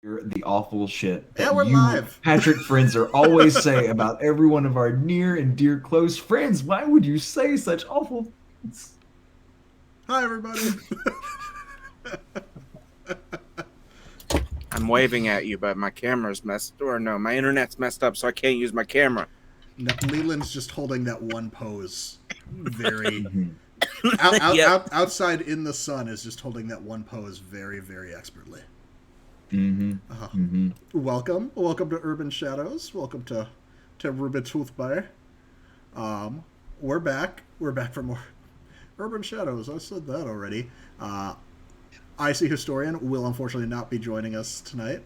The awful shit Yeah, that we're you, live. Patrick Frenzer, always say about every one of our near and dear close friends. Why would you say such awful things? Hi, everybody. I'm waving at you, but my camera's messed. Or no, my internet's messed up, so I can't use my camera. No, Leland's just holding that one pose. Very Mhm. Yep. outside in the sun is just holding that one pose very, very expertly. Mhm. Uh, Mhm. welcome to Urban Shadows. Welcome to Ruben Toothbar. We're back. We're back for more Urban Shadows. I said that already. Uh, Icy Historian will unfortunately not be joining us tonight.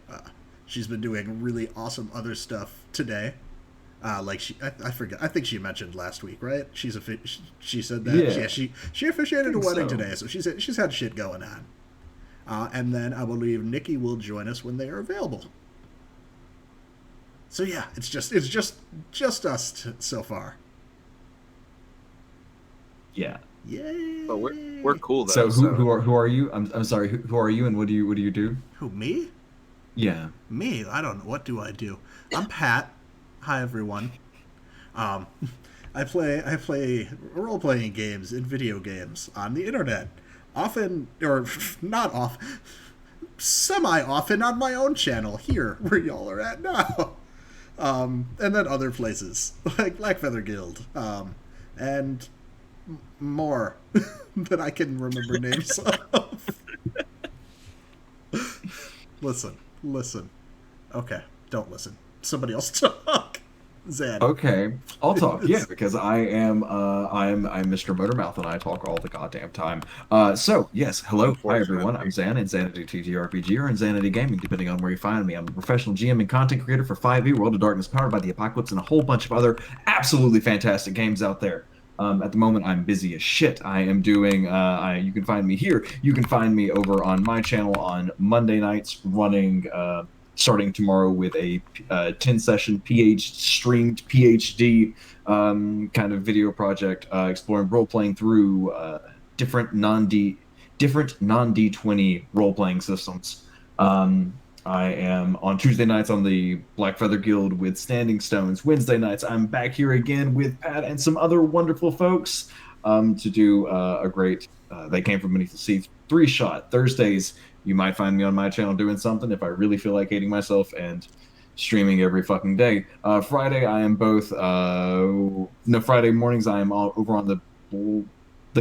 She's been doing really awesome other stuff today. I forget. I think she mentioned last week, right? She said that. Yeah, She officiated a think wedding so. today, so she's had shit going on. And then I believe Nikki will join us when they are available. So yeah, it's just us so far. Yeah. But we're Yay! cool though. So who So who are you? I'm sorry. Who are you and what do you do? Who, me? Yeah. Me? I don't know. What do I do? I'm Pat. Hi everyone. Um, I play role playing games and video games on the internet, often or not often, semi often on my own channel here where y'all are at now, and then other places like Black Feather Guild, and more that I can remember names of. Listen. Okay, don't listen. Somebody else talk. Zan. Okay, I'll talk. Yeah, because I'm Mr. Motormouth and I talk all the goddamn time. So yes, hello, hi everyone. I'm unfortunately, Zan, Insanity TTRPG or Insanity Gaming, depending on where you find me. I'm a professional GM and content creator for 5e, World of Darkness, Powered by the Apocalypse, and a whole bunch of other absolutely fantastic games out there. At the moment, I'm busy as shit. I am doing. You can find me here. You can find me over on my channel on Monday nights, running. Starting tomorrow with a 10 session streamed PhD kind of video project exploring role playing through different non D20 role playing systems. I am on Tuesday nights on the Black Feather Guild with Standing Stones. Wednesday nights, I'm back here again with Pat and some other wonderful folks to do a great They Came From Beneath the Sea 3 shot. Thursdays, you might find me on my channel doing something if I really feel like hating myself and streaming every fucking day. Friday, I am both. No, Friday mornings, I am all over on the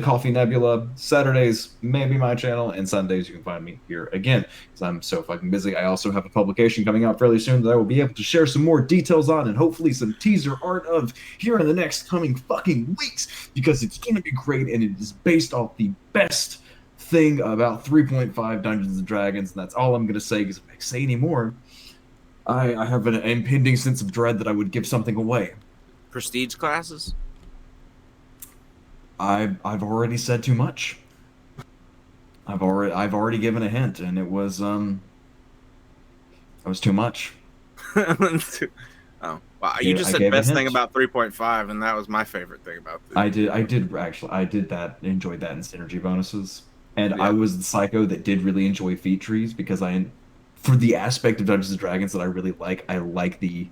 Coffee Nebula. Saturdays, maybe my channel, and Sundays you can find me here again because I'm so fucking busy. I also have a publication coming out fairly soon that I will be able to share some more details on and hopefully some teaser art of here in the next coming fucking weeks because it's going to be great and it is based off the best thing about 3.5 Dungeons and Dragons, and that's all I'm going to say because if I say any more, I have an impending sense of dread that I would give something away. prestige classes. I've already said too much. I've already given a hint, and it was too much. Oh, wow. You just I said gave a best thing hint. about 3.5, and that was my favorite thing about the. I did that, enjoyed that in synergy bonuses. And I Yeah. was the psycho that did really enjoy feat trees because for the aspect of Dungeons and Dragons that I like the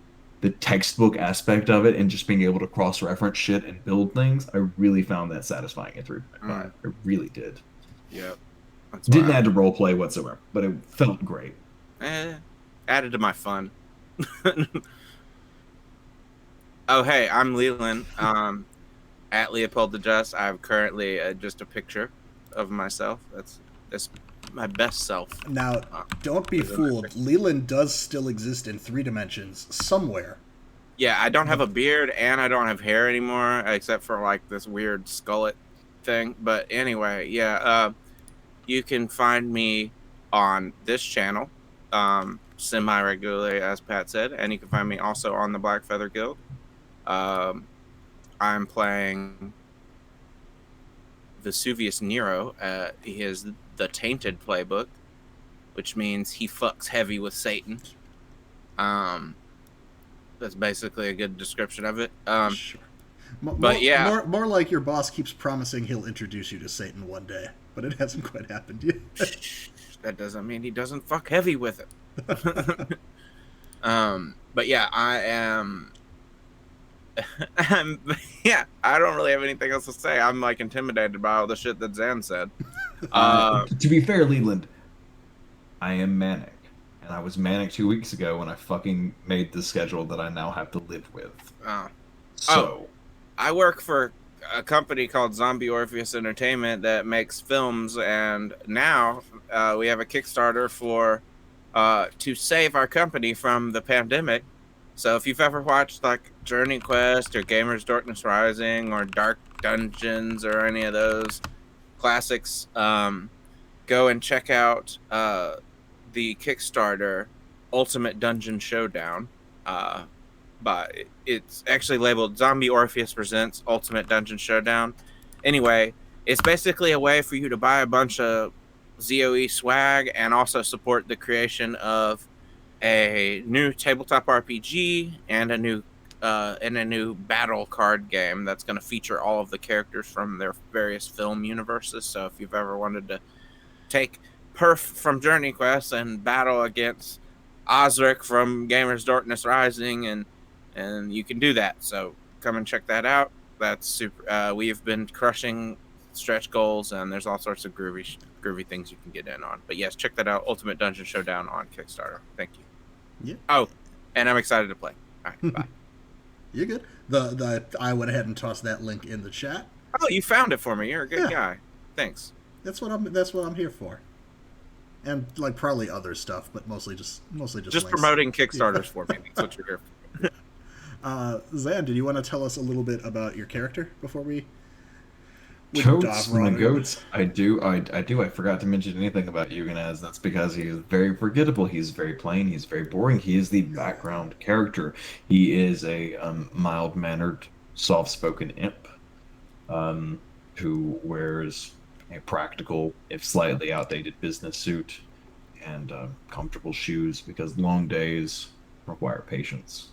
textbook aspect of it and just being able to cross-reference shit and build things. I really found that satisfying in 3.5. Mm, I really did. yeah. That's Didn't why add to role play whatsoever, but it felt great. added to my fun. Oh, hey, I'm Leland. At Leopold the Just. I have currently just a picture of myself. That's my best self. Now, Uh, don't be is in my fooled. picture. Leland does still exist in 3 dimensions somewhere. Yeah, I don't have a beard and I don't have hair anymore, except for like this weird skullet thing. But anyway, yeah, you can find me on this channel semi regularly, as Pat said, and you can find me also on the Black Feather Guild. Um, I'm playing Vesuvius Nero. He is the Tainted playbook, which means he fucks heavy with Satan. Um, that's basically a good description of it. Sure. But yeah, More like your boss keeps promising he'll introduce you to Satan one day, but it hasn't quite happened yet. that doesn't mean he doesn't fuck heavy with it. But yeah, I am. Yeah, I don't really have anything else to say. I'm like intimidated by all the shit that Zan said. To be fair, Leland, I am manic. And I was manic 2 weeks ago when I fucking made the schedule that I now have to live with. Oh, So, I work for a company called Zombie Orpheus Entertainment that makes films, and now we have a Kickstarter for to save our company from the pandemic. So if you've ever watched like Journey Quest or Gamers Darkness Rising or Dark Dungeons or any of those classics, go and check out the Kickstarter Ultimate Dungeon Showdown. But it's actually labeled Zombie Orpheus Presents Ultimate Dungeon Showdown. Anyway, it's basically a way for you to buy a bunch of ZOE swag and also support the creation of a new tabletop RPG and a new battle card game that's going to feature all of the characters from their various film universes. So if you've ever wanted to take Perf from Journey Quest and battle against Osric from Gamers Darkness Rising, and you can do that. So come and check that out. That's super. We've been crushing stretch goals, and there's all sorts of groovy things you can get in on. But yes, check that out. Ultimate Dungeon Showdown on Kickstarter. Thank you. Yeah. Oh, and I'm excited to play. All right, bye. You're good. The I went ahead and tossed that link in the chat. Oh, you found it for me. You're a good guy. Thanks. That's what I'm here for. And like probably other stuff, but mostly just links. Promoting Kickstarters for me. That's what you're here for. Zan, did you want to tell us a little bit about your character before we Totes my goats. I do. I forgot to mention anything about Eugenēs. That's because he is very forgettable. He's very plain. He's very boring. He is the background character. He is a mild-mannered, soft-spoken imp who wears a practical, if slightly outdated, business suit and comfortable shoes because long days require patience.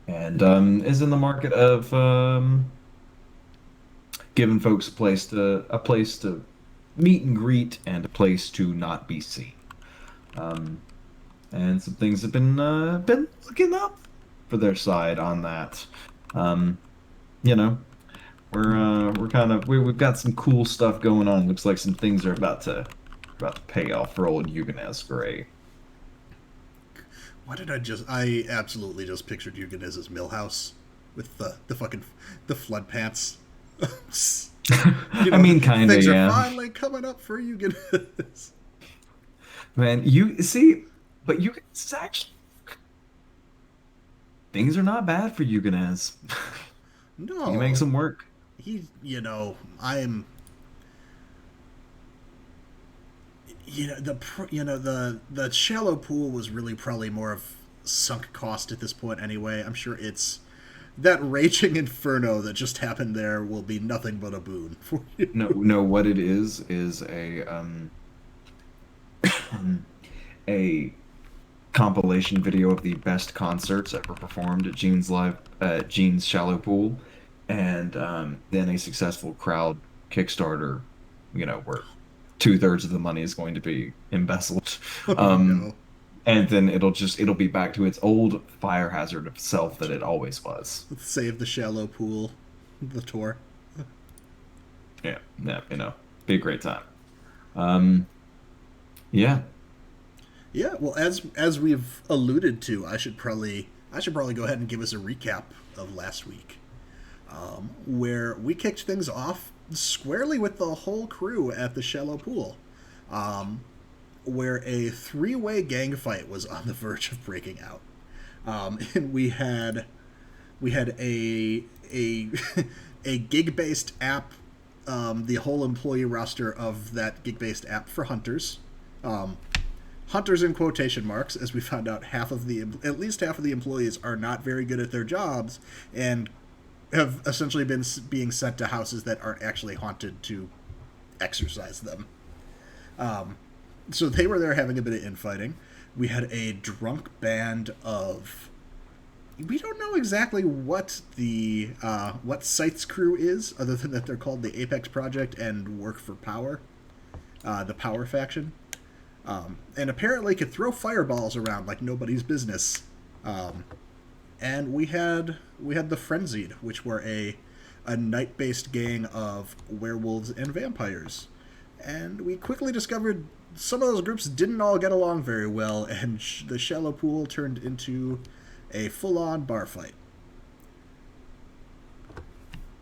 And is in the market of giving folks a place to meet and greet and a place to not be seen. And some things have been looking up for their side on that. You know, we've got some cool stuff going on. Looks like some things are about to pay off for old Eugenēs Gray. Why did I absolutely just pictured Eugenēs' Millhouse with the flood pants. I mean, kind of, things yeah. Things are finally coming up for Eugenēs. Man, you see, but Eugenēs actually, things are not bad for Eugenēs. No, he makes them work. The shallow pool was really probably more of sunk cost at this point anyway. I'm sure it's that raging inferno that just happened there will be nothing but a boon for you. No, what it is a compilation video of the best concerts ever performed at Gene's Shallow Pool, and then a successful crowd Kickstarter, where 2/3 of the money is going to be embezzled. No. And then it'll be back to its old fire hazard of self that it always was. Save the Shallow Pool, the tour. Yeah, be a great time. Yeah. Yeah, well, as we've alluded to, I should probably go ahead and give us a recap of last week, where we kicked things off squarely with the whole crew at the Shallow Pool, where a 3-way gang fight was on the verge of breaking out, and we had a a gig-based app, the whole employee roster of that gig-based app for hunters. Hunters in quotation marks, as we found out at least half of the employees are not very good at their jobs and have essentially been being sent to houses that aren't actually haunted to exorcise them. So they were there having a bit of infighting. We had a drunk band of... We don't know exactly what the what Site's crew is, other than that they're called the Apex Project and work for Power, the Power faction. and apparently could throw fireballs around like nobody's business. And we had the Frenzied, which were a night-based gang of werewolves and vampires. And we quickly discovered some of those groups didn't all get along very well, and the shallow pool turned into a full-on bar fight.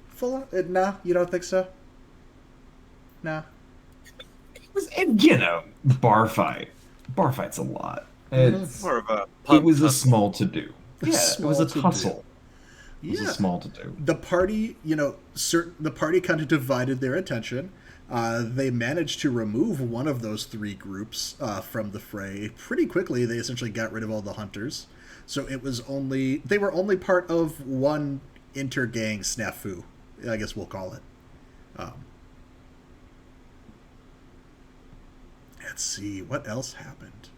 Full-on? Nah, you don't think so? Nah. And, you know, bar fight. Bar fight's a lot. It's More of a pub it was a tussle. small to do. Yeah, it was a tussle. It was Yeah. a small to do. The party, the party kind of divided their attention. They managed to remove one of those three groups from the fray pretty quickly. They essentially got rid of all the hunters, so they were only part of one inter-gang snafu, I guess we'll call it. Let's see what else happened.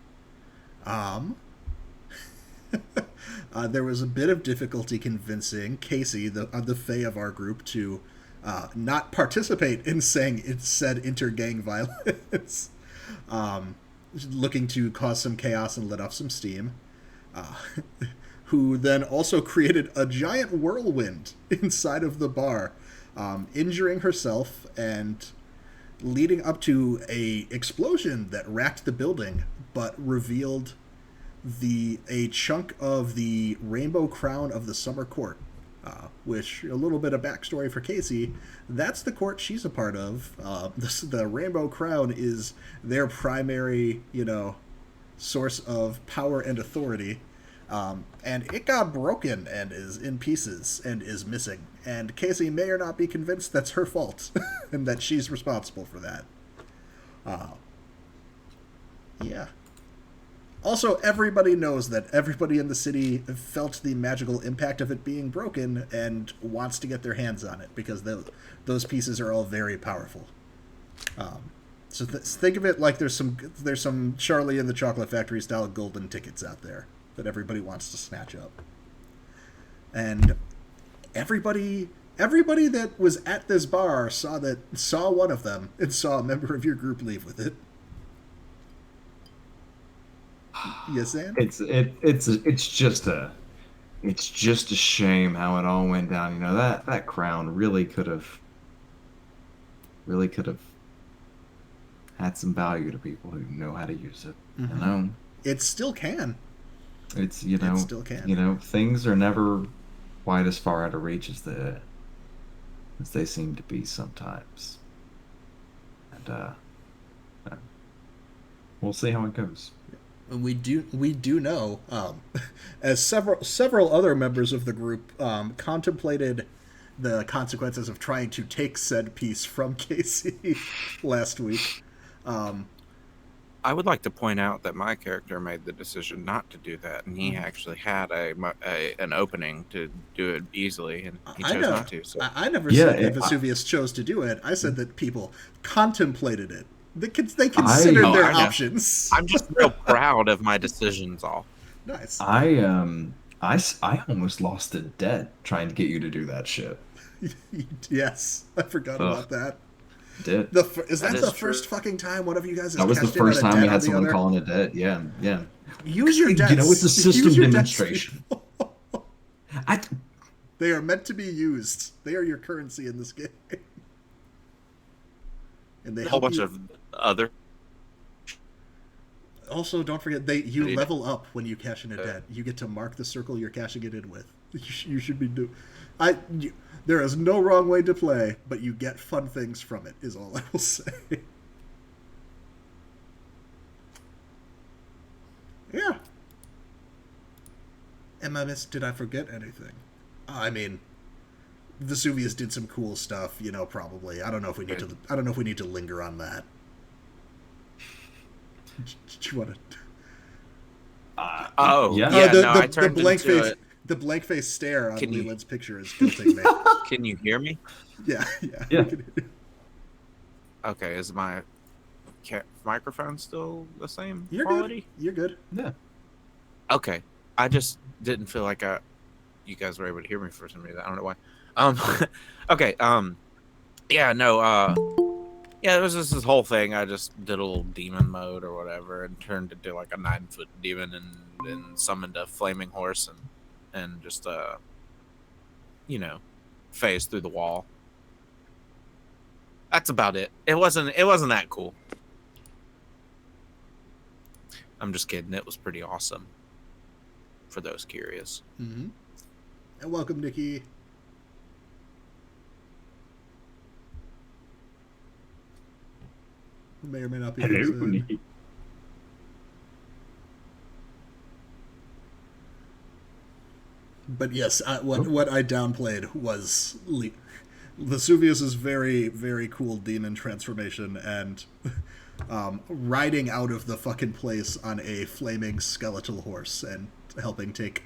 There was a bit of difficulty convincing Kasey, the Fae of our group, to not participate in said inter-gang violence, looking to cause some chaos and let off some steam, who then also created a giant whirlwind inside of the bar, injuring herself and leading up to a explosion that racked the building, but revealed a chunk of the rainbow crown of the summer court, which, a little bit of backstory for Kasey, that's the court she's a part of. The rainbow crown is their primary, source of power and authority. And it got broken and is in pieces and is missing. And Kasey may or not be convinced that's her fault and that she's responsible for that. Yeah. Also, everybody knows that everybody in the city felt the magical impact of it being broken and wants to get their hands on it because those pieces are all very powerful. So think of it like there's some Charlie and the Chocolate Factory style golden tickets out there that everybody wants to snatch up. And everybody that was at this bar saw one of them and saw a member of your group leave with it. Yes, Sam? It's just a shame how it all went down. That crown really could have had some value to people who know how to use it. Mm-hmm. It still can. It still can. Things are never quite as far out of reach as they seem to be sometimes. And we'll see how it goes. We do know, as several other members of the group contemplated the consequences of trying to take said piece from Kasey last week. I would like to point out that my character made the decision not to do that, and he actually had an opening to do it easily, and he chose not to. So. I never said that Vesuvius chose to do it. I said that people contemplated it. They considered their options. I'm just real proud of my decisions. All nice. I almost lost a debt trying to get you to do that shit. Yes, I forgot about that. Did is that the first fucking time one of you guys? That was the first time we had someone calling a debt. Yeah. Use your debts. It's a system demonstration. They are meant to be used. They are your currency in this game. And they a whole bunch of other. Also, don't forget you level up when you cash in a debt. You get to mark the circle you're cashing it in with. You should be there is no wrong way to play, but you get fun things from it. Is all I will say. Yeah. Did I forget anything? I mean, Vesuvius did some cool stuff, probably. I don't know if we need to linger on that. Do you want to? yeah. The blank face stare on Leland's picture is guilting me. Can you hear me? Yeah. Okay, is my microphone still the same quality? You're good. Yeah. Okay, I just didn't feel like you guys were able to hear me for some reason. I don't know why. Okay. Yeah. No. Yeah, it was just this whole thing. I just did a little demon mode or whatever, and turned into like a 9-foot demon, and summoned a flaming horse, and just phased through the wall. That's about it. It wasn't that cool. I'm just kidding. It was pretty awesome. For those curious. Mm-hmm. And welcome, Nikki. Who may or may not be. Hello, Nikki. But yes, what I downplayed was Vesuvius's very, very cool demon transformation and riding out of the fucking place on a flaming skeletal horse and helping take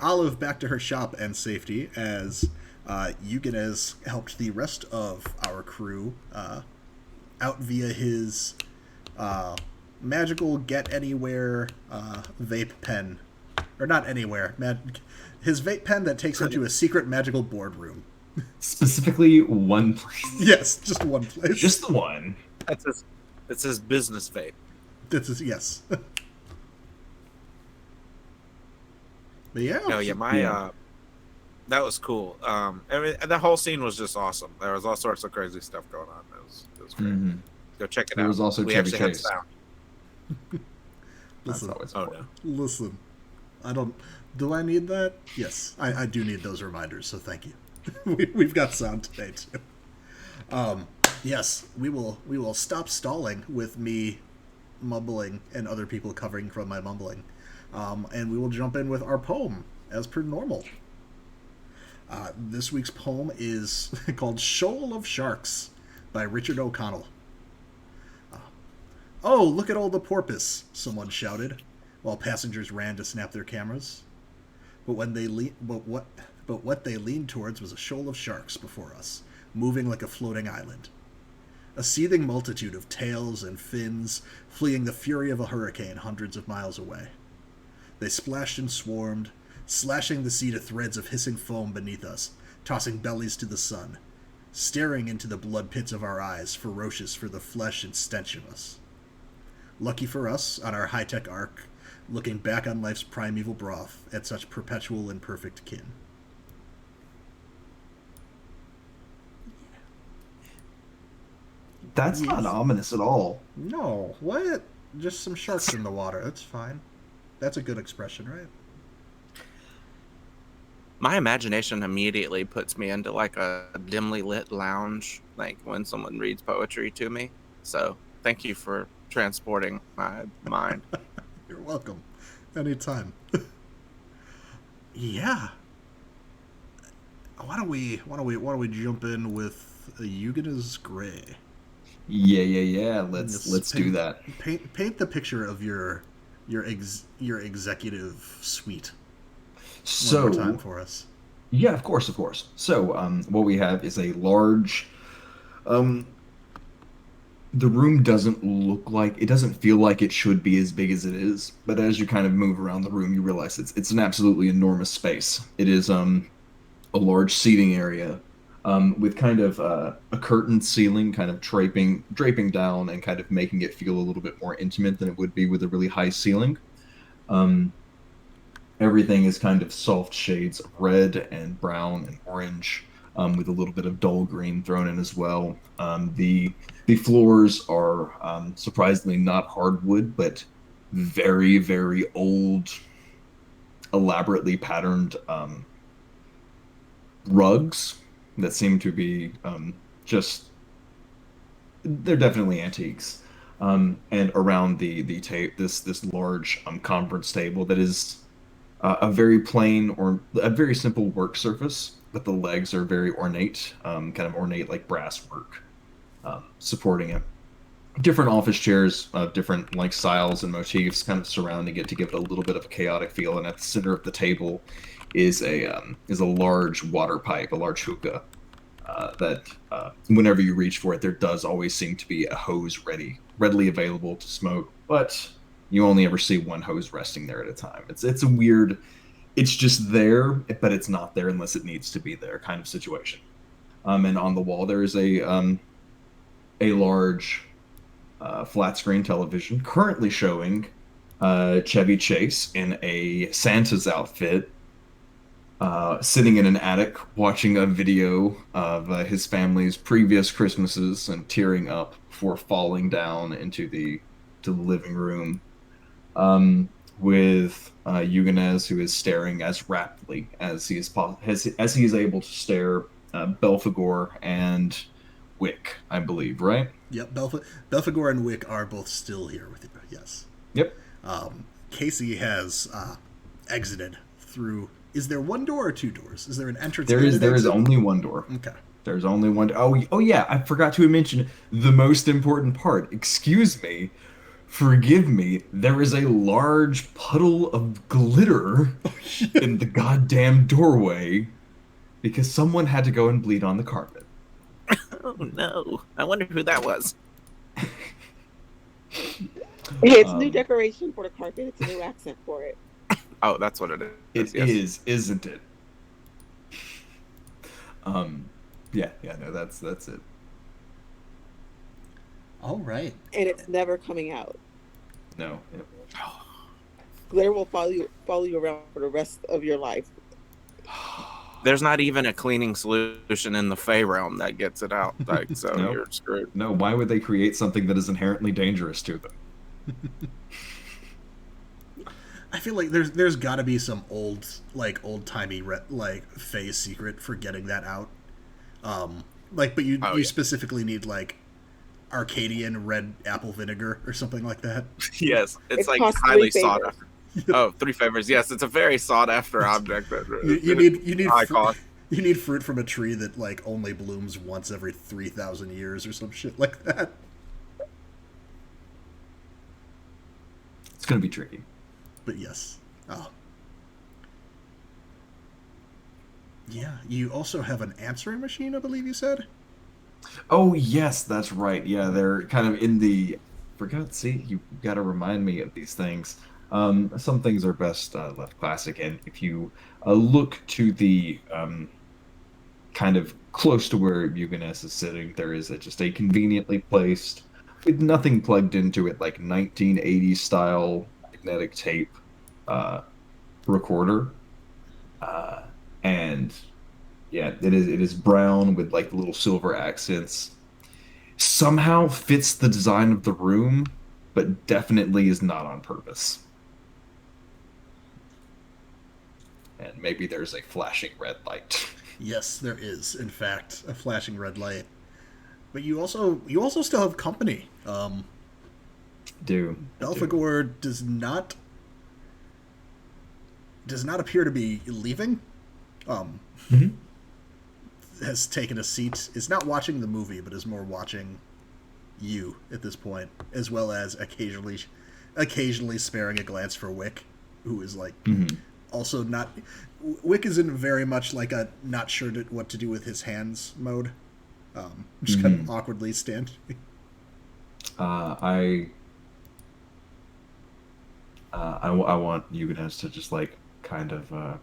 Olive back to her shop and safety as Eugenēs helped the rest of our crew out via his magical get anywhere vape pen, or not anywhere, his vape pen that takes him to a secret magical boardroom. Specifically one place. Yes, just one place. Just the one. It's his business vape. This is yes. But yeah. No, yeah, that was cool. The whole scene was just awesome. There was all sorts of crazy stuff going on. It was great. Mm-hmm. Go check it out. There was also Chevy Chase. Sound. Listen, No. Listen, do I need that? Yes, I do need those reminders, so thank you. We've got sound today, too. Yes, we will stop stalling with me mumbling and other people covering from my mumbling. And we will jump in with our poem, as per normal. This week's poem is called Shoal of Sharks by Richard O'Connell. Oh, look at all the porpoise, someone shouted, while passengers ran to snap their cameras. But what they leaned towards was a shoal of sharks before us, moving like a floating island. A seething multitude of tails and fins, fleeing the fury of a hurricane hundreds of miles away. They splashed and swarmed, slashing the sea to threads of hissing foam beneath us, tossing bellies to the sun, staring into the blood pits of our eyes, ferocious for the flesh and stench of us. Lucky for us, on our high-tech ark, looking back on life's primeval broth at such perpetual and perfect kin. That's not ominous at all. No, what? Just some sharks in the water. That's fine. That's a good expression, right? My imagination immediately puts me into like a dimly lit lounge, like when someone reads poetry to me. So thank you for transporting my mind. You're welcome. Anytime. Yeah. Why don't we jump in with Eugenēs Gray? Yeah. Let's do that. Paint the picture of your executive suite. So, one more time for us. Yeah, of course. So, what we have is a large. The room doesn't feel like it should be as big as it is, but as you kind of move around the room, you realize it's an absolutely enormous space. It is a large seating area, with kind of a curtained ceiling, kind of draping down and kind of making it feel a little bit more intimate than it would be with a really high ceiling. Everything is kind of soft shades of red and brown and orange, with a little bit of dull green thrown in as well. The floors are surprisingly not hardwood, but very, very old, elaborately patterned rugs that seem to be they're definitely antiques. And around this large conference table that is a very plain or a very simple work surface, but the legs are very ornate, kind of ornate like brass work, supporting it. Different office chairs, different like styles and motifs, kind of surrounding it to give it a little bit of a chaotic feel. And at the center of the table is a large water pipe, a large hookah. That whenever you reach for it, there does always seem to be a hose readily available to smoke, but you only ever see one hose resting there at a time. It's a weird, it's just there, but it's not there unless it needs to be there kind of situation. And on the wall there is a a large flat screen television currently showing Chevy Chase in a Santa's outfit, sitting in an attic watching a video of his family's previous Christmases and tearing up before falling down into the living room, with Eugenēs, who is staring as rapidly as as he is able to stare, Belphegor and Wick, I believe, right? Yep, Belphegor and Wick are both still here with you. Yes. Yep. Kasey has exited through. Is there one door or two doors? Is there an entrance? There and is an there is exit? only one door. Okay. There's only one. Oh yeah, I forgot to mention the most important part. Excuse me. Forgive me. There is a large puddle of glitter in the goddamn doorway because someone had to go and bleed on the carpet. Oh no! I wonder who that was. It's a new decoration for the carpet. It's a new accent for it. Oh, that's what it is. It yes. is, isn't it? Yeah, no, that's it. All right. And it's never coming out. No. Glitter will follow you around for the rest of your life. There's not even a cleaning solution in the Fey realm that gets it out. Like, so Nope. you're screwed. No, why would they create something that is inherently dangerous to them? I feel like there's got to be some old timey Fey secret for getting that out. But you specifically need like Arcadian red apple vinegar or something like that. Yes, it's It like costs highly 3 sought favors. after. Oh, 3 favors. Yes, it's a very sought after object. You need high cost. You need fruit from a tree that like only blooms once every 3,000 years or some shit like that. It's gonna be tricky. But yes. Oh. Yeah, you also have an answering machine, I believe you said? Oh yes, that's right. Yeah, they're kind of in the. Forgot. See, you got to remind me of these things. Some things are best left classic, and if you look to the kind of close to where Eugenēs is sitting, there is just a conveniently placed, with nothing plugged into it, like 1980s style magnetic tape recorder, and yeah, it is brown with like little silver accents. Somehow fits the design of the room, but definitely is not on purpose. And maybe there's a flashing red light. Yes, there is, in fact, a flashing red light. But you also still have company. Belphegor does not appear to be leaving. Has taken a seat, is not watching the movie, but is more watching you at this point, as well as occasionally sparing a glance for Wick, who is like also not. Wick is in very much like a not sure what to do with his hands mode, just kind of awkwardly standing. I want Eugenēs to just like kind of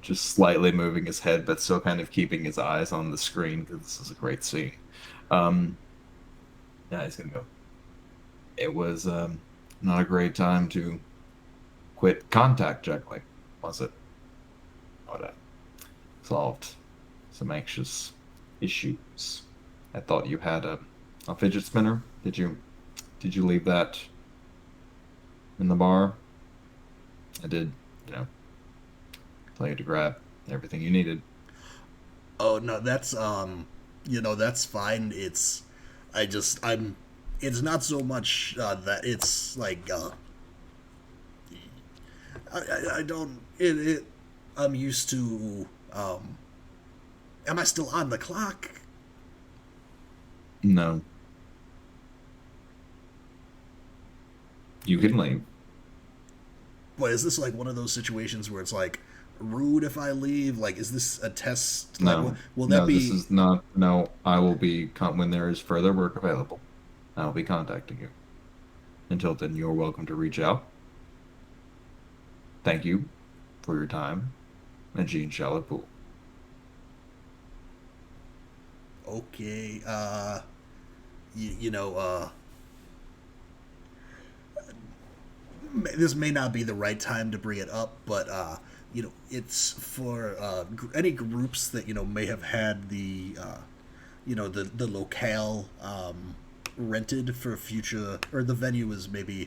just slightly moving his head, but still kind of keeping his eyes on the screen because this is a great scene. Yeah, he's gonna go. It was not a great time to quit contact juggling, was it? But solved some anxious issues. I thought you had a fidget spinner. Did you leave that in the bar? I did, tell you to grab everything you needed. Oh no, that's that's fine. It's not so much that it's like I don't I'm used to am I still on the clock? No. You can leave. But is this like one of those situations where it's like rude if I leave? Like, is this a test? No. Like, will that be? This is not. No, I will be when there is further work available. I will be contacting you. Until then, you are welcome to reach out. Thank you for your time, and Jean Chalapool. Okay. you know, this may not be the right time to bring it up, but you know, it's for any groups that may have had the the locale rented for future, or the venue is maybe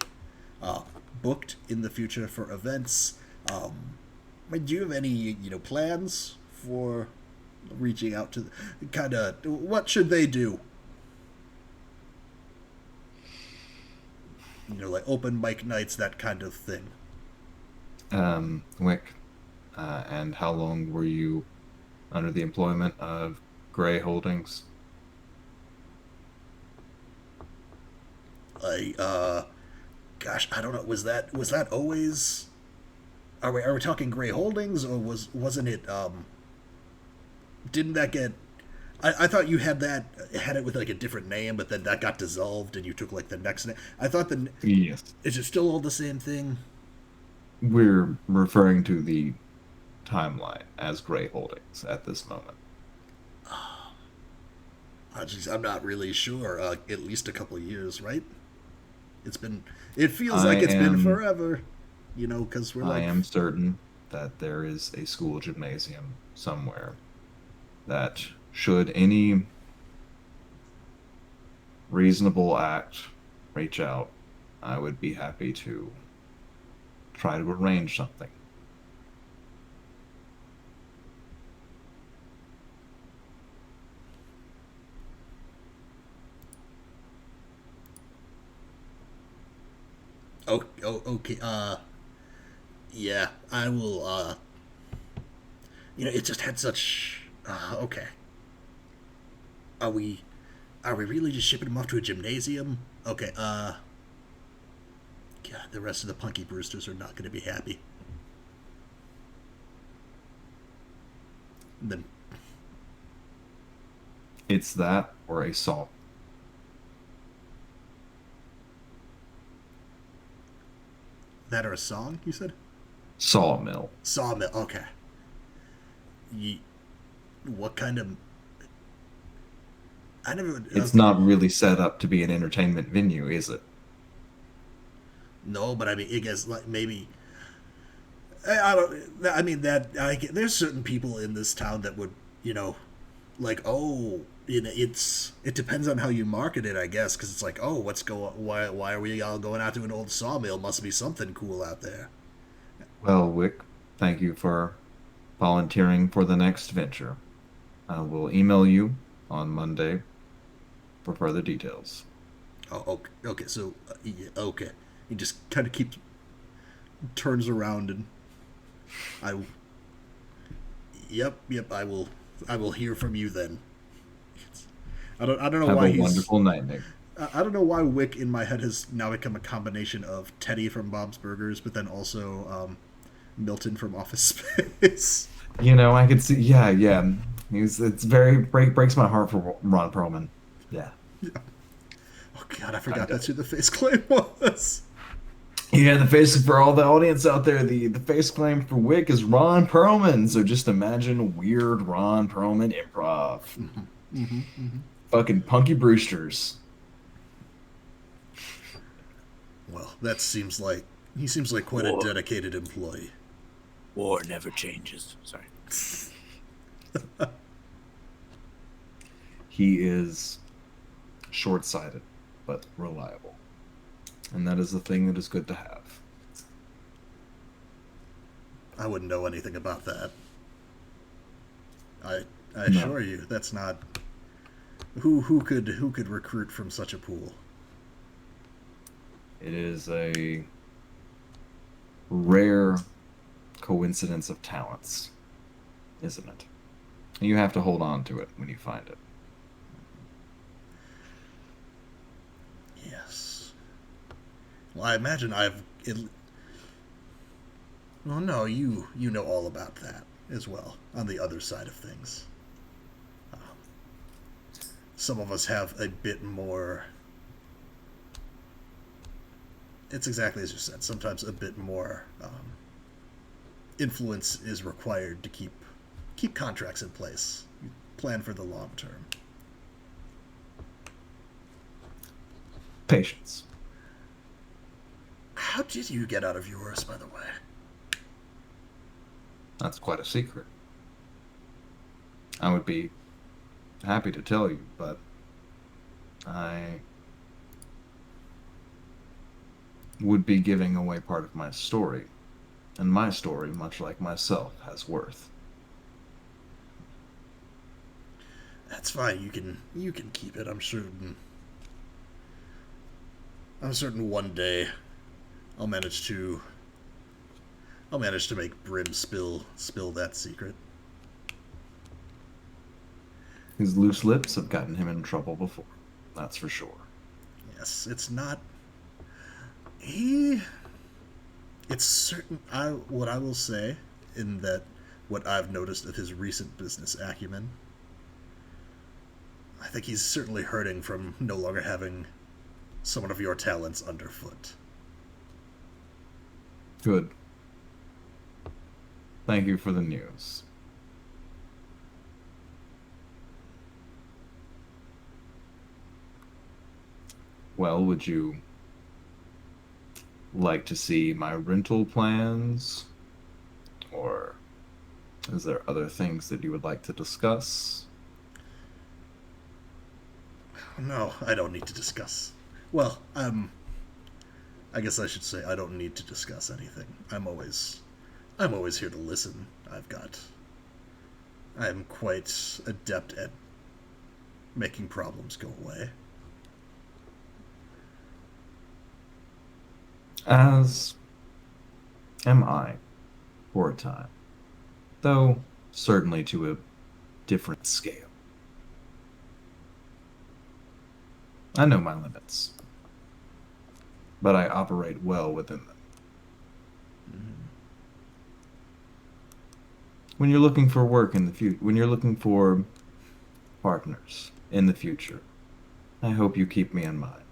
booked in the future for events. Do you have any plans for reaching out to kind of what should they do? Like open mic nights, that kind of thing. Wick, and how long were you under the employment of Gray Holdings? Gosh, I don't know. Was that always? Are we talking Gray Holdings, or wasn't it? Didn't that get? I thought you had it with like a different name, but then that got dissolved, and you took like the next name. I thought Yes. Is it still all the same thing? We're referring to the timeline as Gray Holdings at this moment. I'm not really sure. At least a couple of years, right? It feels like it's been forever. Because we're like. I am certain that there is a school gymnasium somewhere that, should any reasonable act reach out, I would be happy to try to arrange something. Oh, okay. Yeah, I will. It just had such. Okay. Are we really just shipping them off to a gymnasium? Okay. God, the rest of the Punky Brewsters are not going to be happy. And then. It's that or a saw. That or a song, you said? Sawmill. Sawmill, okay. What kind of... I never... It's not really set up to be an entertainment venue, is it? No, but I mean, I guess like maybe... I don't... I mean, there's certain people in this town that would, like, oh... it depends on how you market it, I guess, because it's like, oh, why are we all going out to an old sawmill? Must be something cool out there. Well, Wick, thank you for volunteering for the next venture. I will email you on Monday for further details. Oh, okay. So, yeah, okay. He just kind of turns around and Yep. I will hear from you then. I don't know Have why a wonderful night, Nick. I don't know why Wick in my head has now become a combination of Teddy from Bob's Burgers, but then also Milton from Office Space. I could see. Yeah. It's very breaks my heart for Ron Perlman. Yeah. Oh God, I forgot that's who the face claim was. Yeah, the face for all the audience out there. The face claim for Wick is Ron Perlman. So just imagine weird Ron Perlman improv. Fucking Punky Brewsters. Well, he seems like quite a dedicated employee. War never changes. Sorry. He is short-sighted, but reliable. And that is the thing that is good to have. I wouldn't know anything about that. I assure you, that's not... Who could recruit from such a pool? It is a rare coincidence of talents, isn't it? You have to hold on to it when you find it. Yes. Well, I imagine well, no, you know all about that as well, on the other side of things. Some of us have a bit more... It's exactly as you said. Sometimes a bit more influence is required to keep contracts in place. You plan for the long term. patience. How did you get out of yours, by the way? That's quite a secret. I would be happy to tell you, but I would be giving away part of my story. And my story, much like myself, has worth. That's fine. You can keep it. I'm certain. I'm certain one day I'll manage to make Brim spill that secret. His loose lips have gotten him in trouble before. That's for sure. Yes, it's not. It's certain. What I will say, in that, what I've noticed of his recent business acumen, I think he's certainly hurting from no longer having someone of your talents underfoot. Good. Thank you for the news. Well, would you like to see my rental plans? Or is there other things that you would like to discuss? No, I don't need to discuss. Well, I guess I should say I don't need to discuss anything. I'm always here to listen. I'm quite adept at making problems go away. As am I, for a time. Though certainly to a different scale. I know my limits, but I operate well within them. When you're looking for work in the future, when you're looking for partners in the future, I hope you keep me in mind.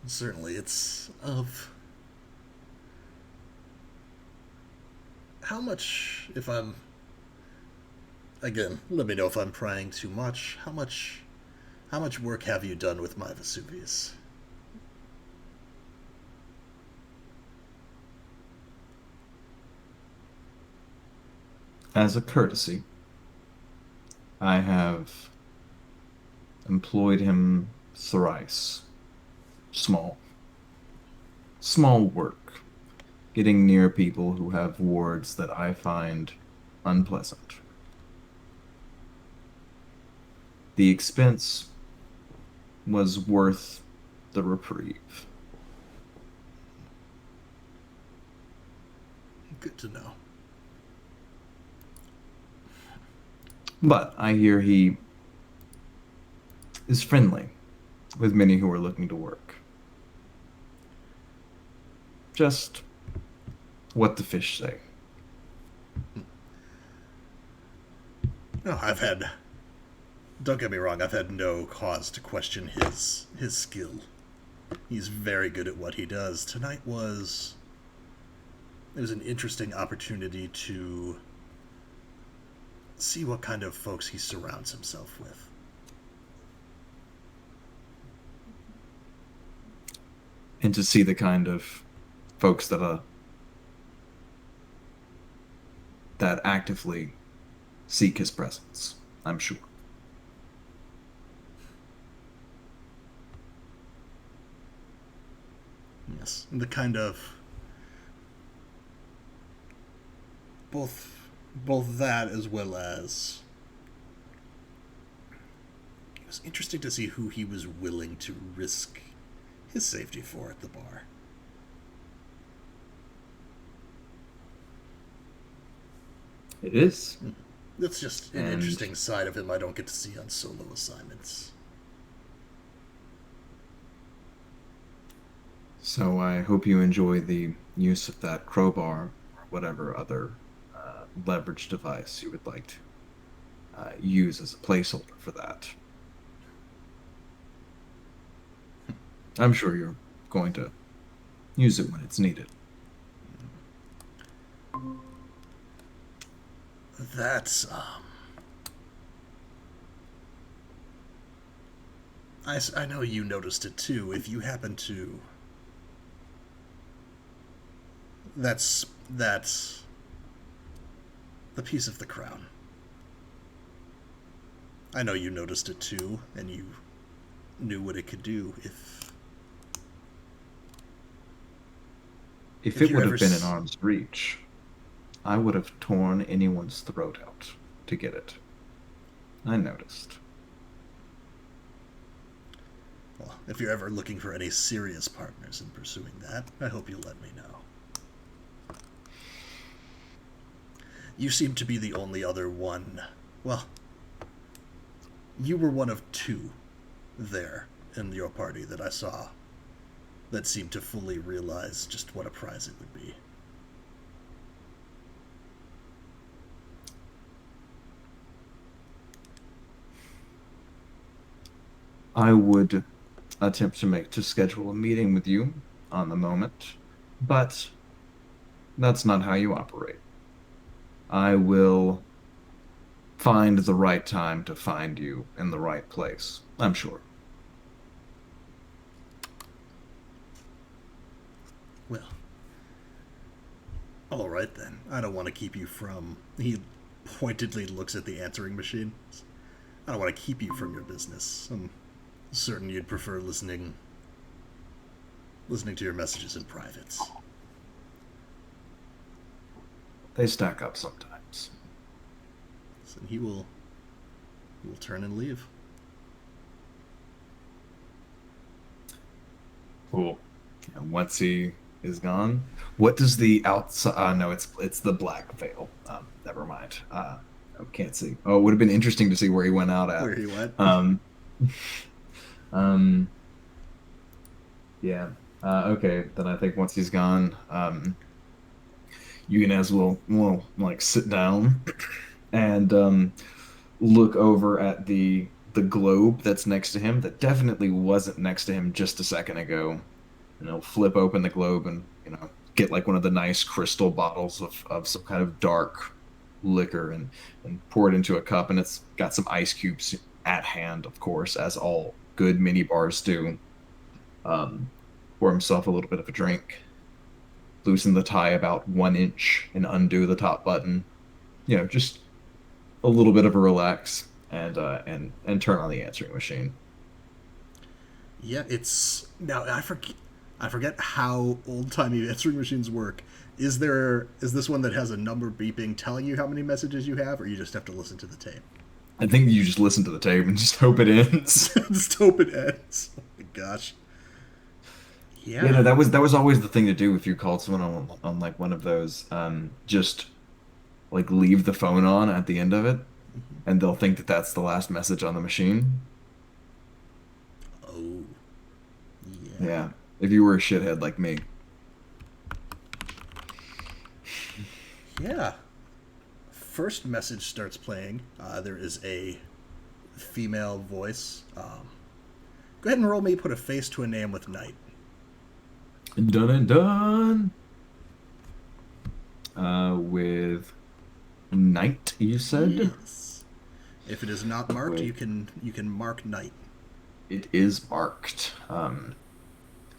Certainly, it's of how much, if I'm, again, let me know if I'm prying too much. How much work have you done with my Vesuvius? As a courtesy, I have employed him thrice. Small work. Getting near people who have wards that I find unpleasant. The expense was worth the reprieve. Good to know. But I hear he is friendly with many who are looking to work. Just what the fish say. No, don't get me wrong, I've had no cause to question his skill. He's very good at what he does. Tonight it was an interesting opportunity to see what kind of folks he surrounds himself with. And to see the kind of folks that actively seek his presence, I'm sure. Yes, the kind of both that, as well as it was interesting to see who he was willing to risk his safety for at the bar. It is. That's just an interesting side of him I don't get to see on solo assignments. So I hope you enjoy the use of that crowbar or whatever other leverage device you would like to use as a placeholder for that. I'm sure you're going to use it when it's needed. That's I know you noticed it too. If you happen to, that's the piece of the crown. I know you noticed it too, and you knew what it could do If If it you would ever have been in s- arm's reach, I would have torn anyone's throat out to get it. I noticed. Well, if you're ever looking for any serious partners in pursuing that, I hope you'll let me know. You seem to be the only other one. Well, you were one of two there in your party that I saw that seemed to fully realize just what a prize it would be. I would attempt to schedule a meeting with you on the moment, but that's not how you operate. I will find the right time to find you in the right place, I'm sure. Well, all right then. I don't want to keep you from. He pointedly looks at the answering machine. I don't want to keep you from your business. I'm certain you'd prefer listening to your messages in private. They stack up sometimes. And he will turn and leave. Cool. And once he is gone, what does the outside? No, it's the black veil. Never mind. I can't see. Oh, it would have been interesting to see where he went out at. Where he went. Um. Yeah. Okay. Then I think once he's gone, Eugenēs will like sit down and look over at the globe that's next to him that definitely wasn't next to him just a second ago. And he'll flip open the globe and get like one of the nice crystal bottles of some kind of dark liquor and pour it into a cup, and it's got some ice cubes at hand, of course, as all good mini bars do. Pour himself a little bit of a drink, loosen the tie about 1 inch and undo the top button. Just a little bit of a relax and turn on the answering machine. Yeah, it's now I forget how old timey answering machines work. Is this one that has a number beeping telling you how many messages you have, or you just have to listen to the tape? I think you just listen to the tape and just hope it ends. Just hope it ends. Oh my gosh. Yeah. That was always the thing to do if you called someone on like one of those. Just like leave the phone on at the end of it, and they'll think that that's the last message on the machine. Oh. Yeah. Yeah, if you were a shithead like me. Yeah. First message starts playing. There is a female voice. Go ahead and roll me put a face to a name with Knight. Done and done. With Knight, you said? Yes. If it is not marked, Wait. you can mark Knight. It is marked.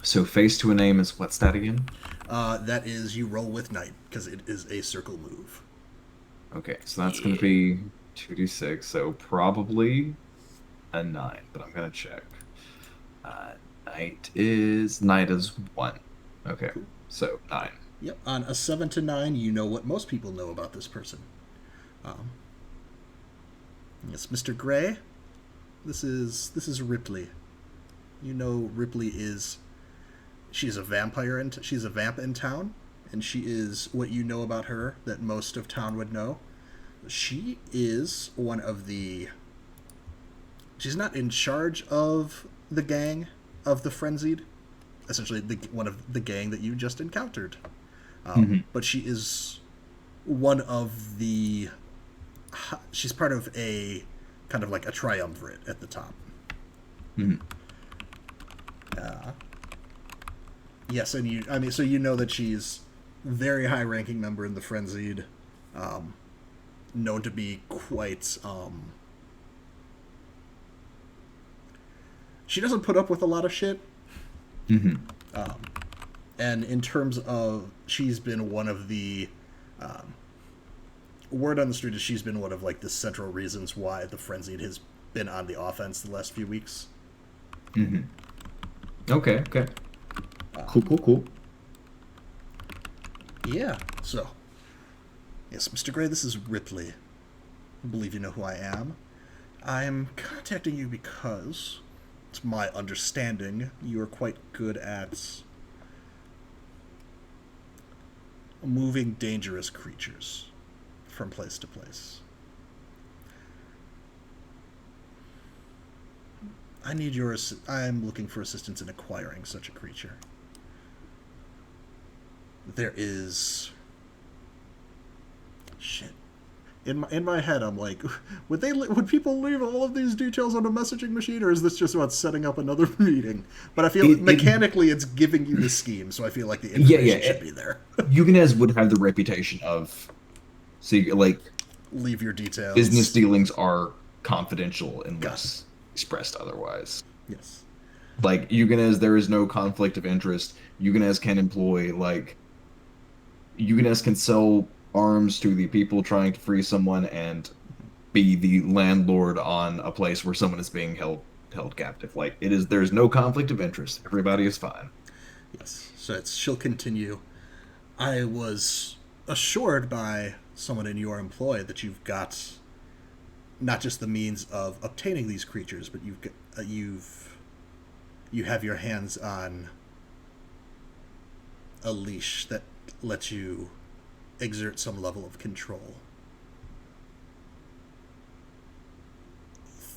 So face to a name is what's that again? That is you roll with Knight because it is a circle move. Okay, so that's going to be 2d6, so probably a 9, but I'm going to check. Knight is 1. Okay, so 9. Yep. On a 7 to 9, you know what most people know about this person. Yes, Mr. Gray. This is Ripley. You know Ripley is. She's a vampire and she's a vamp in town, and she is what you know about her that most of town would know. She is one of the. She's not in charge of the gang of the frenzied, essentially one of the gang that you just encountered. But she is one of the. She's part of a kind of like a triumvirate at the top. Yes, and so you know that she's very high-ranking member in the frenzied. known to be quite. She doesn't put up with a lot of shit. Mm-hmm. And in terms of, she's been one of the. Word on the street is she's been one of like the central reasons why the Frenzied has been on the offense the last few weeks. Mm-hmm. Okay. Cool. Yeah. So, yes, Mr. Gray, this is Ripley. I believe you know who I am. I'm contacting you because, it's my understanding, you are quite good at moving dangerous creatures from place to place. I'm looking for assistance in acquiring such a creature. There is... Shit. In my head, I'm like, would people leave all of these details on a messaging machine, or is this just about setting up another meeting? But I feel mechanically it's giving you the scheme, so I feel like the information should be there. Eugenēs would have the reputation of, leave your details. Business dealings are confidential unless expressed otherwise. Yes. Like, Eugenēs, there is no conflict of interest. Eugenēs can Eugenēs can sell arms to the people trying to free someone and be the landlord on a place where someone is being held captive. Like, there's no conflict of interest. Everybody is fine. Yes. So she'll continue. I was assured by someone in your employ that you've got not just the means of obtaining these creatures, but you have your hands on a leash that lets you exert some level of control.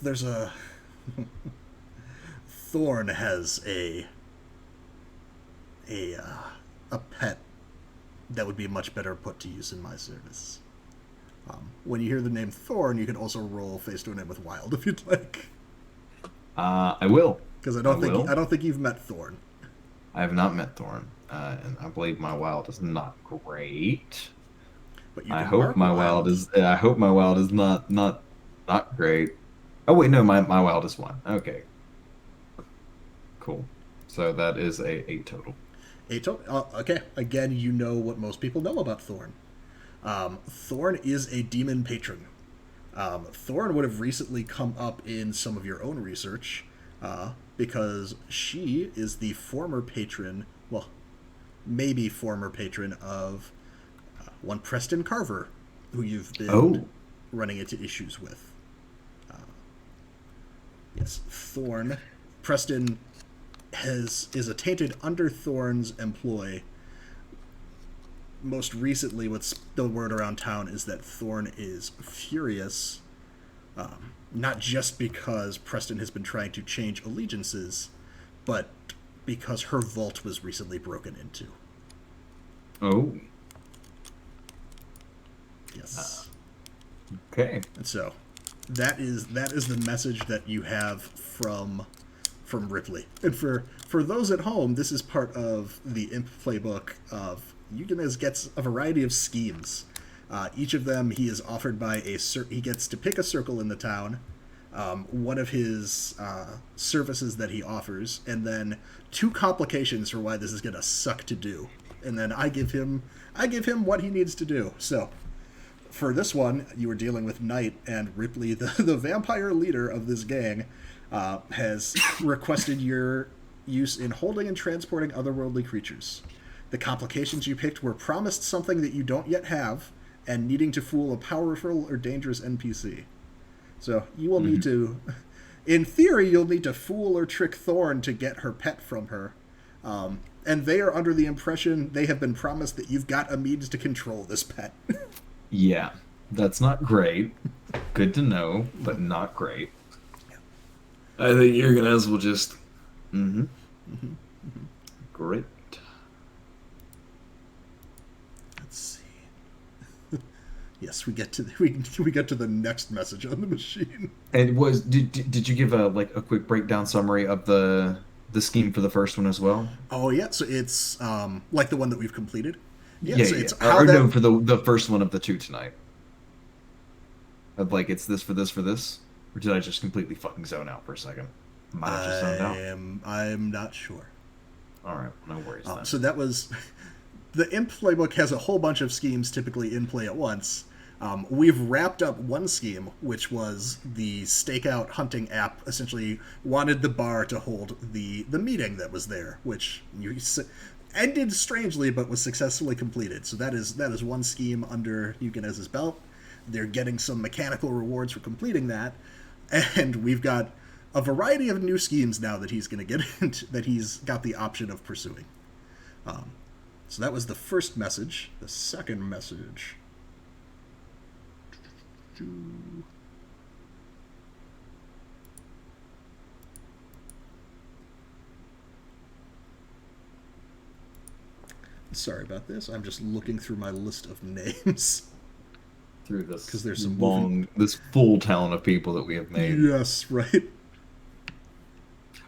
There's a Thorn has a pet that would be much better put to use in my service. When you hear the name Thorn, you can also roll face to a name with Wild if you'd like. I will. Because I don't think you've met Thorn. I have not met Thorn, and I believe my Wild is not great. But you I hope my Wild is not great. Oh wait, no, my Wild is 1. Okay. Cool. So that is a 8 total. 8 total. Okay. Again, you know what most people know about Thorn. Thorn is a demon patron. Thorn would have recently come up in some of your own research, because she is the former patron, well, maybe former patron of one Preston Carver, who you've been running into issues with. Yes, Thorn. Preston is attainted under Thorn's employ. Most recently, what's the word around town is that Thorn is furious, not just because Preston has been trying to change allegiances, but because her vault was recently broken into. Oh. Yes. Okay. And so, that is the message that you have from Ripley. And for those at home, this is part of the Imp playbook of Eugenēs gets a variety of schemes. Each of them he is offered by he gets to pick a circle in the town, one of his services that he offers, and then 2 complications for why this is going to suck to do. And then I give him what he needs to do. So, for this one, you were dealing with Knight, and Ripley, the vampire leader of this gang, has requested your use in holding and transporting otherworldly creatures. The complications you picked were promised something that you don't yet have, and needing to fool a powerful or dangerous NPC. So you will need to, in theory, you'll need to fool or trick Thorn to get her pet from her. And they are under the impression they have been promised that you've got a means to control this pet. Yeah, that's not great. Good to know, but not great. I think Eugenēs will just... Great. Let's see. Yes, we get to the next message on the machine. And did you give a quick breakdown summary of the scheme for the first one as well? Oh yeah, so it's like the one that we've completed. Yeah, so yeah. it's No, for the first one of the 2 tonight. Of like it's this for this for this, or did I just completely fucking zone out for a second? Might have just zoned out. I'm not sure. All right, no worries then. So that was the imp playbook has a whole bunch of schemes typically in play at once. We've wrapped up one scheme, which was the stakeout hunting app. Essentially, wanted the bar to hold the meeting that was there, which ended strangely, but was successfully completed. So that is one scheme under Eugenēs' belt. They're getting some mechanical rewards for completing that, and we've got a variety of new schemes now that he's going to get into, that he's got the option of pursuing. So that was the first message. The second message. Sorry about this. I'm just looking through my list of names. Through this, because there's some this full talent of people that we have made. Yes, right.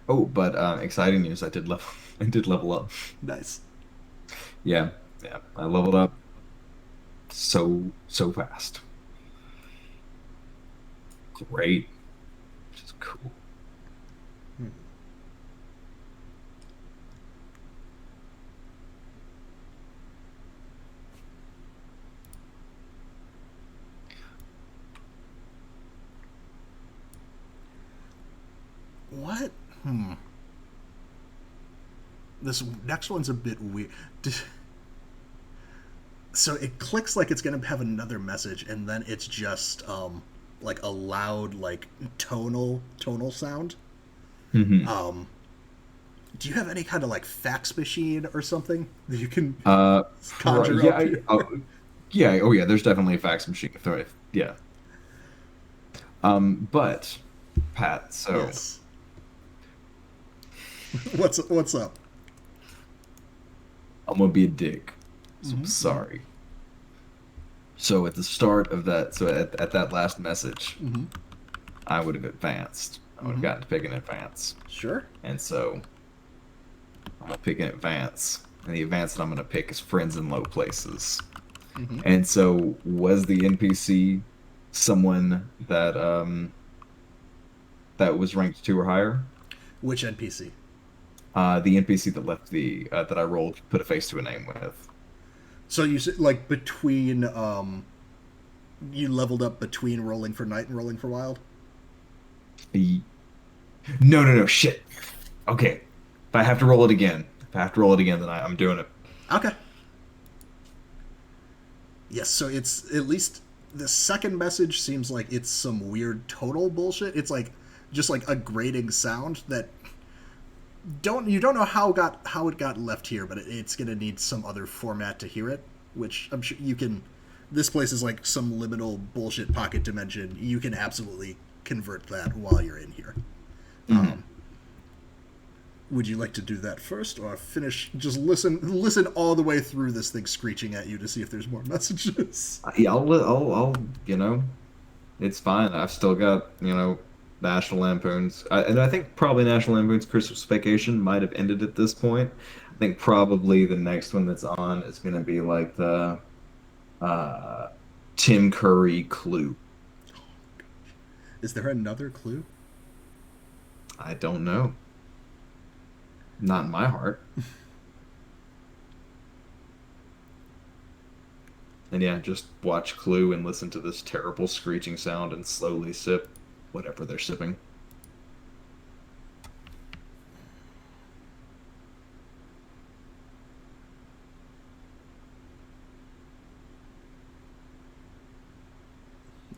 Oh, but exciting news! I did level up. Nice. Yeah, I leveled up so fast. Great, which is cool. What? This next one's a bit weird. So it clicks like it's going to have another message, and then it's just like a loud, like tonal sound. Mm-hmm. Do you have any kind of like fax machine or something that you can conjure up? Yeah. Oh yeah. There's definitely a fax machine. Yeah. But Pat, so yes. What's up? I'm gonna be a dick. So I'm sorry. So at the start of that, so at that last message, I would have advanced. I would have gotten to pick an advance. Sure. And so I'm gonna pick an advance, and the advance that I'm gonna pick is friends in low places. And so was the NPC someone that that was ranked 2 or higher? Which NPC? The NPC that left that I rolled, put a face to a name with. So you said like between you leveled up between rolling for night and rolling for wild? No, shit. Okay, if I have to roll it again, then I'm doing it. Okay. Yes, so it's at least the second message seems like it's some weird total bullshit. It's like just like a grating sound that you don't know how it got left here, but it's gonna need some other format to hear it, which I'm sure you can. This place is like some liminal bullshit pocket dimension. You can absolutely convert that while you're in here. Would you like to do that first, or finish? Just listen all the way through this thing screeching at you to see if there's more messages. Yeah, I'll it's fine. I've still got National Lampoon's, and I think probably National Lampoon's Christmas Vacation might have ended at this point. I think probably the next one that's on is going to be like the Tim Curry Clue. Is there another Clue? I don't know. Not in my heart. And yeah, just watch Clue and listen to this terrible screeching sound and slowly sip whatever they're sipping.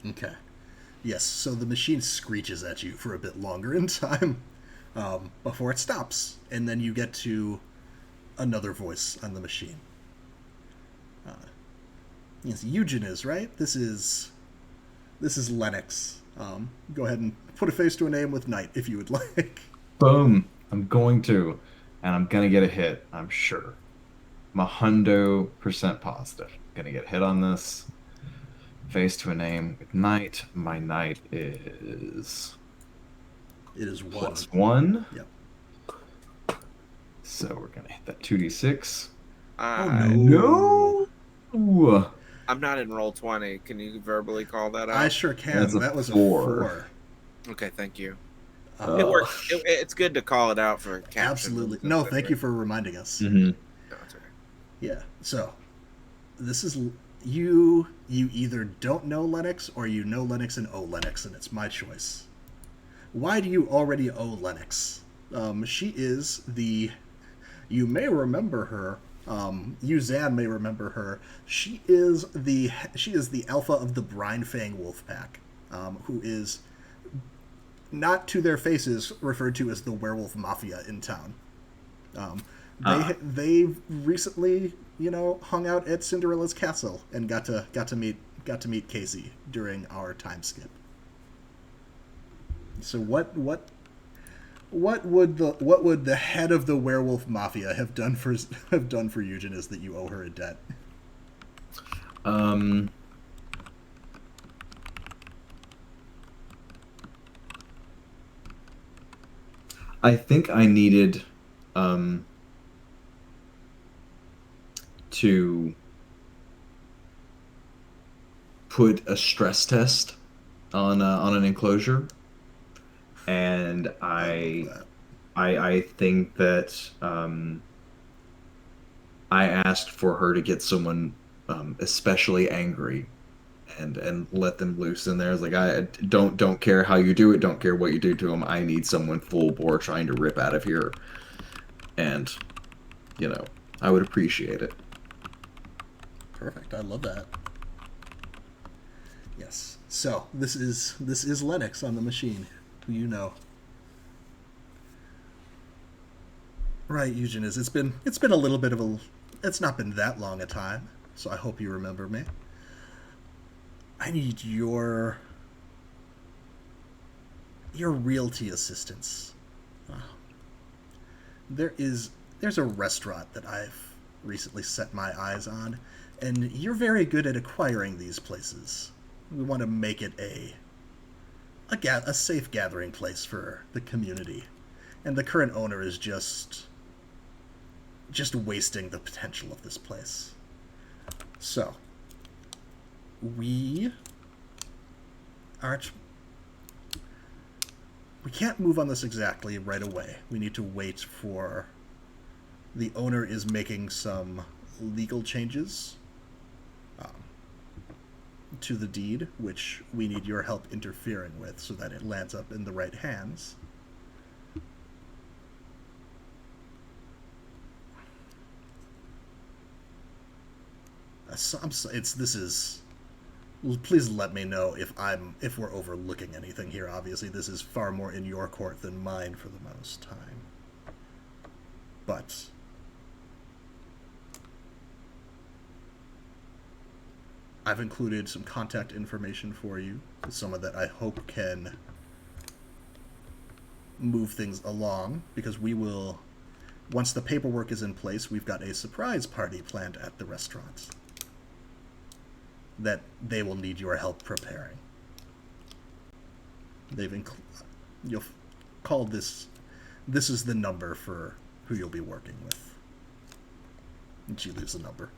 Okay. Yes, so the machine screeches at you for a bit longer in time before it stops, and then you get to another voice on the machine. Yes, Eugenēs, right? This is Lennox. Go ahead and put a face to a name with Knight if you would like. Boom. I'm going to. And I'm going to get a hit, I'm sure. I'm 100% positive. I'm going to get a hit on this. Face to a name with Knight. My Knight is... It is 1. +1. Yep. So we're going to hit that 2d6. Oh, no! I'm not in roll 20. Can you verbally call that out? I sure can. That's a That was 4. a 4. Okay, thank you. Uh, It works. It's good to call it out for caption. Absolutely. No, thank you for reminding us. Mm-hmm. No, it's okay. Yeah. So, this is you. You either don't know Lennox or you know Lennox and owe Lennox, and it's my choice. Why do you already owe Lennox? She is the. You may remember her. Yuzan may remember her. She is the alpha of the Brinefang Wolf Pack, who is not to their faces referred to as the werewolf mafia in town. They recently, hung out at Cinderella's castle and got to meet Kasey during our time skip. So what would the head of the werewolf mafia have done for Eugenēs that you owe her a debt? I think I needed to put a stress test on an enclosure, and I think that I asked for her to get someone especially angry and let them loose in there. It's like, I don't care how you do it, don't care what you do to them. I need someone full bore trying to rip out of here, and I would appreciate it. Perfect. I love that. Yes. So this is Lennox on the machine, who you know. Right, Eugenēs. It's been a little bit of a. It's not been that long a time, so I hope you remember me. I need your realty assistance. There's a restaurant that I've recently set my eyes on, and you're very good at acquiring these places. We want to make it a safe gathering place for the community, and the current owner is just wasting the potential of this place. So, we can't move on this exactly right away. We need to wait for the owner is making some legal changes to the deed, which we need your help interfering with so that it lands up in the right hands. Please let me know if we're overlooking anything here. Obviously, this is far more in your court than mine for the most time. But I've included some contact information for you, someone that I hope can move things along, because we will, once the paperwork is in place, we've got a surprise party planned at the restaurant that they will need your help preparing. You'll call this is the number for who you'll be working with. And she leaves the number.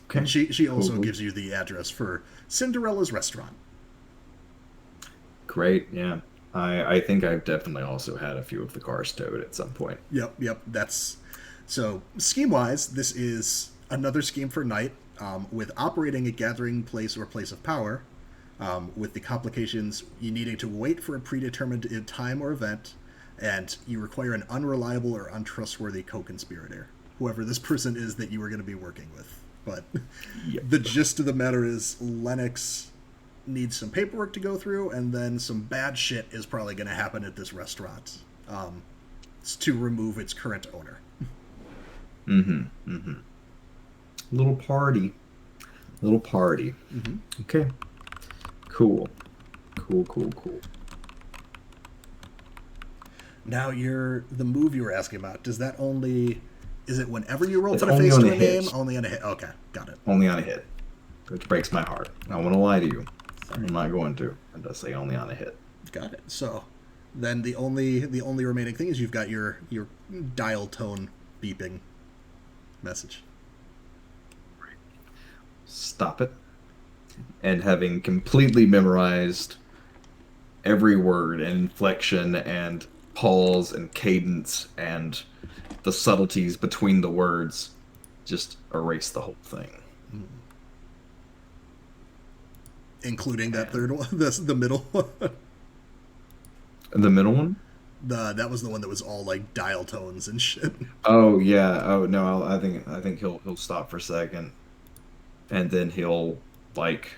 Okay. And she also gives you the address for Cinderella's restaurant. Great, yeah. I think I've definitely also had a few of the cars towed at some point. Yep. So, scheme-wise, this is another scheme for Night, with operating a gathering place or place of power, with the complications you needing to wait for a predetermined time or event, and you require an unreliable or untrustworthy co-conspirator, whoever this person is that you are going to be working with. But yep. The gist of the matter is Lennox needs some paperwork to go through, and then some bad shit is probably going to happen at this restaurant to remove its current owner. Little party. Okay. Cool. Now, the move you were asking about, is it whenever you roll, put a face to a name? Only on a hit. Okay, got it. Only on a hit, which breaks my heart. I don't want to lie to you. I'm not going to. I'm just say only on a hit. Got it. So, then the only remaining thing is you've got your dial tone beeping message. stop it. And having completely memorized every word and inflection and pause and cadence and the subtleties between the words, just erase the whole thing. Including that third one, the middle one. The middle one? That was the one that was all like dial tones and shit. Oh yeah. Oh no. I think he'll stop for a second, and then he'll like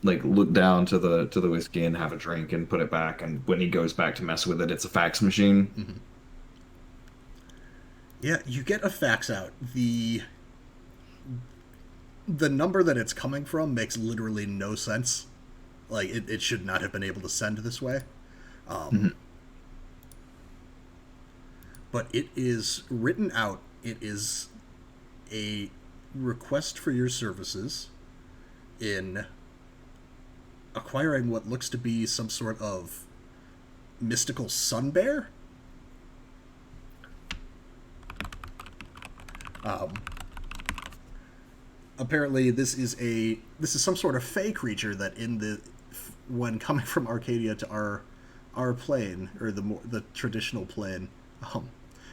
look down to the whiskey and have a drink and put it back. And when he goes back to mess with it, it's a fax machine. Mm-hmm. Yeah, you get a fax out. The number that it's coming from makes literally no sense. Like, it should not have been able to send this way. But it is written out. It is a request for your services in acquiring what looks to be some sort of mystical sun bear. Apparently, this is some sort of fey creature that when coming from Arcadia to our plane, or the traditional plane,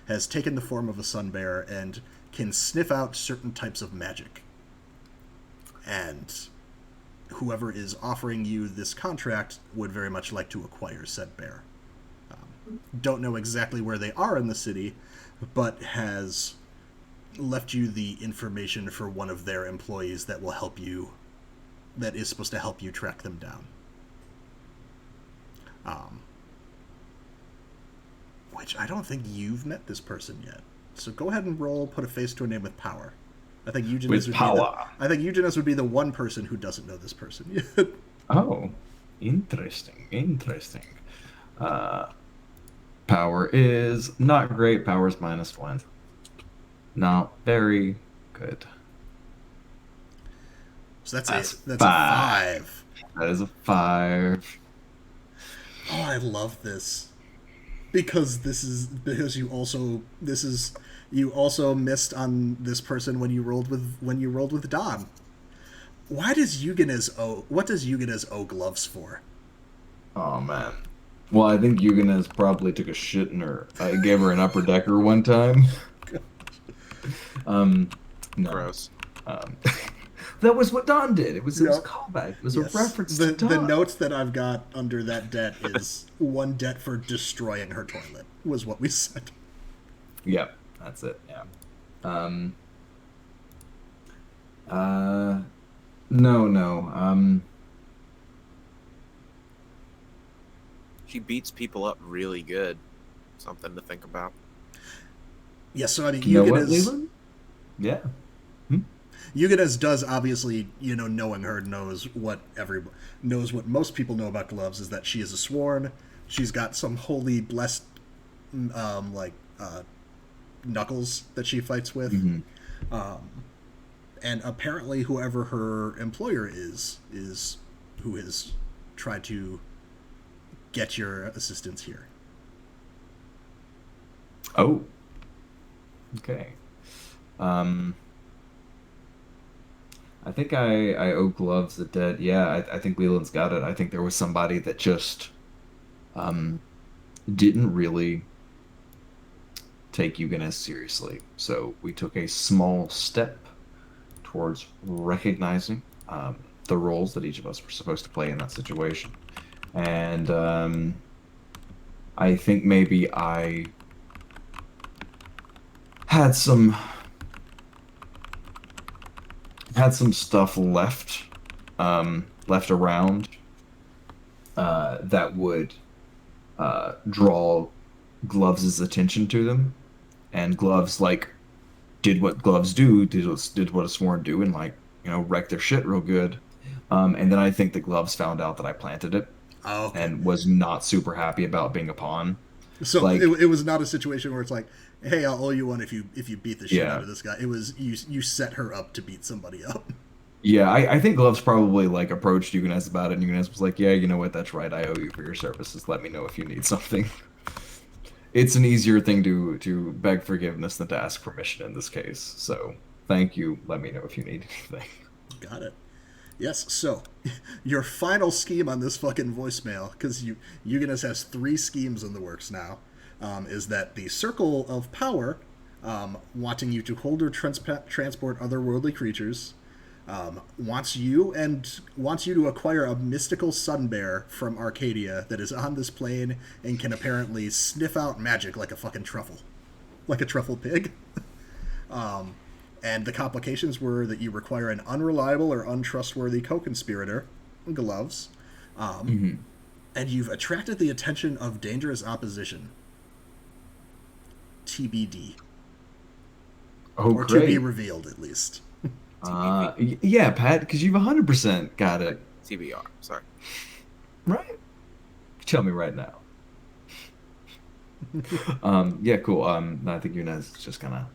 has taken the form of a sun bear and can sniff out certain types of magic. And whoever is offering you this contract would very much like to acquire said bear. Don't know exactly where they are in the city, but has left you the information for one of their employees that is supposed to help you track them down. Which I don't think you've met this person yet. So go ahead and put a face to a name with power. I think Eugenēs would be the one person who doesn't know this person yet. Oh, interesting. Power is not great. Power is -1. Not very good. So that's a 5. That is a 5. Oh, I love this. Because you also missed on this person when you rolled with Don. What does Eugenēs owe gloves for? Oh man. Well, I think Eugenēs probably took a shit in her. I gave her an upper decker one time. No. Gross. That was what Don did. It was a callback. It was a reference to Don. The notes that I've got under that debt is 1 debt for destroying her toilet, was what we said. Yep, that's it, yeah. No. He beats people up really good. Something to think about. Yeah, so I mean, you know what, Leland? Yeah. Eugenēs does obviously, knowing her, knows what most people know about gloves is that she is a sworn. She's got some holy blessed, knuckles that she fights with, and apparently whoever her employer is who has tried to get your assistance here. Oh. Okay. I think I owe gloves a debt. Yeah, I think Leland's got it. I think there was somebody that just didn't really take Eugenēs seriously. So we took a small step towards recognizing the roles that each of us were supposed to play in that situation. And I think maybe I had some stuff left around that would draw Gloves' attention to them, and Gloves did what Gloves do, did what a sworn do, and wrecked their shit real good. And then I think the Gloves found out that I planted it, and was not super happy about being a pawn. So it was not a situation where it's like, hey, I'll owe you one if you beat the shit out of this guy. It was you set her up to beat somebody up. Yeah, I think Gloves probably approached Eugenēs about it, and Eugenēs was like, yeah, you know what, that's right, I owe you for your services. Let me know if you need something. It's an easier thing to beg forgiveness than to ask permission in this case. So Thank you. Let me know if you need anything. Got it. Yes, so your final scheme on this fucking voicemail, because Eugenēs has 3 schemes in the works now, is that the Circle of Power, wanting you to hold or transport otherworldly creatures, wants you to acquire a mystical sun bear from Arcadia that is on this plane and can apparently sniff out magic like a fucking truffle. Like a truffle pig. And the complications were that you require an unreliable or untrustworthy co-conspirator, gloves, and you've attracted the attention of dangerous opposition. TBD. Oh, or great. to be revealed, at least. Yeah, Pat, because you've 100% got it. TBR, sorry. Right? Tell me right now. Yeah, cool. I think Eugenēs is just gonna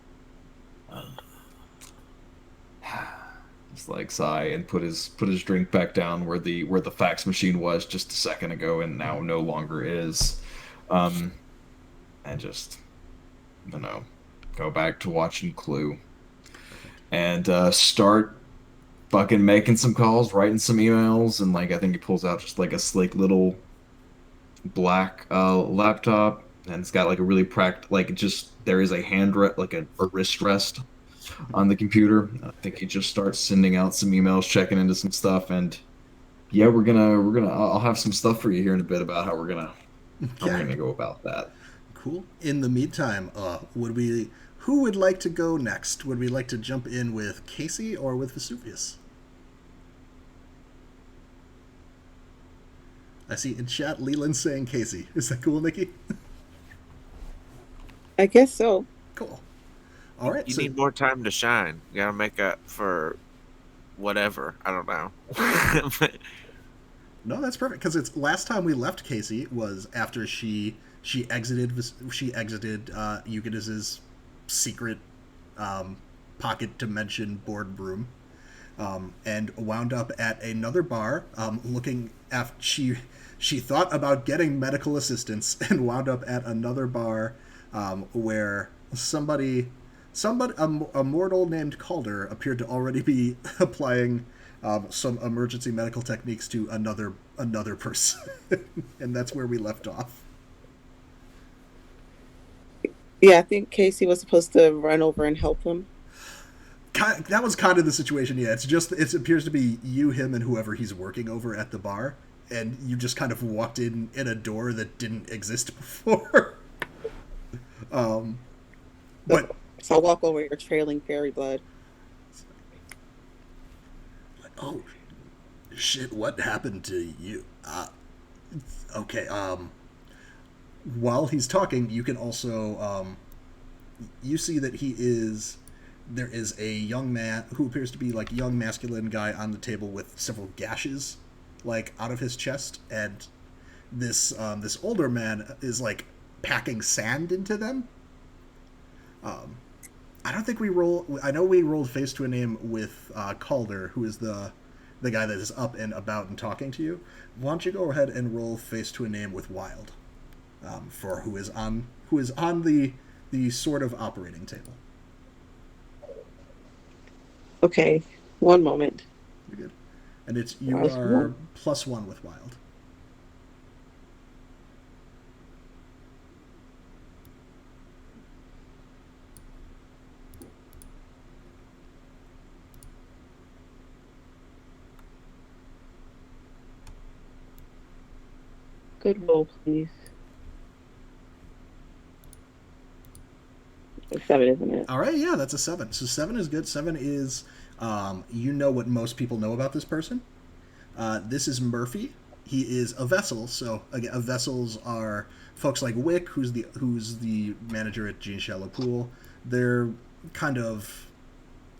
just like sigh and put his drink back down where the fax machine was just a second ago and now no longer is, and just go back to watching Clue and start fucking making some calls, writing some emails, and like I think he pulls out just like a sleek little black laptop, and it's got like a really there is a like a wrist rest on the computer. I think he just starts sending out some emails, checking into some stuff, and yeah, I'll have some stuff for you here in a bit about how we're gonna go about that. Cool. In the meantime, who would like to go next? Would we like to jump in with Kasey or with Vesuvius? I see in chat Leland saying Kasey. Is that cool, Nikki? I guess so. Cool. All right. You need more time to shine. You gotta make up for whatever. I don't know. No, that's perfect because it's last time we left Kasey was after she exited Eugenēs's secret pocket dimension boardroom, and wound up at another bar. Looking after she thought about getting medical assistance and wound up at another bar where a mortal named Calder appeared to already be applying some emergency medical techniques to another person, and that's where we left off. Yeah, I think Kasey was supposed to run over and help him. That was kind of the situation. Yeah, it appears to be you, him, and whoever he's working over at the bar, and you just kind of walked in a door that didn't exist before. But so I'll walk over. You're trailing fairy blood. Oh, shit! What happened to you? Okay. While he's talking, you can also you see that there is a young man who appears to be like young masculine guy on the table with several gashes like out of his chest, and this older man is like packing sand into them. I don't think I know we rolled face to a name with Calder, who is the guy that is up and about and talking to you. Why don't you go ahead and roll face to a name with Wild, for who is on the sort of operating table. Okay, one moment. You're good. And you are +1 with Wild. Good roll, please. It's 7, isn't it? All right, yeah, that's a 7. So 7 is good. 7 is, you know what most people know about this person. This is Murphy. He is a vessel. So again, vessels are folks like Wick, who's the manager at Gene Shallow Pool. They're kind of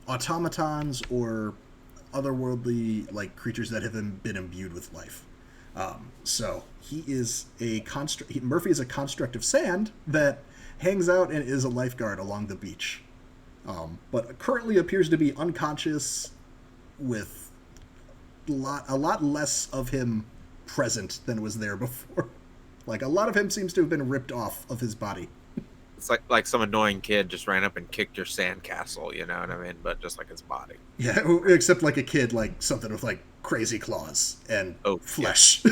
automatons or otherworldly like creatures that have been imbued with life. So he is Murphy is a construct of sand that hangs out and is a lifeguard along the beach, but currently appears to be unconscious, with a lot less of him present than was there before. Like a lot of him seems to have been ripped off of his body. It's like some annoying kid just ran up and kicked your sandcastle, you know what I mean? But just like his body. Yeah, except like a kid, like something with like crazy claws and flesh.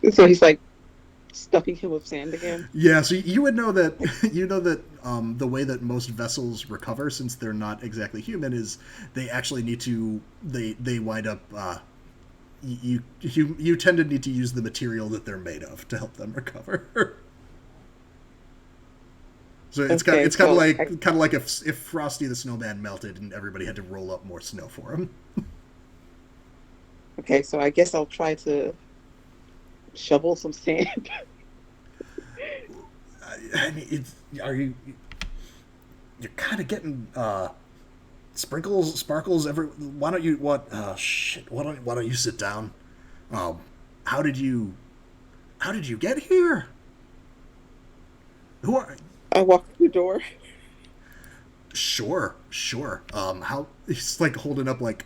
Yeah. So he's like stuffing him with sand again. Yeah, so you would know that the way that most vessels recover, since they're not exactly human, is they actually need to they wind up you tend to need to use the material that they're made of to help them recover. So it's kind of like if Frosty the Snowman melted and everybody had to roll up more snow for him. Okay, so I guess I'll try to shovel some sand. I mean, you're kind of getting sparkles every. Why don't you Why don't you sit down? How did you get here? Who are? I walk through the door. Sure. How he's like holding up like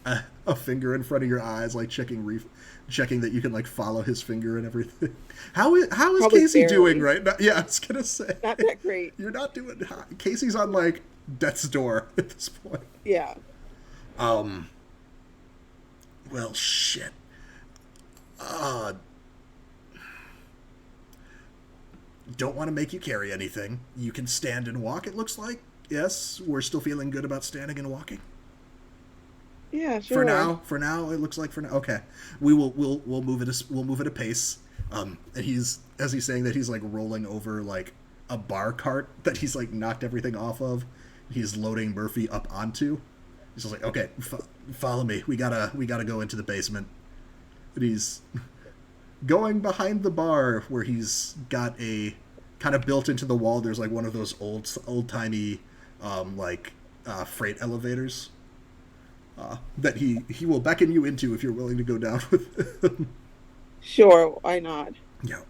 a finger in front of your eyes, like checking that you can like follow his finger and everything. How is Probably Kasey barely. doing right now? Yeah, I was gonna say Not that great. You're not doing. Casey's on like death's door at this point. Yeah. Well, shit. Don't want to make you carry anything. You can stand and walk. It looks like. Yes, we're still feeling good about standing and walking. Yeah, sure. For now, it looks like for now. Okay, we'll move it. We'll move it a pace. And he's saying that he's like rolling over like a bar cart that he's like knocked everything off of. He's loading Murphy up onto. He's just like, okay, follow me. We gotta go into the basement. And he's going behind the bar where he's got a kind of built into the wall. There's like one of those old timey freight elevators. That he will beckon you into if you're willing to go down with him. Sure, why not? Yeah.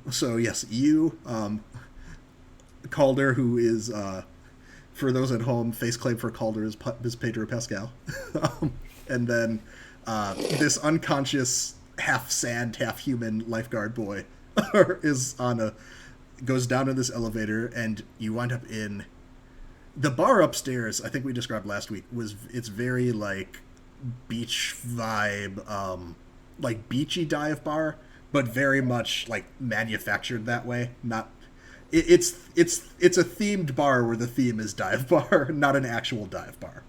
So yes, you, Calder, who is, for those at home, face claim for Calder is Pedro Pascal. And then this unconscious, half sand, half human lifeguard boy goes down in this elevator, and you wind up in the bar upstairs. I think we described last week it's very like beach vibe, like beachy dive bar, but very much like manufactured that way. Not it's a themed bar where the theme is dive bar, not an actual dive bar.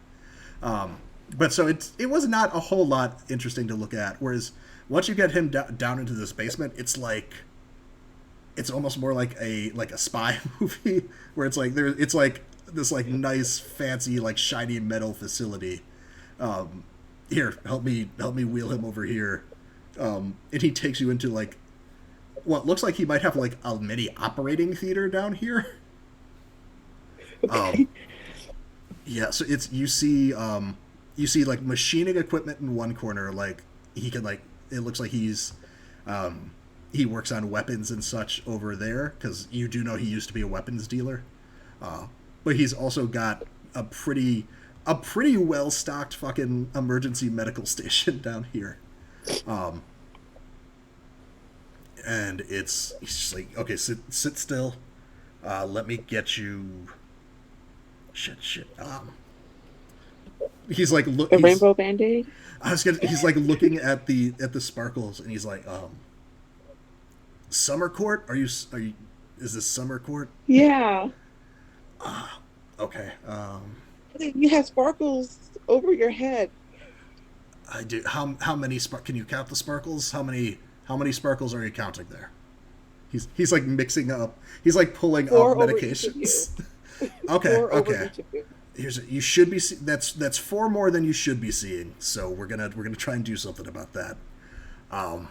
But so it was not a whole lot interesting to look at. Whereas once you get him down into this basement, it's almost more like a spy movie where it's like this like nice fancy like shiny metal facility. Here, help me wheel him over here. And he takes you into like what looks like he might have like a mini operating theater down here. Yeah, so you see like machining equipment in one corner. Like he can like it looks like he works on weapons and such over there, because you do know he used to be a weapons dealer. But he's also got a pretty well stocked fucking emergency medical station down here. And he's just like, okay, sit still. Let me get you. Shit. He's like a rainbow Band-Aid. He's like looking at the sparkles, and he's like, Summer Court? Is this Summer Court? Yeah. Okay. You have sparkles over your head. I do. How many can you count the sparkles? How many sparkles are you counting there? He's like mixing up. He's like pulling up medications. Okay. You should be. That's 4 more than you should be seeing. So we're gonna try and do something about that. And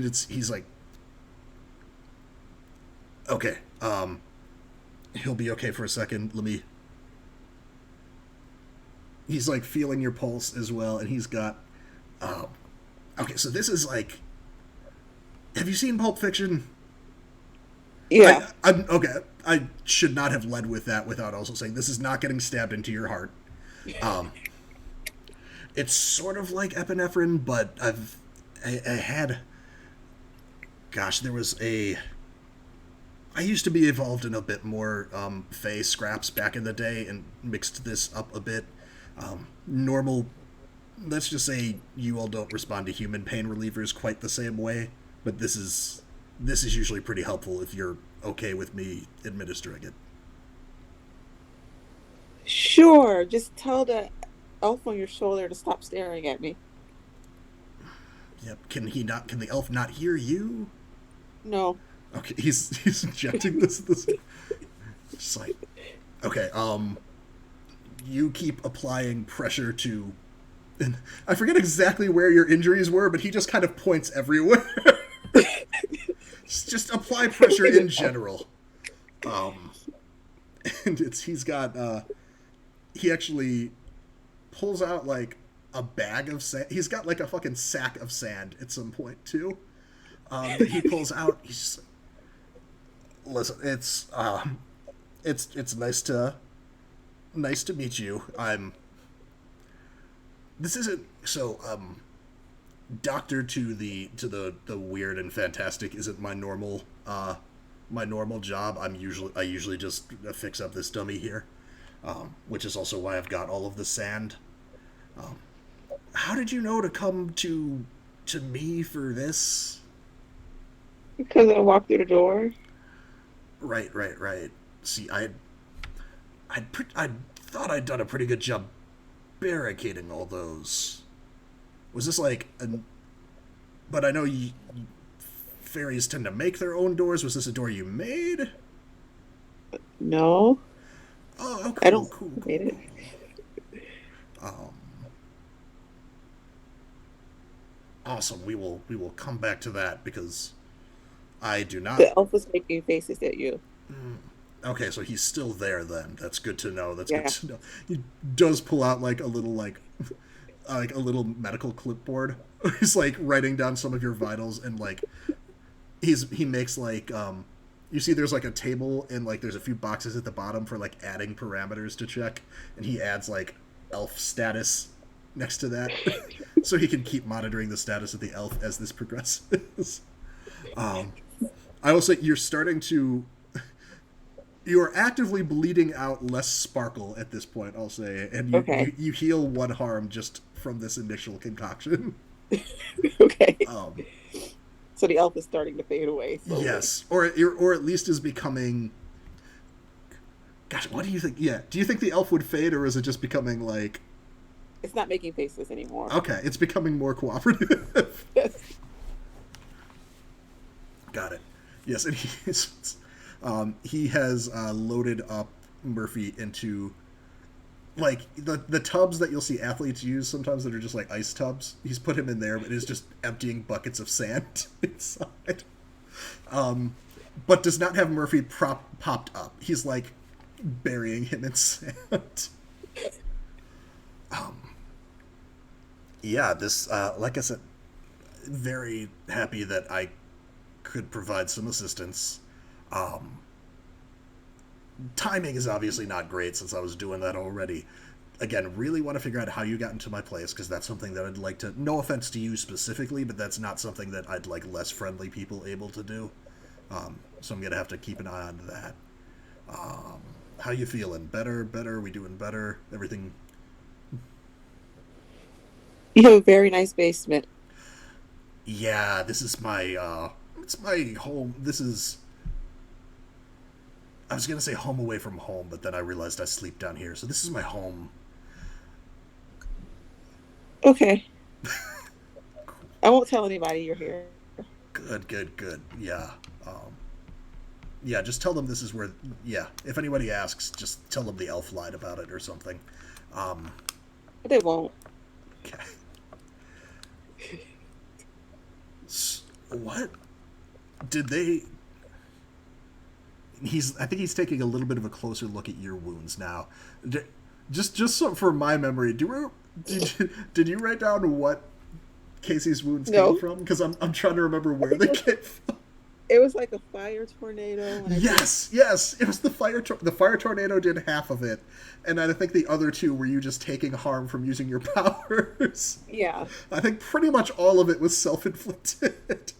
he's like, okay. He'll be okay for a second. He's like feeling your pulse as well, and he's got. Okay, so this is like. Have you seen Pulp Fiction? Yeah. Okay. I should not have led with that without also saying this is not getting stabbed into your heart. It's sort of like epinephrine, but I had. Gosh, there was a. I used to be involved in a bit more Fey scraps back in the day and mixed this up a bit. Normal. Let's just say you all don't respond to human pain relievers quite the same way, but this is usually pretty helpful if you're okay with me administering it. Sure. Just tell the elf on your shoulder to stop staring at me. Yep. Can he not? Can the elf not hear you? No. Okay, he's injecting this. Just like, okay. You keep applying pressure to. And I forget exactly where your injuries were, but he just kind of points everywhere. Just apply pressure in general. And he's got he actually pulls out like a bag of sand. He's got like a fucking sack of sand at some point too. That he pulls out. He's just like, listen, it's nice to meet you. This isn't so doctor to the weird and fantastic isn't my normal job. I usually just fix up this dummy here, which is also why I've got all of the sand. How did you know to come to me for this? Because I walked through the door. Right. See, I thought I'd done a pretty good job barricading all those. Was this like an? But I know fairies tend to make their own doors. Was this a door you made? No. Oh, cool, I don't cool. made it. Awesome. We will come back to that because I do not. The elf was making faces at you. Okay, so he's still there then. That's good to know. That's Yeah. good to know. He does pull out like a little like a little medical clipboard. He's like writing down some of your vitals and like he makes like you see there's like a table and like there's a few boxes at the bottom for like adding parameters to check, and he adds like elf status next to that so he can keep monitoring the status of the elf as this progresses. I will say you are actively bleeding out less sparkle at this point, I'll say, and you heal one harm just from this initial concoction. Okay. So the elf is starting to fade away. Slowly. Yes, or at least is becoming. Gosh, what do you think? Yeah, do you think the elf would fade, or is it just becoming like? It's not making faces anymore. Okay, it's becoming more cooperative. Yes. Got it. Yes, and he has loaded up Murphy into like the tubs that you'll see athletes use sometimes that are just like ice tubs. He's put him in there, but is just emptying buckets of sand inside. But does not have Murphy popped up. He's like burying him in sand. Yeah, this like I said, very happy that I could provide some assistance. Timing is obviously not great since I was doing that already. Again, really want to figure out how you got into my place, because that's something that I'd like to... No offense to you specifically, but that's not something that I'd like less friendly people able to do. So I'm going to have to keep an eye on that. How you feeling? Better? We doing better? Everything... You have a very nice basement. Yeah, this is my, it's my home. This is... I was going to say home away from home, but then I realized I sleep down here. So this is my home. Okay. I won't tell anybody you're here. Good. Yeah. Yeah, just tell them this is where... Yeah, if anybody asks, just tell them the elf lied about it or something. But they won't. Okay. What? Did they... I think he's taking a little bit of a closer look at your wounds now. Just so for my memory, did you write down what Kasey's wounds came from? Because I'm trying to remember where they came from. It was like a fire tornado. And Yes, it was the fire. The fire tornado did half of it, and I think the other two were you just taking harm from using your powers. Yeah. I think pretty much all of it was self-inflicted.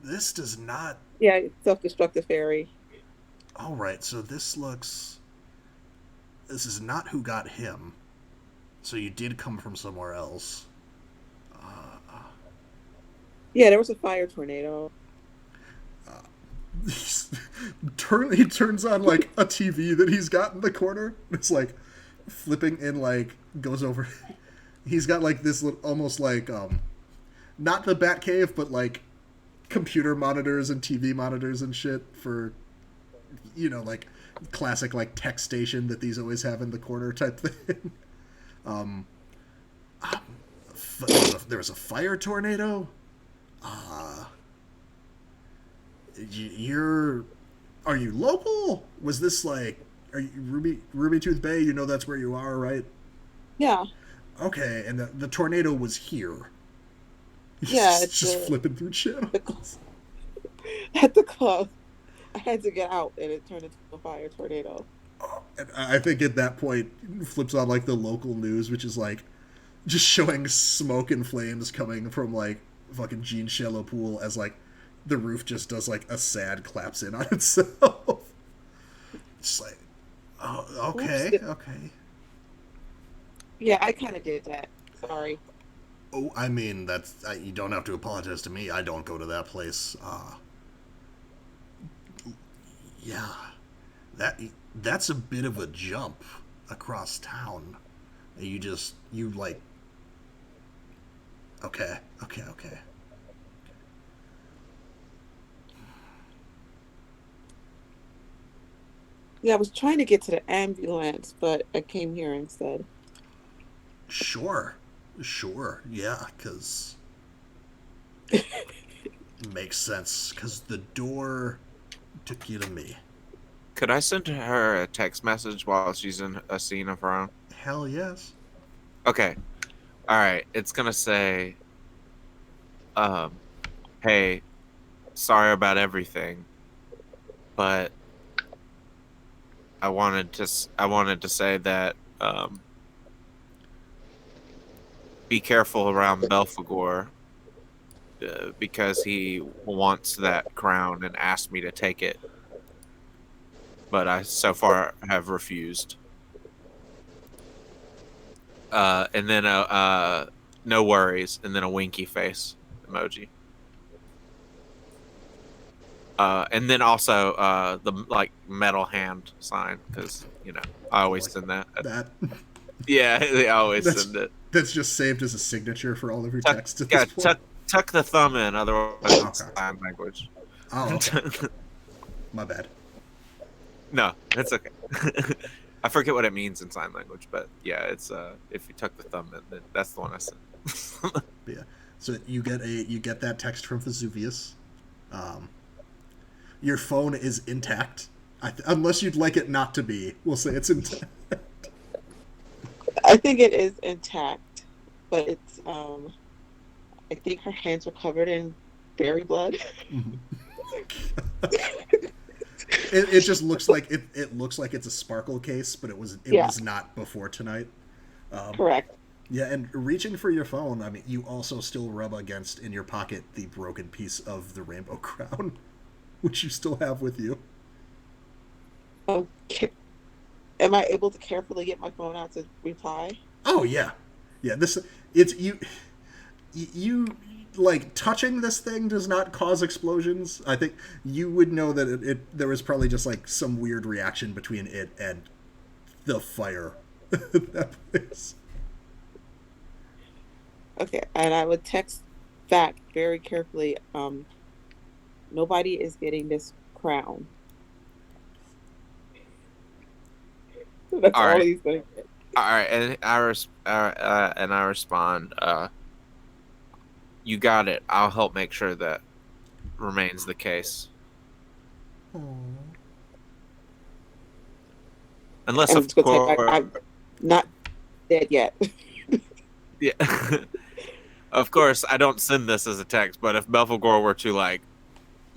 This does not. Yeah, self-destructive fairy. All right, so this looks. This is not who got him. So you did come from somewhere else. Yeah, there was a fire tornado. He turns on like a TV that he's got in the corner. It's like flipping and like goes over. He's got like this almost like not the Batcave, but like computer monitors and TV monitors and shit for, you know, like classic like tech station that these always have in the corner type thing. There was a fire tornado. Are you local? Was this like, are you Ruby Tooth Bay? You know that's where you are, right? Yeah. Okay, and the tornado was here. Yeah, it's just flipping through channels. At the club, I had to get out, and it turned into a fire tornado. And I think at that point, flips on like the local news, which is like just showing smoke and flames coming from like fucking Gene Shallow Pool as like the roof just does like a sad collapse in on itself. It's like, oh, okay, okay. Yeah, I kind of did that. Sorry. Oh, I mean, that's you don't have to apologize to me. I don't go to that place. Yeah, that's a bit of a jump across town. You like. Okay. Yeah, I was trying to get to the ambulance, but I came here instead. Sure, yeah, because makes sense, because the door took you to me. Could I send her a text message while she's in a scene of her own? Hell yes. Okay. Alright, it's gonna say, hey, sorry about everything, but I wanted to say that, be careful around Belphegor, because he wants that crown and asked me to take it, but I so far have refused. And then no worries, and then a winky face emoji. And then also the like metal hand sign, because you know I always send that. Yeah, they always send it. That's just saved as a signature for all of your texts. Tuck the thumb in, otherwise it's sign language. Oh, okay. My bad. No, it's okay. I forget what it means in sign language, but yeah, it's if you tuck the thumb in, then that's the one I sent. Yeah. So you get that text from Vesuvius. Your phone is intact, unless you'd like it not to be. We'll say it's intact. I think it is intact, but it's I think her hands are covered in fairy blood. It just looks like it looks like it's a sparkle case, but it was not before tonight. Correct. Yeah, and reaching for your phone, I mean, you also still rub against in your pocket the broken piece of the rainbow crown, which you still have with you. Okay. Am I able to carefully get my phone out to reply? Oh yeah. It's you like touching this thing does not cause explosions. I think you would know that there was probably just like some weird reaction between it and the fire. That place. Okay, and I would text back very carefully. Nobody is getting this crown. That's all he's going to get. All right, and I respond. You got it. I'll help make sure that remains the case. Aww. Unless, of course, I'm not dead yet. Yeah. Of course, I don't send this as a text, but if Belphegor were to like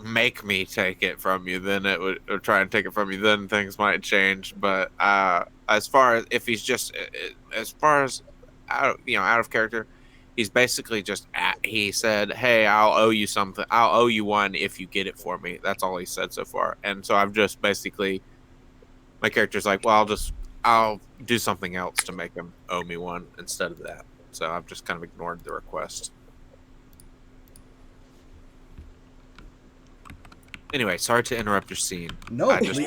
make me take it from you, then it would, or try and take it from you, then things might change. But as far as if he's just as far as out of character, he's basically just he said, "Hey, I'll owe you something. I'll owe you one if you get it for me." That's all he said so far. And so I've just basically my character's like, "Well, I'll do something else to make him owe me one instead of that." So I've just kind of ignored the request. Anyway, sorry to interrupt your scene. No, I just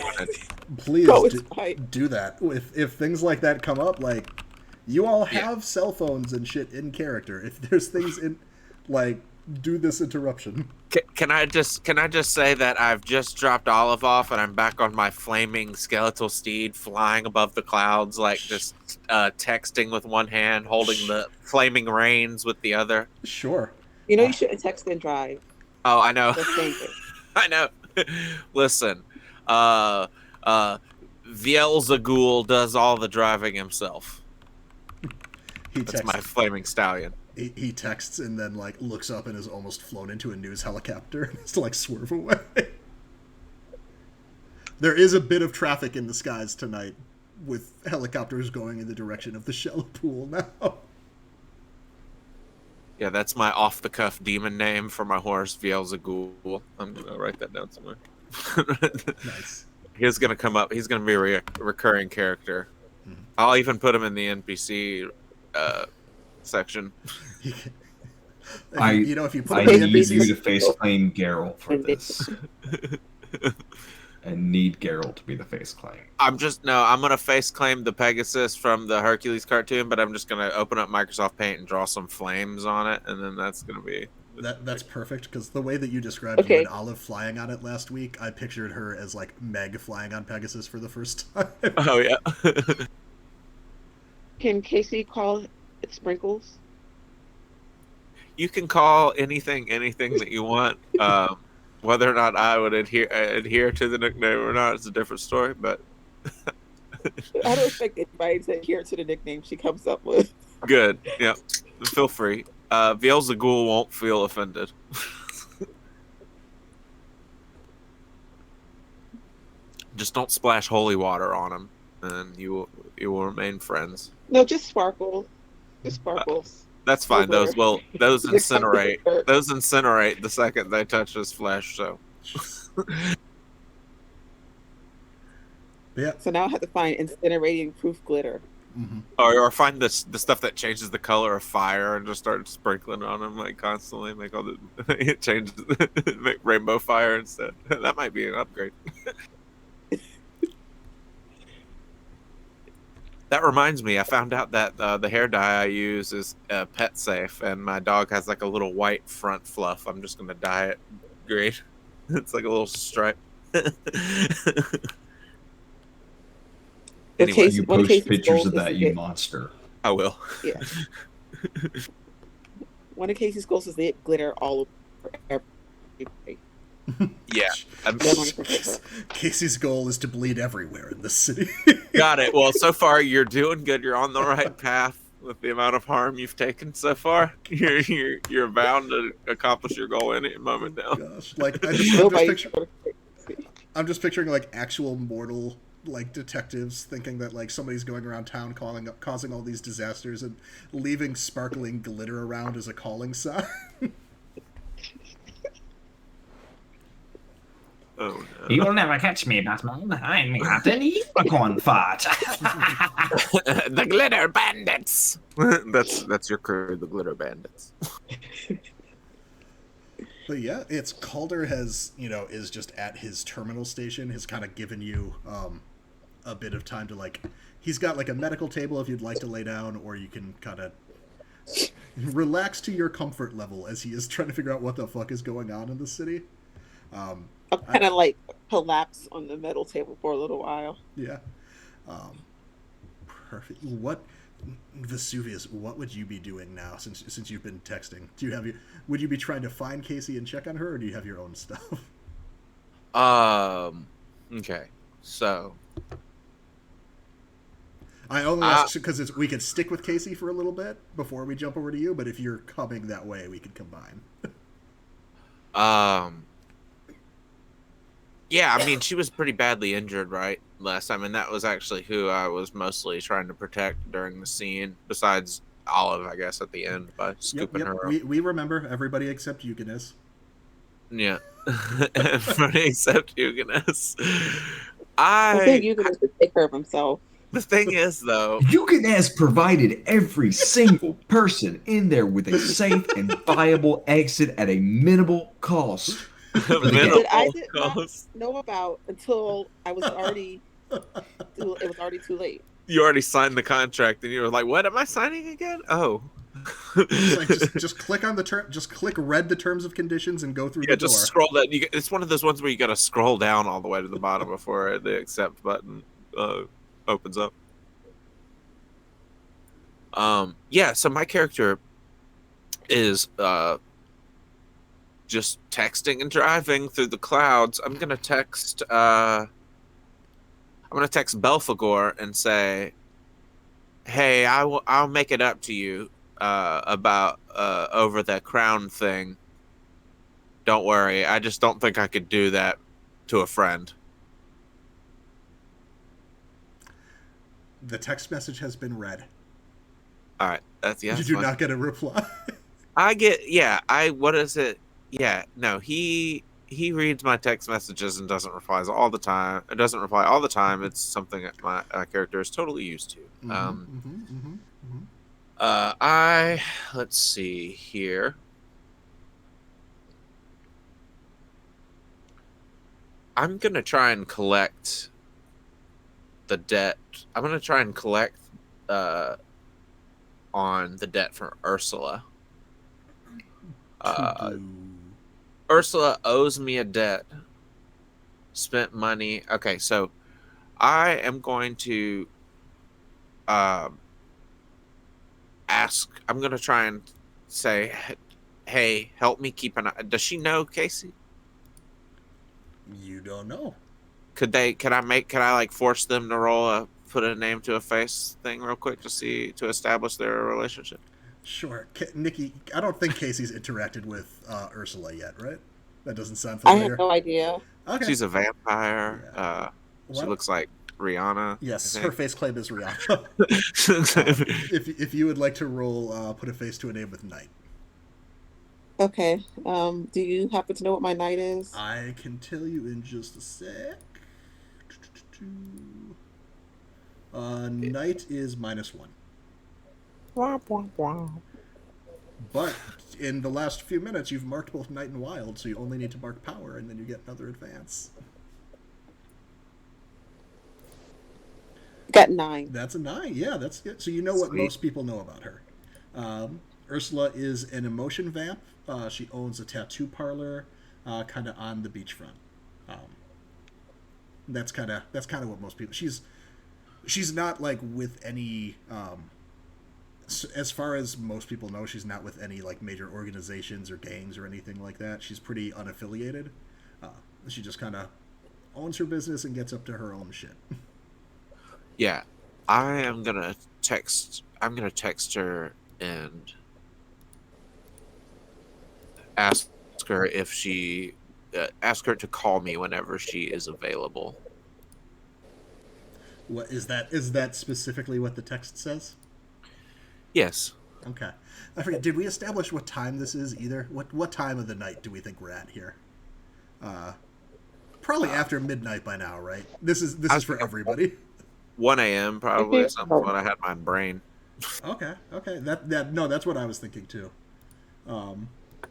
please No, it's fine. do that. If things like that come up, like, you all have cell phones and shit in character. If there's things in, like, do this interruption. Can I just say that I've just dropped Olive off and I'm back on my flaming skeletal steed, flying above the clouds, like just texting with one hand, holding the flaming reins with the other. Sure. You know, you shouldn't text and drive. Oh, I know. That's dangerous. I know. Listen, Vielzegul does all the driving himself. That's my flaming stallion. He texts and then, like, looks up and is almost flown into a news helicopter and has to, like, swerve away. There is a bit of traffic in the skies tonight with helicopters going in the direction of the Shell pool now. Yeah, that's my off-the-cuff demon name for my horse, Vielzegul. I'm going to write that down somewhere. Nice. He's going to come up. He's going to be a recurring character. Mm-hmm. I'll even put him in the NPC section. If I you put need NPCs... you to face claim Geralt for this. I need Geralt to be the face claim. I'm gonna face claim the Pegasus from the Hercules cartoon, but I'm just gonna open up Microsoft Paint and draw some flames on it, and then that's gonna be that's perfect, because the way that you described you and Olive flying on it last week, I pictured her as like Meg flying on Pegasus for the first time. Oh yeah. Can Kasey call it Sprinkles? You can call anything that you want. Whether or not I would adhere to the nickname or not is a different story, but I don't expect anybody to adhere to the nickname she comes up with. Good. Yeah. Feel free. Vielzegul won't feel offended. Just don't splash holy water on him, and you will remain friends. No, just sparkle. Just sparkles. That's fine. Those incinerate. Those incinerate the second they touch his flesh. So. Yeah. So now I have to find incinerating proof glitter. Mm-hmm. Or find the stuff that changes the color of fire and just start sprinkling on them like constantly. Make all the it changes, make rainbow fire instead. That might be an upgrade. That reminds me, I found out that the hair dye I use is pet safe, and my dog has like a little white front fluff. I'm just gonna dye it green. It's like a little stripe. Anyway, you post pictures of that, you monster. I will. Yeah. One of Kasey's goals is to get glitter all over everybody. Yeah. Kasey's goal is to bleed everywhere in the city. Got it. Well, so far you're doing good. You're on the right path with the amount of harm you've taken so far. You're bound to accomplish your goal any moment now. Gosh, like I'm just picturing like actual mortal like detectives thinking that like somebody's going around town causing all these disasters and leaving sparkling glitter around as a calling sign. Oh, no. You'll never catch me, Batman. I'm Captain Unicorn Fart. The Glitter Bandits. That's your crew, the Glitter Bandits. But yeah, it's Calder has is just at his terminal station, has kind of given you a bit of time to like. He's got like a medical table if you'd like to lay down, or you can kind of relax to your comfort level as he is trying to figure out what the fuck is going on in the city. I'll kind of like collapse on the metal table for a little while. Yeah. Perfect. What, Vesuvius, what would you be doing now since you've been texting? Would you be trying to find Kasey and check on her, or do you have your own stuff? Okay. So I only asked because we could stick with Kasey for a little bit before we jump over to you, but if you're coming that way, we could combine. Yeah, I mean, she was pretty badly injured, right, last time, and that was actually who I was mostly trying to protect during the scene, besides Olive, I guess, at the end, by scooping her up. We remember everybody except Eugenēs. Yeah. Everybody except Eugenēs. I think Eugenēs should take care of himself. The thing is, though, Eugenēs provided every single person in there with a safe and viable exit at a minimal cost. Minimal I did not know about until I was already. It was already too late. You already signed the contract, and you were like, "What am I signing again?" Oh, it's like just click on the term, just click read the terms of conditions and go through the door. Just scroll down. It's one of those ones where you got to scroll down all the way to the bottom before the accept button opens up. Yeah. So my character is just texting and driving through the clouds. I'm gonna text Belphegor and say, "Hey, I'll make it up to you about over that crown thing. Don't worry. I just don't think I could do that to a friend." The text message has been read. All right, that's You do not get a reply. What is it? Yeah, no, he reads my text messages and doesn't reply all the time. It doesn't reply all the time. It's something that my character is totally used to. Let's see here. I'm gonna try and collect the debt. I'm gonna try and collect on the debt for Ursula. Ursula owes me a debt. Spent money. Okay, so I am going to ask. I'm going to try and say, "Hey, help me keep an eye." Does she know Kasey? You don't know. Could I like force them to put a name to a face thing real quick to establish their relationship? Sure. Nikki, I don't think Kasey's interacted with Ursula yet, right? That doesn't sound familiar. I have no idea. Okay. She's a vampire. Yeah. She looks like Rihanna. Yes, her face claim is Rihanna. If you would like to roll, put a face to a name with Knight. Okay. Do you happen to know what my Knight is? I can tell you in just a sec. Knight is -1. But in the last few minutes, you've marked both Night and Wild, so you only need to mark Power, and then you get another advance. Got 9. That's a 9. Yeah, that's good. So you know what most people know about her. Ursula is an emotion vamp. She owns a tattoo parlor, kind of on the beachfront. That's kind of what most people. She's not like with any. As far as most people know, she's not with any like major organizations or gangs or anything like that. She's pretty unaffiliated. She just kind of owns her business and gets up to her own shit. Yeah, I'm gonna text her and ask her if she ask her to call me whenever she is available. What is that? Is that specifically what the text says? Yes. Okay. I forget. Did we establish what time this is either? What time of the night do we think we're at here? Probably after midnight by now, right? This is for everybody. 1 a.m. probably. Something what I had in my brain. Okay. That's what I was thinking too.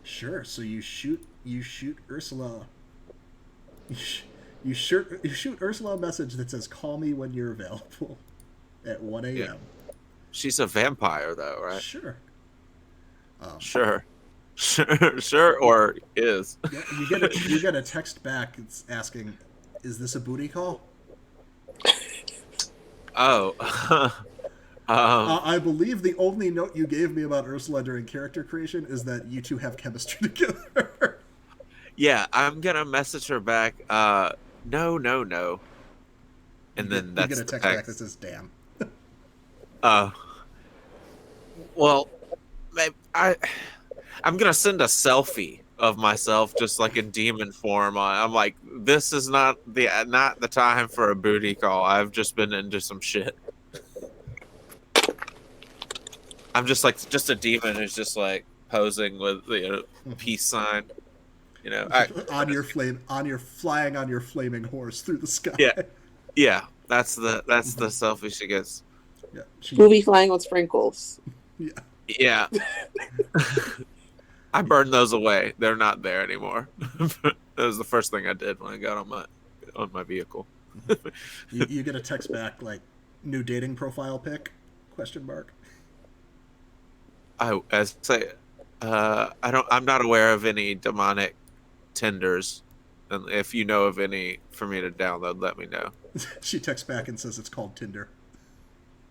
Sure. So you shoot Ursula. You shoot Ursula a message that says, "Call me when you're available," at 1 a.m. Yeah. She's a vampire, though, right? Sure. Sure, or is. Yeah, you get a text back. It's asking, "Is this a booty call?" Oh. I believe the only note you gave me about Ursula during character creation is that you two have chemistry together. Yeah, I'm gonna message her back. No. And then that's you get a text back that says, "Damn." Uh, well, I'm gonna send a selfie of myself just like in demon form. I'm like, this is not the time for a booty call. I've just been into some shit. I'm just a demon who's just like posing with the peace sign. You know, on your flying on your flaming horse through the sky. yeah, yeah. That's the selfie she gets. Yeah, Movie flying on sprinkles. yeah. Yeah. I burned those away. They're not there anymore. That was the first thing I did when I got on my vehicle. You get a text back like new dating profile pic? Question mark. I'm not aware of any demonic Tinders, and if you know of any for me to download, let me know. She texts back and says it's called Tinder.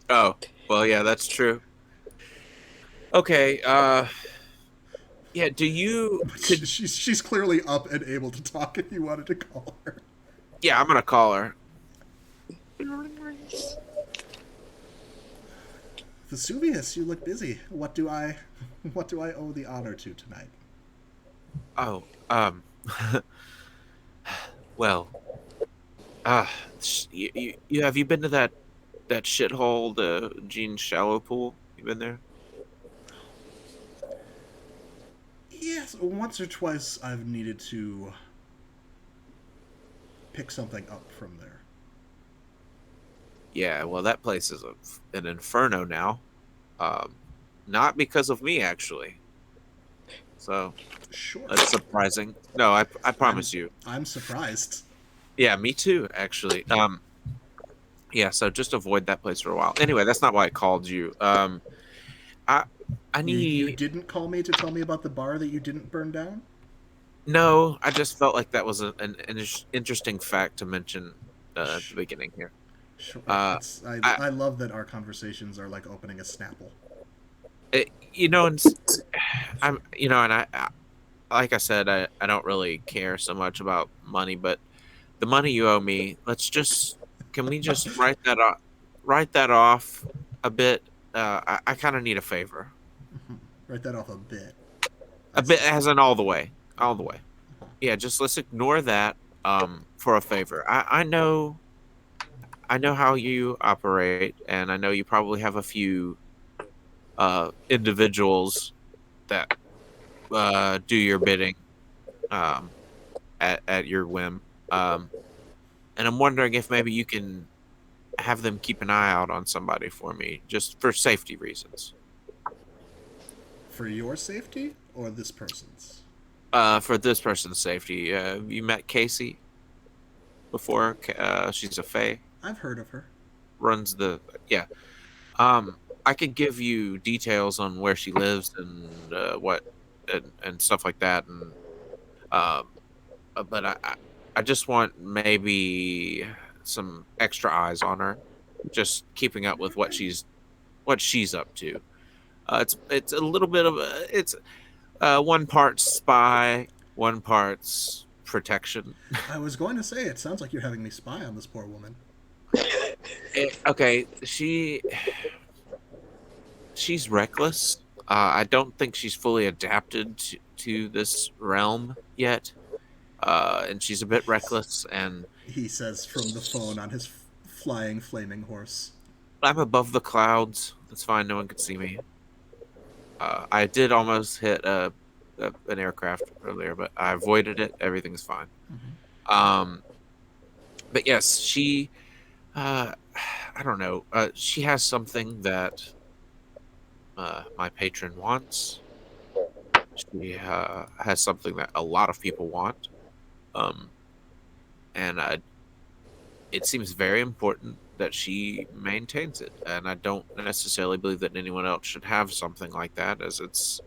Oh, well, yeah, that's true. Okay, yeah, She's clearly up and able to talk if you wanted to call her. yeah, I'm gonna call her. Vesuvius, you look busy. What do I owe the honor to tonight? Oh, well, have you been to that shithole, the Gene Shallow Pool? You been there? Yes, once or twice I've needed to pick something up from there. Yeah, well, that place is an inferno now. Not because of me, actually. So Sure. that's surprising. No, I promise you. I'm surprised. Yeah, me too, actually. Yeah, so just avoid that place for a while. Anyway, that's not why I called you. I need. You didn't call me to tell me about the bar that you didn't burn down? No, I just felt like that was an interesting fact to mention at the beginning here. Sure. I love that our conversations are like opening a Snapple. And I like I said, I don't really care so much about money, but the money you owe me, can we just write that off a bit? I kind of need a favor. Write that off a bit. A bit, as in all the way. Yeah, just let's ignore that for a favor. I know how you operate, and I know you probably have a few individuals that do your bidding at your whim. And I'm wondering if maybe you can have them keep an eye out on somebody for me, just for safety reasons. For your safety or this person's? For this person's safety. You met Kasey before? She's a fae. I've heard of her. Runs the I could give you details on where she lives and what and stuff like that, and but I just want maybe some extra eyes on her, just keeping up with what she's up to. It's a little bit of it's one part spy, one part's protection. I was going to say, it sounds like you're having me spy on this poor woman. Okay, she's reckless. I don't think she's fully adapted to this realm yet, and she's a bit reckless. And he says from the phone on his flying flaming horse. I'm above the clouds. That's fine. No one can see me. I did almost hit an aircraft earlier, but I avoided it. Everything's fine. Mm-hmm. But yes, she. I don't know. She has something that my patron wants. She has something that a lot of people want, and it seems very important that she maintains it. And I don't necessarily believe that anyone else should have something like that, as it's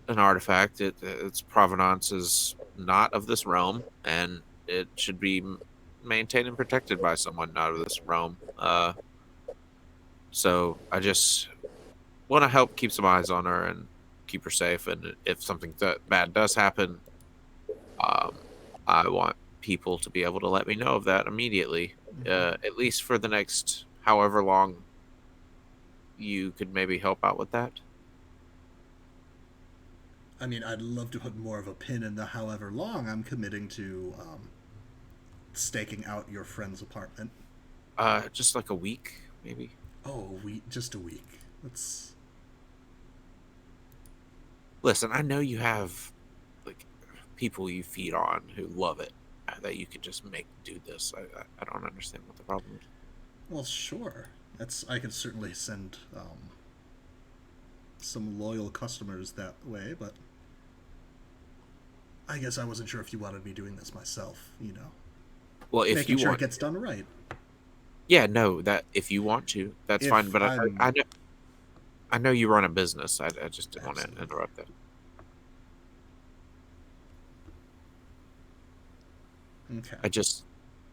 an artifact. Its provenance is not of this realm, and it should be maintained and protected by someone not of this realm. So I just want to help keep some eyes on her and keep her safe. And if something bad does happen, I want people to be able to let me know of that immediately, at least for the next however long you could maybe help out with that. I mean, I'd love to put more of a pin in the however long I'm committing to staking out your friend's apartment. Just like a week, maybe. Oh, just a week. That's Listen, I know you have like people you feed on who love it. That you could just make do this. I don't understand what the problem is. well, sure. I can certainly send some loyal customers that way, but I guess I wasn't sure if you wanted me doing this myself. Well, if Making you sure want, it gets done right. yeah, no, that if you want to, that's If fine. But I'm I know you run a business. I just didn't want to Absolutely. interrupt that. Okay.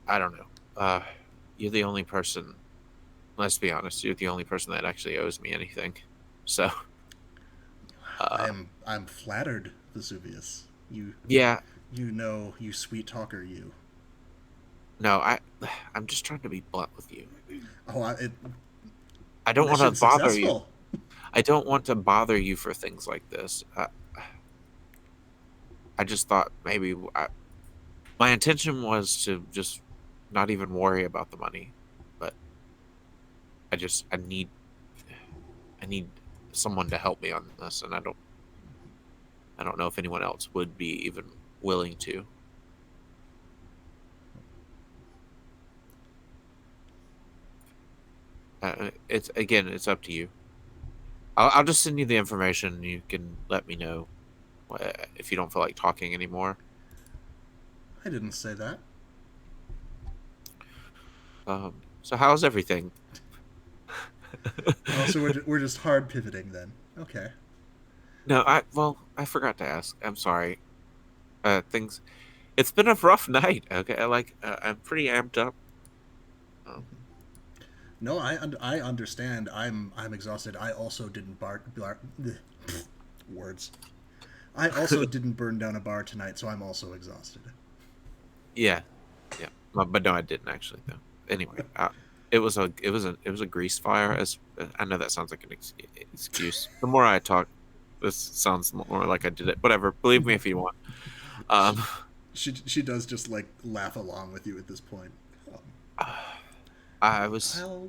I don't know. You're the only person. Let's be honest. You're the only person that actually owes me anything. So, I'm flattered, Vesuvius. yeah, You sweet talker, you. no, I'm just trying to be blunt with you. Oh, I don't want to mission bother you. successful. I don't want to bother you for things like this. I just thought maybe my intention was to just not even worry about the money, but I need someone to help me on this, and I don't know if anyone else would be even willing to. It's up to you. I'll just send you the information. You can let me know if you don't feel like talking anymore. I didn't say that. So how's everything? Oh, so we're just hard pivoting then. Okay. No, I forgot to ask. I'm sorry. Things. It's been a rough night. Okay, I'm pretty amped up. Um, No, I understand. I'm exhausted. I also didn't words. I also didn't burn down a bar tonight, so I'm also exhausted. yeah, yeah. But no, I didn't actually though. Anyway, it was a grease fire. As I know that sounds like an excuse. The more I talk, this sounds more like I did it. Whatever. Believe me if you want. Um, She does just like laugh along with you at this point. I was. Well,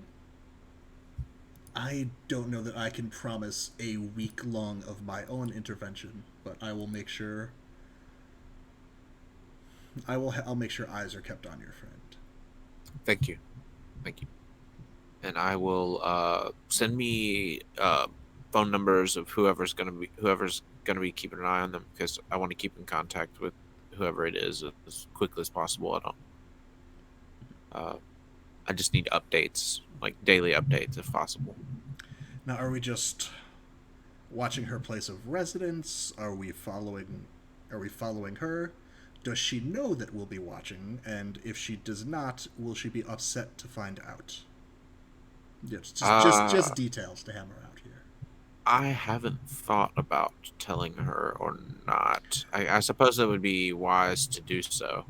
I don't know that I can promise a week long of my own intervention, but I will make sure. I'll make sure eyes are kept on your friend. Thank you. And I will send me phone numbers of whoever's gonna be keeping an eye on them, because I want to keep in contact with whoever it is as quickly as possible. I just need updates, like daily updates if possible. Now, are we just watching her place of residence? Are we following? Are we following her? Does she know that we'll be watching? And if she does not, will she be upset to find out? Just details to hammer out here. I haven't thought about telling her or not. I suppose it would be wise to do so.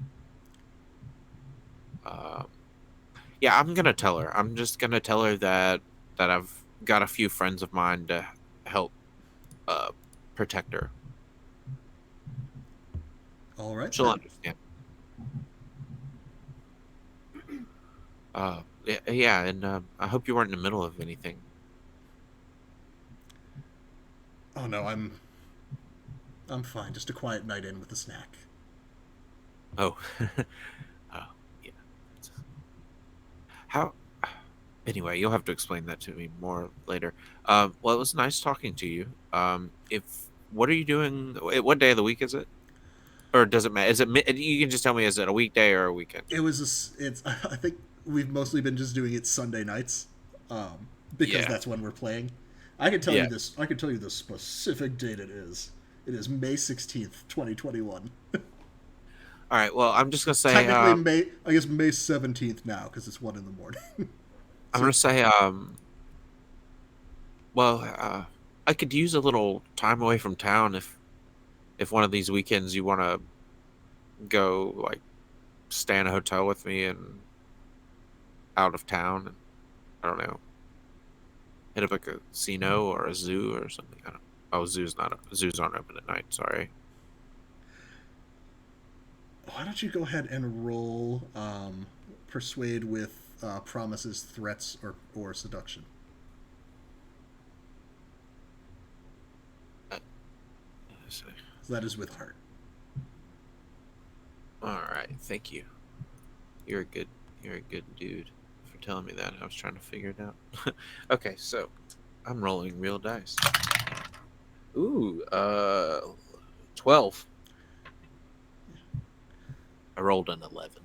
Yeah, I'm gonna tell her. I'm just gonna tell her that I've got a few friends of mine to help uh, protect her. All right. She'll Then. understand. Yeah, and I hope you weren't in the middle of anything. Oh no, I'm fine. Just a quiet night in with a snack. Oh, oh, yeah. How? Anyway, you'll have to explain that to me more later. Well, it was nice talking to you. If what are you doing? What day of the week is it? Or does it matter? You can just tell me, is it a weekday or a weekend? It's. I think we've mostly been just doing it Sunday nights, because Yeah. that's when we're playing. I can tell Yeah. you this. I can tell you the specific date it is. It is May 16th, 2021. All right. Well, I'm just gonna say. Technically, I guess May 17th now because it's 1 in the morning. I'm gonna say. Well, I could use a little time away from town if one of these weekends you want to go like stay in a hotel with me and out of town. I don't know. hit up a casino or a zoo or something. I don't. Oh, zoos aren't open at night. Sorry. Why don't you go ahead and roll persuade with promises, threats, or seduction? Let's see. That is with heart. All right, thank you. You're a good dude for telling me that. I was trying to figure it out. Okay, so I'm rolling real dice. Ooh, 12. I rolled an 11.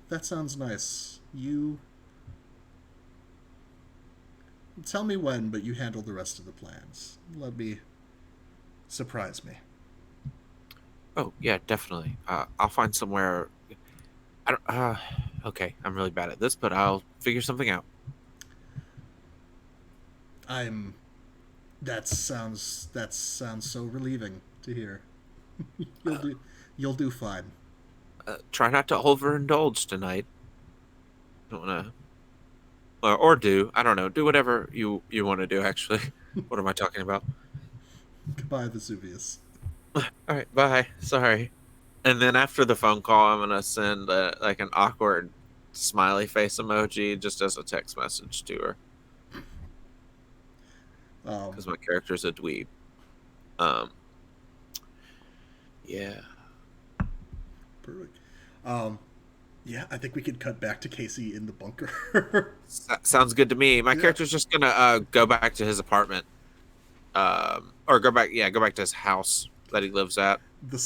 That sounds nice. You tell me when, but you handle the rest of the plans. Let me surprise me. Oh yeah, definitely. I'll find somewhere. I don't. Okay, I'm really bad at this, but I'll figure something out. I'm. That sounds so relieving to hear. You'll do fine. Try not to overindulge tonight. Don't wanna. Or do. I don't know. Do whatever you want to do. Actually, what am I talking about? Goodbye, Vesuvius. All right, bye. Sorry. And then after the phone call, I'm gonna send like an awkward smiley face emoji just as a text message to her because my character's a dweeb. Um, yeah. Perfect. Yeah, I think we could cut back to Kasey in the bunker. Sounds good to me. My character's just gonna go back to his apartment, or go back to his house that he lives at. The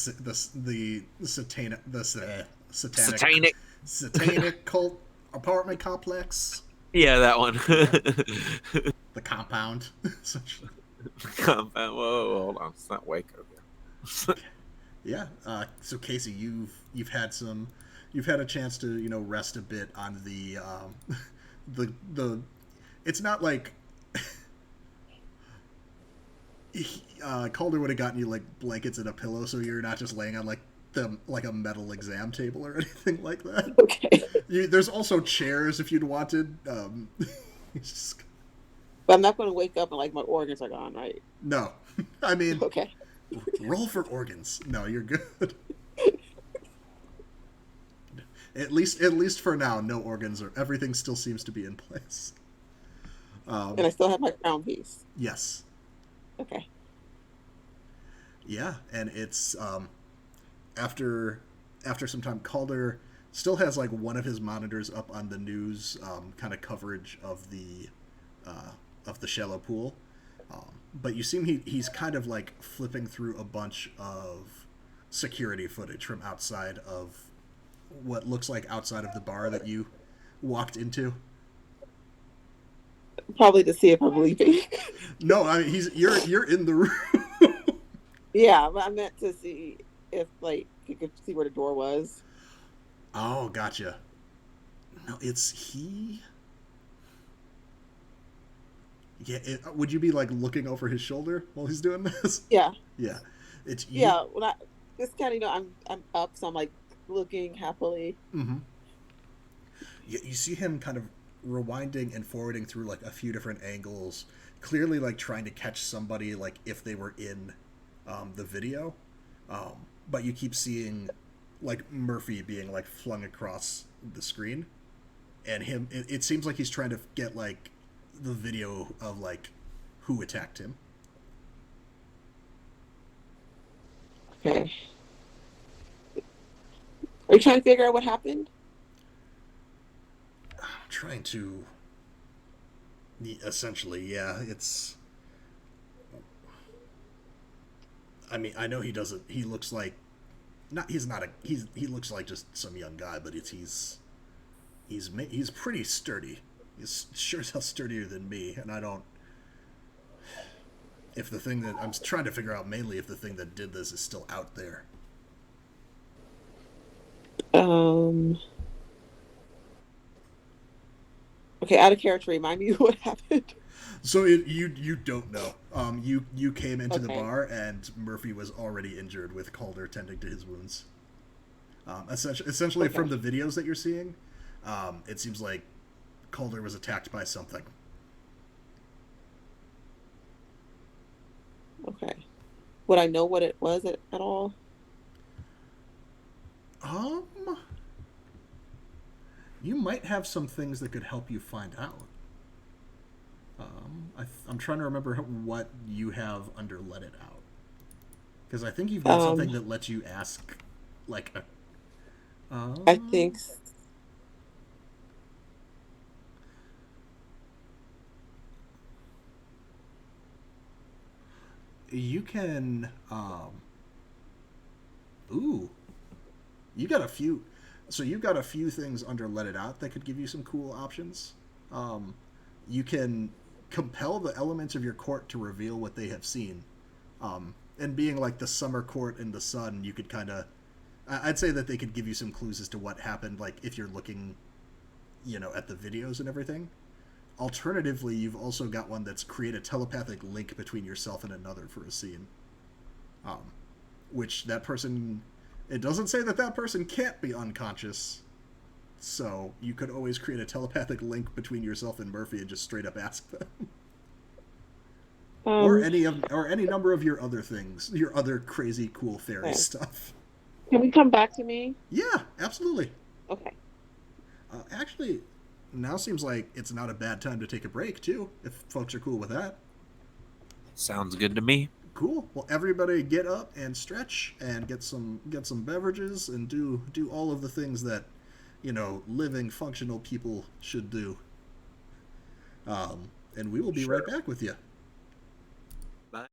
satanic cult apartment complex. Yeah, that one. The compound. Compound. Whoa, hold on. It's not Waco. Yeah. So Kasey, you've had a chance to rest a bit on the the. It's not like Calder would have gotten you like blankets and a pillow, so you're not just laying on like a metal exam table or anything like that. Okay. There's also chairs if you'd wanted. But I'm not going to wake up and like my organs are gone, right? No, I mean, Okay. roll for organs. No, you're good. At least for now, no organs or everything still seems to be in place. And I still have my crown piece. Yes. Okay. Yeah, and it's after some time, Calder still has like one of his monitors up on the news kind of coverage of the shallow pool, but you see he's kind of like flipping through a bunch of security footage from outside of what looks like outside of the bar that you walked into. Probably to see if I'm leaving. No, I mean you're in the room. Yeah, but I meant to see if like you could see where the door was. Oh, gotcha. No, it's he. Yeah, would you be like looking over his shoulder while he's doing this? Yeah. Yeah, it's you. Yeah. When I just kind of I'm up, so I'm like looking happily. Mm-hmm. You see him kind of rewinding and forwarding through like a few different angles, clearly like trying to catch somebody like if they were in the video, but you keep seeing like Murphy being like flung across the screen, and him. It seems like he's trying to get like the video of like who attacked him. Okay. Are you trying to figure out what happened? I'm trying to. Essentially, yeah. It's. I mean, I know he doesn't. He looks like. He looks like just some young guy, but he's pretty sturdy. He's sure as hell sturdier than me, and I don't. If the thing that I'm trying to figure out mainly if the thing that did this is still out there. Okay, out of character. Remind me what happened. So you don't know. You came into the Okay. bar and Murphy was already injured with Calder tending to his wounds. Essentially Okay. from the videos that you're seeing, it seems like Calder was attacked by something. Okay. Would I know what it was at all? Um, you might have some things that could help you find out. I'm trying to remember what you have under Let It Out. Because I think you've got something that lets you ask, like, a... I think you can, ooh. You got a few... So you've got a few things under Let It Out that could give you some cool options. You can compel the elements of your court to reveal what they have seen. And being like the summer court in the sun, you could kind of... I'd say that they could give you some clues as to what happened, like if you're looking, at the videos and everything. Alternatively, you've also got one that's create a telepathic link between yourself and another for a scene. Which that person... It doesn't say that person can't be unconscious, so you could always create a telepathic link between yourself and Murphy and just straight up ask them. Or any number of your other things, your other crazy cool fairy stuff. Can we come back to me? Yeah, absolutely. Okay. Actually, now seems like it's not a bad time to take a break too, if folks are cool with that. Sounds good to me. Cool. Well, everybody get up and stretch and get some beverages and do all of the things that, living functional people should do. And we will be right back with you. Bye.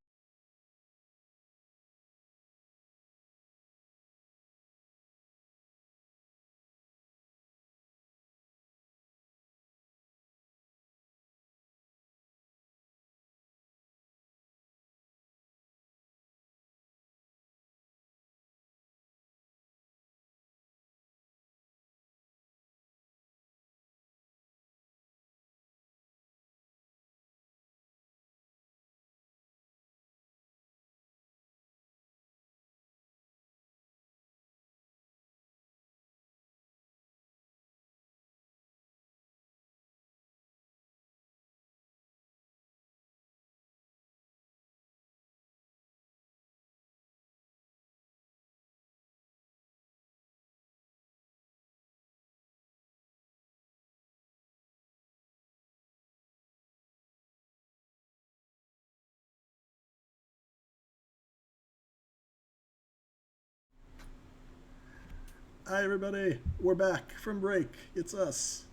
Hi, everybody. We're back from break. It's us.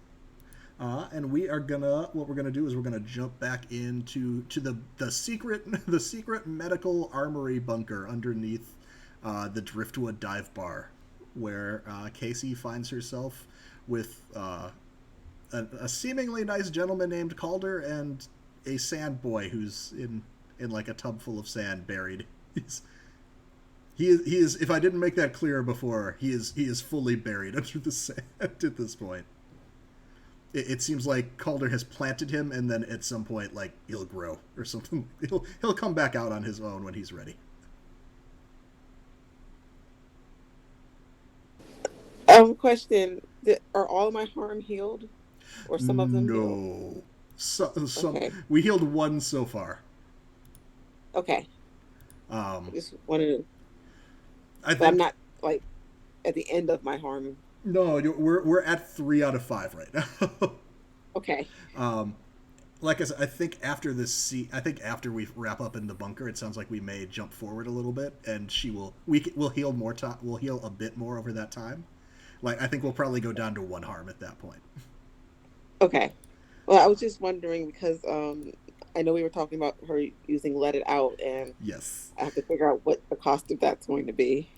And what we're gonna do is we're gonna jump back into the secret the secret medical armory bunker underneath the Driftwood dive bar, where Kasey finds herself with a seemingly nice gentleman named Calder and a sand boy who's in like a tub full of sand, buried. He is. If I didn't make that clear before, he is fully buried under the sand at this point. It seems like Calder has planted him, and then at some point, like, he'll grow or something. He'll come back out on his own when he's ready. Question: are all of my harm healed, or some of them? No. Some. Okay. We healed one so far. Okay. I just wanted to. But I'm not like at the end of my harm. No, we're at 3 out of 5 right now. Okay. Like I said, I think after after we wrap up in the bunker, it sounds like we may jump forward a little bit, and we'll heal more. We'll heal a bit more over that time. Like, I think we'll probably go down to 1 harm at that point. Okay. Well, I was just wondering because I know we were talking about her using Let It Out, and yes, I have to figure out what the cost of that's going to be.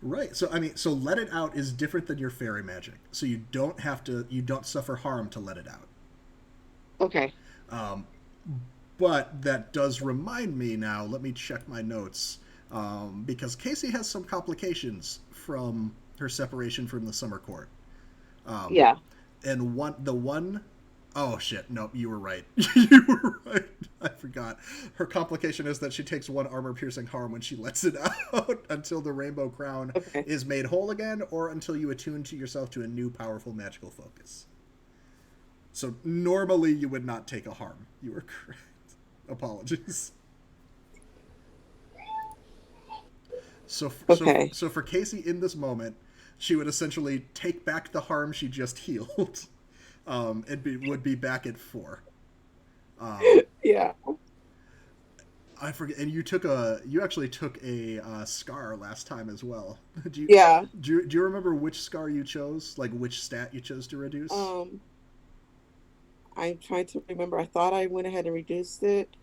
Right. So so Let It Out is different than your fairy magic. So you don't suffer harm to let it out. Okay. But that does remind me now. Let me check my notes, because Kasey has some complications from her separation from the summer court. Yeah. And oh shit! Nope, you were right. You were right. I forgot. Her complication is that she takes 1 armor-piercing harm when she lets it out until the Rainbow Crown is made whole again, or until you attune to yourself to a new powerful magical focus. So normally you would not take a harm. You were correct. Apologies. Okay. So for Kasey in this moment, she would essentially take back the harm she just healed, would be back at 4. Yeah. I forget. And you actually took a scar last time as well. Yeah. Do you remember which scar you chose? Like which stat you chose to reduce? I'm trying to remember. I thought I went ahead and reduced it.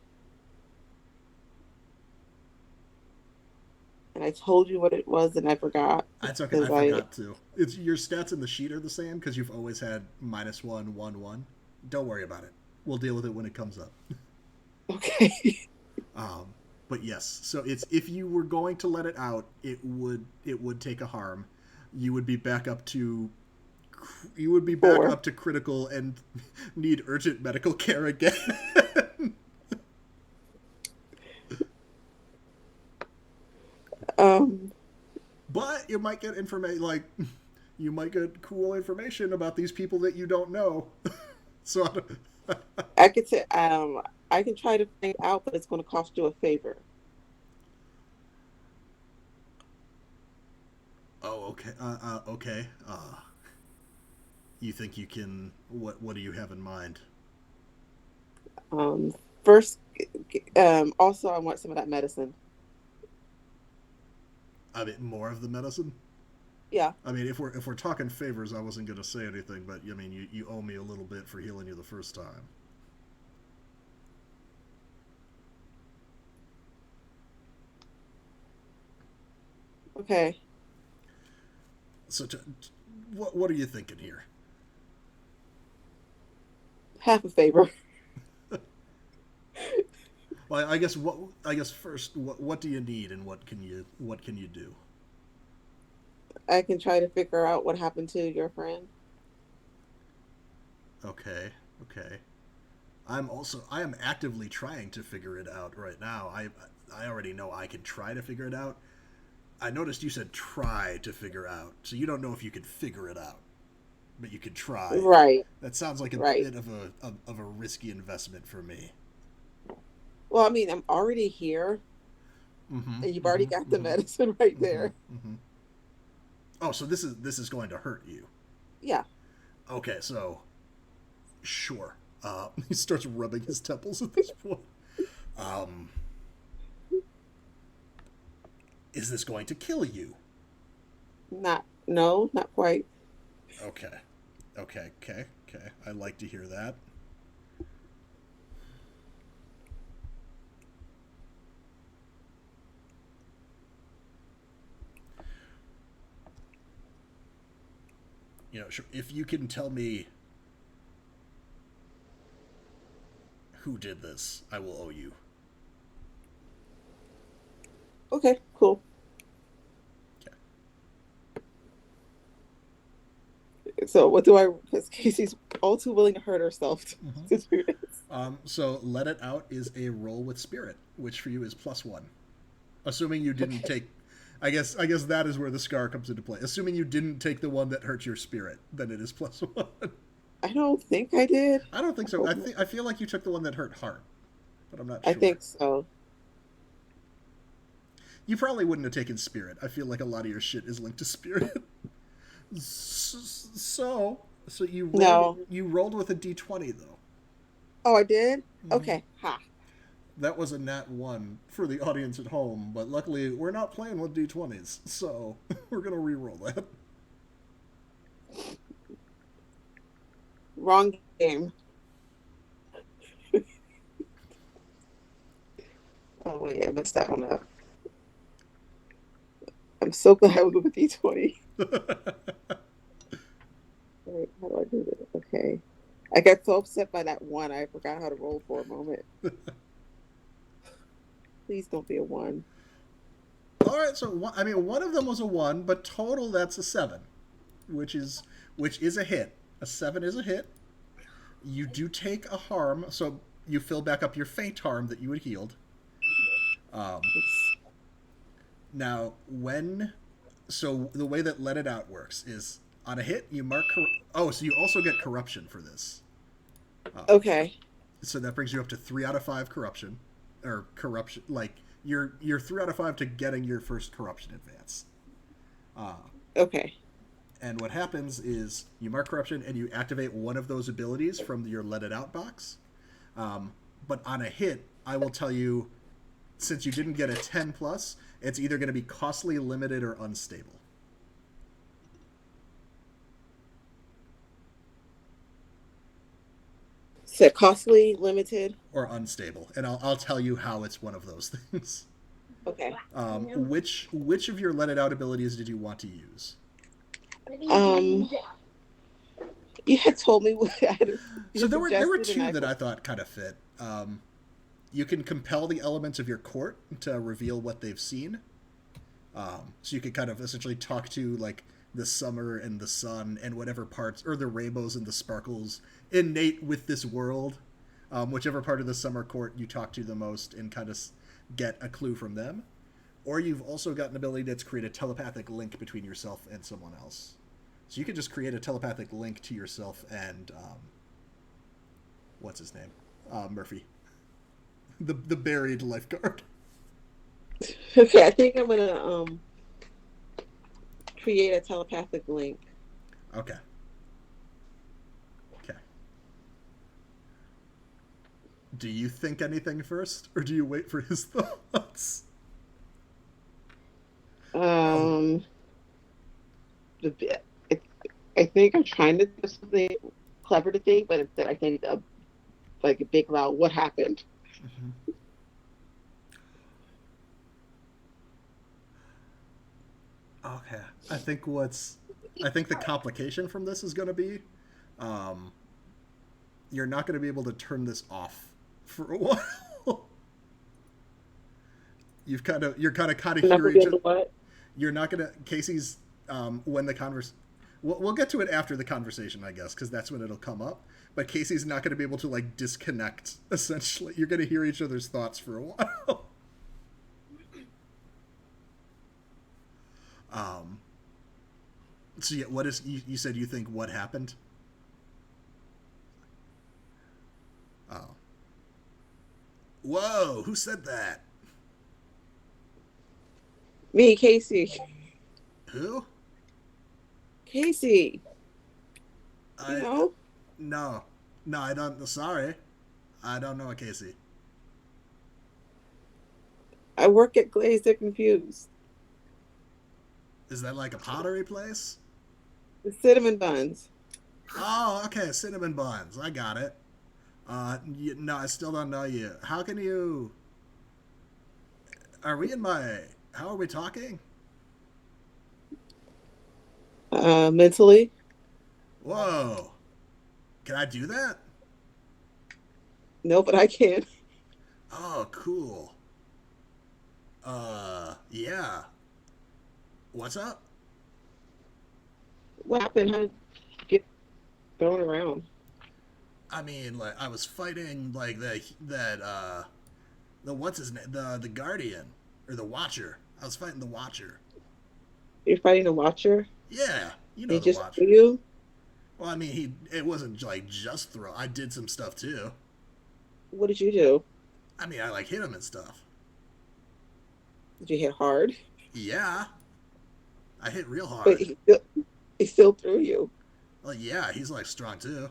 And I told you what it was, and I forgot. That's okay. I forgot too. It's your stats in the sheet are the same because you've always had -1, 1, 1. Don't worry about it. We'll deal with it when it comes up. Okay. But yes, so it's if you were going to let it out, it would take a harm. You would be back up to 4. up to critical and need urgent medical care again. But you might get you might get cool information about these people that you don't know. So I could say I can try to find out, but it's going to cost you a favor. Oh, okay. Okay. You think you can? What do you have in mind? First, also I want some of that medicine. I mean, more of the medicine. Yeah. I mean, if we're talking favors, I wasn't going to say anything, but I mean, you owe me a little bit for healing you the first time. Okay. So, what are you thinking here? Half a favor. Well, I guess first, what do you need, and what can you do? I can try to figure out what happened to your friend. Okay. I am actively trying to figure it out right now. I already know I can try to figure it out. I noticed you said try to figure out, so you don't know if you can figure it out, but you could try. Right. That sounds like a bit of a risky investment for me. Well, I mean, I'm already here, and you've already got the medicine right there. Oh, so this is going to hurt you. Yeah. Okay, so sure. He starts rubbing his temples at this point. Is this going to kill you? Not quite. Okay. I like to hear that. You know, if you can tell me who did this, I will owe you. Okay, cool. Okay. So what do I? Because Kasey's all too willing to hurt herself to do this. So let it out is a roll with spirit, which for you is +1. Assuming you didn't take, I guess that is where the scar comes into play. Assuming you didn't take the one that hurt your spirit, then it is +1. I don't think I did. I don't think so. I feel like you took the one that hurt heart, but I'm not sure. I think so. You probably wouldn't have taken spirit. I feel like a lot of your shit is linked to spirit. So you rolled with a d20 though. Oh, I did? Okay. Ha. That was a nat 1 for the audience at home, but luckily we're not playing with d20s, so we're gonna re-roll that. Wrong game. Oh wait, I messed that one up. I'm so glad I went with D20. Wait, how do I do this? Okay. I got so upset by that 1, I forgot how to roll for a moment. Please don't be a 1. All right, so one of them was a 1, but total that's a 7, which is a hit. A 7 is a hit. You do take a harm, so you fill back up your faint harm that you had healed. Now, so the way that let it out works is on a hit you mark. So you also get corruption for this. Okay. So that brings you up to 3 out of 5 corruption, or corruption. Like you're 3 out of 5 to getting your first corruption advance. Uh, Okay. and what happens is you mark corruption and you activate one of those abilities from your let it out box. But on a hit, I will tell you, since you didn't get a 10 plus, it's either going to be costly, limited, or unstable. So costly, limited. Or unstable, and I'll tell you how it's one of those things. Okay. Which of your let it out abilities did you want to use? You had told me what So there were suggested, two and that I thought kind of fit. You can compel the elements of your court to reveal what they've seen. So you could kind of essentially talk to like the summer and the sun and whatever parts, or the rainbows and the sparkles innate with this world. Whichever part of the summer court you talk to the most, and kind of get a clue from them. Or you've also got an ability that's create a telepathic link between yourself and someone else. So you could just create a telepathic link to yourself and what's his name? Murphy. The buried lifeguard. Okay, I think I'm gonna create a telepathic link. Okay. Okay. Do you think anything first, or do you wait for his thoughts? The I think I'm trying to do something clever to think, but I think like a big loud. What happened? Mm-hmm. Okay. I think the complication from this is going to be, you're not going to be able to turn this off for a while. You're kind of hearing each other. What? You're not going to Kasey's when the converse. We'll get to it after the conversation, I guess, because that's when it'll come up. But Kasey's not going to be able to like disconnect. Essentially, you're going to hear each other's thoughts for a while. So yeah, what is you said you think what happened? Oh. Whoa, who said that? Me, Kasey. Who? Kasey. You know? No, I don't. Sorry, I don't know a Kasey. I work at Glazed and Confused. Is that like a pottery place? The cinnamon buns. Oh, okay, cinnamon buns. I got it. No, I still don't know you. How can you? Are we in my? How are we talking? Mentally. Whoa. Can I do that? No, but I can. Oh, cool. Yeah. What's up? What happened? How did you get thrown around? I mean, like I was fighting like the what's his name, the Guardian or the Watcher. I was fighting the Watcher. You're fighting the Watcher? Yeah, you know He the just Watcher. threw you? Well, I mean, it wasn't like just throw. I did some stuff too. What did you do? I mean, I like hit him and stuff. Did you hit hard? Yeah, I hit real hard. But he still threw you. Well, yeah, he's like strong too.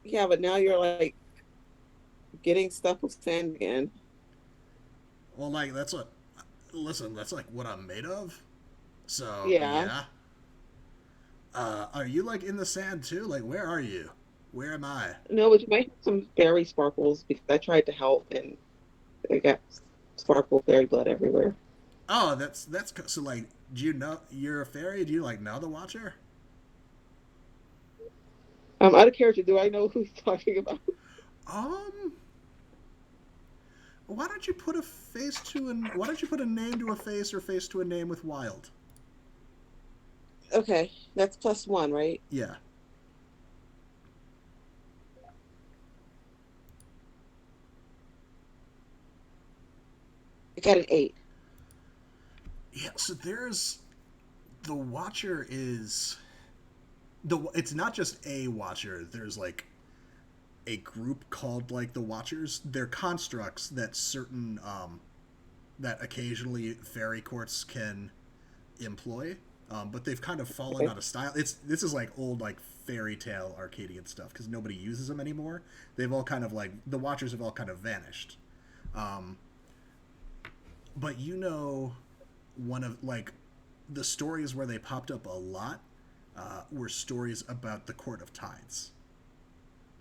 Yeah, but now you're like getting stuck with sand again. Well, like that's what. Listen, that's like what I'm made of. So Yeah. Are you like in the sand too? Like, where are you? Where am I? No, but you might have some fairy sparkles because I tried to help and I got sparkle fairy blood everywhere. Oh, that's so. Like, do you know you're a fairy? Do you like know the Watcher? Out of character, do I know who he's talking about? Why don't you put a face to an? Why don't you put a name to a face or face to a name with wild? Okay, that's +1, right? Yeah. I got an 8. Yeah. So there's the Watcher is it's not just a Watcher. There's like a group called like the Watchers. They're constructs that certain that occasionally fairy courts can employ, but they've kind of fallen out of style. This is like old like fairy tale Arcadian stuff because nobody uses them anymore. They've all kind of like the Watchers have all kind of vanished. But you know, one of like the stories where they popped up a lot were stories about the Court of Tides,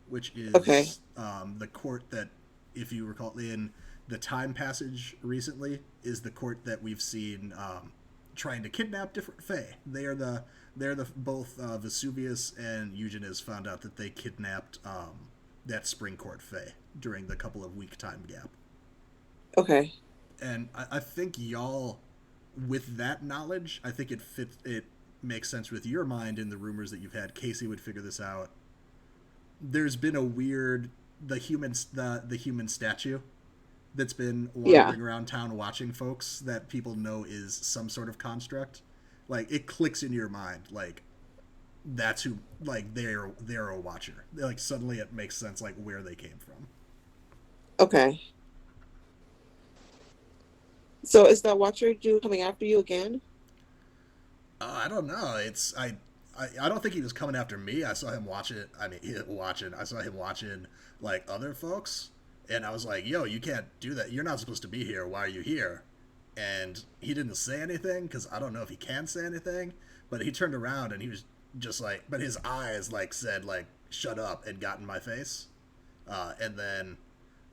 which is the court that, if you recall, in the time passage recently, is the court that we've seen trying to kidnap different fae. They're the both Vesuvius and Eugenēs found out that they kidnapped that Spring Court fae during the couple of week time gap. Okay. And I think y'all, with that knowledge, I think it fits. It makes sense with your mind in the rumors that you've had. Kasey would figure this out. There's been a weird the human statue that's been wandering around town watching folks that people know is some sort of construct. Like it clicks in your mind, like that's who, like they're a watcher. Like suddenly it makes sense, like where they came from. Okay. So is that Watcher dude coming after you again? I don't know. I don't think he was coming after me. I saw him watching. I saw him watching like other folks, and I was like, "Yo, you can't do that. You're not supposed to be here. Why are you here?" And he didn't say anything because I don't know if he can say anything. But he turned around and he was just like, but his eyes like said like, "Shut up," and got in my face. And then,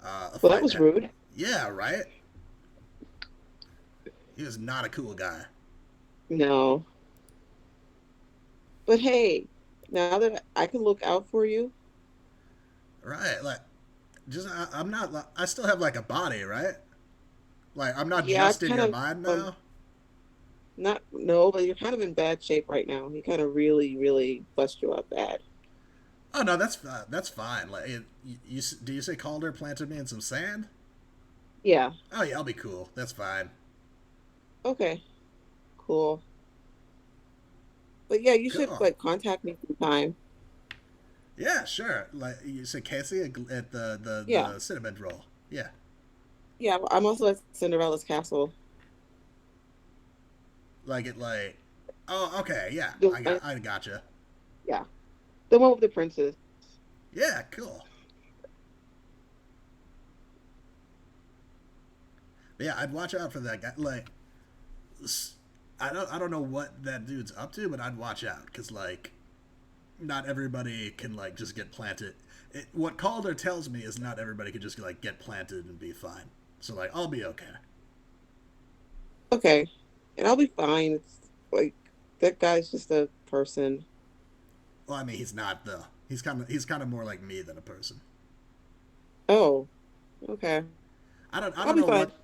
well, that was rude. Yeah, right. He was not a cool guy. No. But hey, now that I can look out for you. Right, like, just I'm not. I still have like a body, right? Like I'm not Yeah, just in your mind now. No, but you're kind of in bad shape right now. He kind of really, really bust you up bad. Oh no, that's fine. Like, do you say Calder planted me in some sand? Yeah. Oh yeah, I'll be cool. That's fine. Okay. Cool. But yeah, you should like contact me sometime. Yeah, sure. Like you said, Kasey at the cinnamon roll. Yeah. Yeah, I'm also at Cinderella's castle. Like it, like. Oh, okay. Yeah, I gotcha. Yeah, the one with the princess. Yeah, cool. But yeah, I'd watch out for that guy. Like, I don't know what that dude's up to, but I'd watch out because like, not everybody can like just get planted. What Calder tells me is not everybody can just like get planted and be fine. So like, I'll be okay. Okay, and I'll be fine. It's like that guy's just a person. Well, I mean, he's not though. He's kind of more like me than a person. Oh, okay. I don't know what.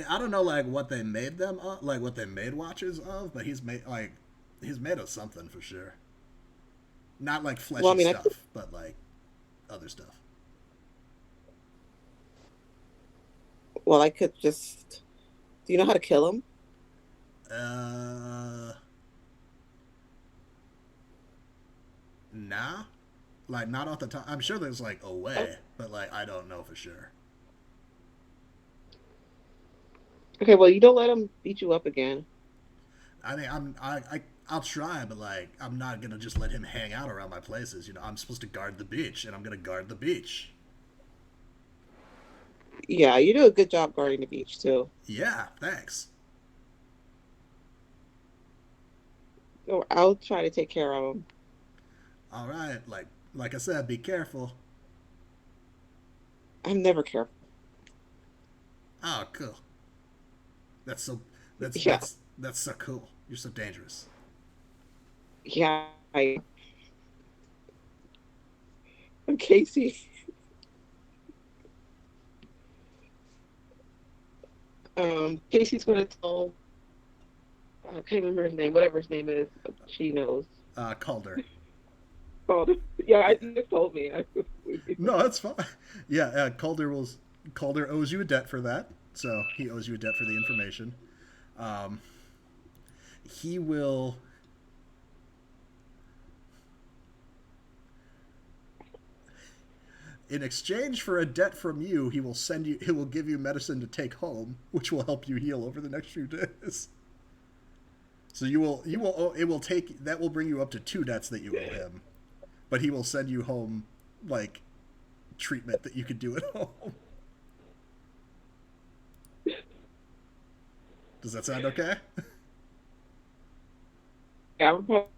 I don't know like what they made them of, like what they made Watchers of, but he's made of something for sure. Not like fleshy stuff, but like other stuff. Well, I could just. Do you know how to kill him? Nah. Like not off the top. I'm sure there's like a way, but like I don't know for sure. Okay, well, you don't let him beat you up again. I mean, I'll try, but like I'm not gonna just let him hang out around my places. You know, I'm supposed to guard the beach, and I'm gonna guard the beach. Yeah, you do a good job guarding the beach too. Yeah, thanks. So I'll try to take care of him. All right, like I said, be careful. I'm never careful. Oh, cool. That's so cool. You're so dangerous. Yeah, I'm Kasey. Kasey's gonna tell. I can't remember his name. Whatever his name is, she knows. Calder. Calder. Yeah, you just told me. No, that's fine. Yeah, Calder owes you a debt for that, so he owes you a debt for the information. He will. In exchange for a debt from you, he will give you medicine to take home, which will help you heal over the next few days. So that will bring you up to 2 debts that you owe him, but he will send you home like treatment that you could do at home. Does that sound okay? Yeah, I'm probably.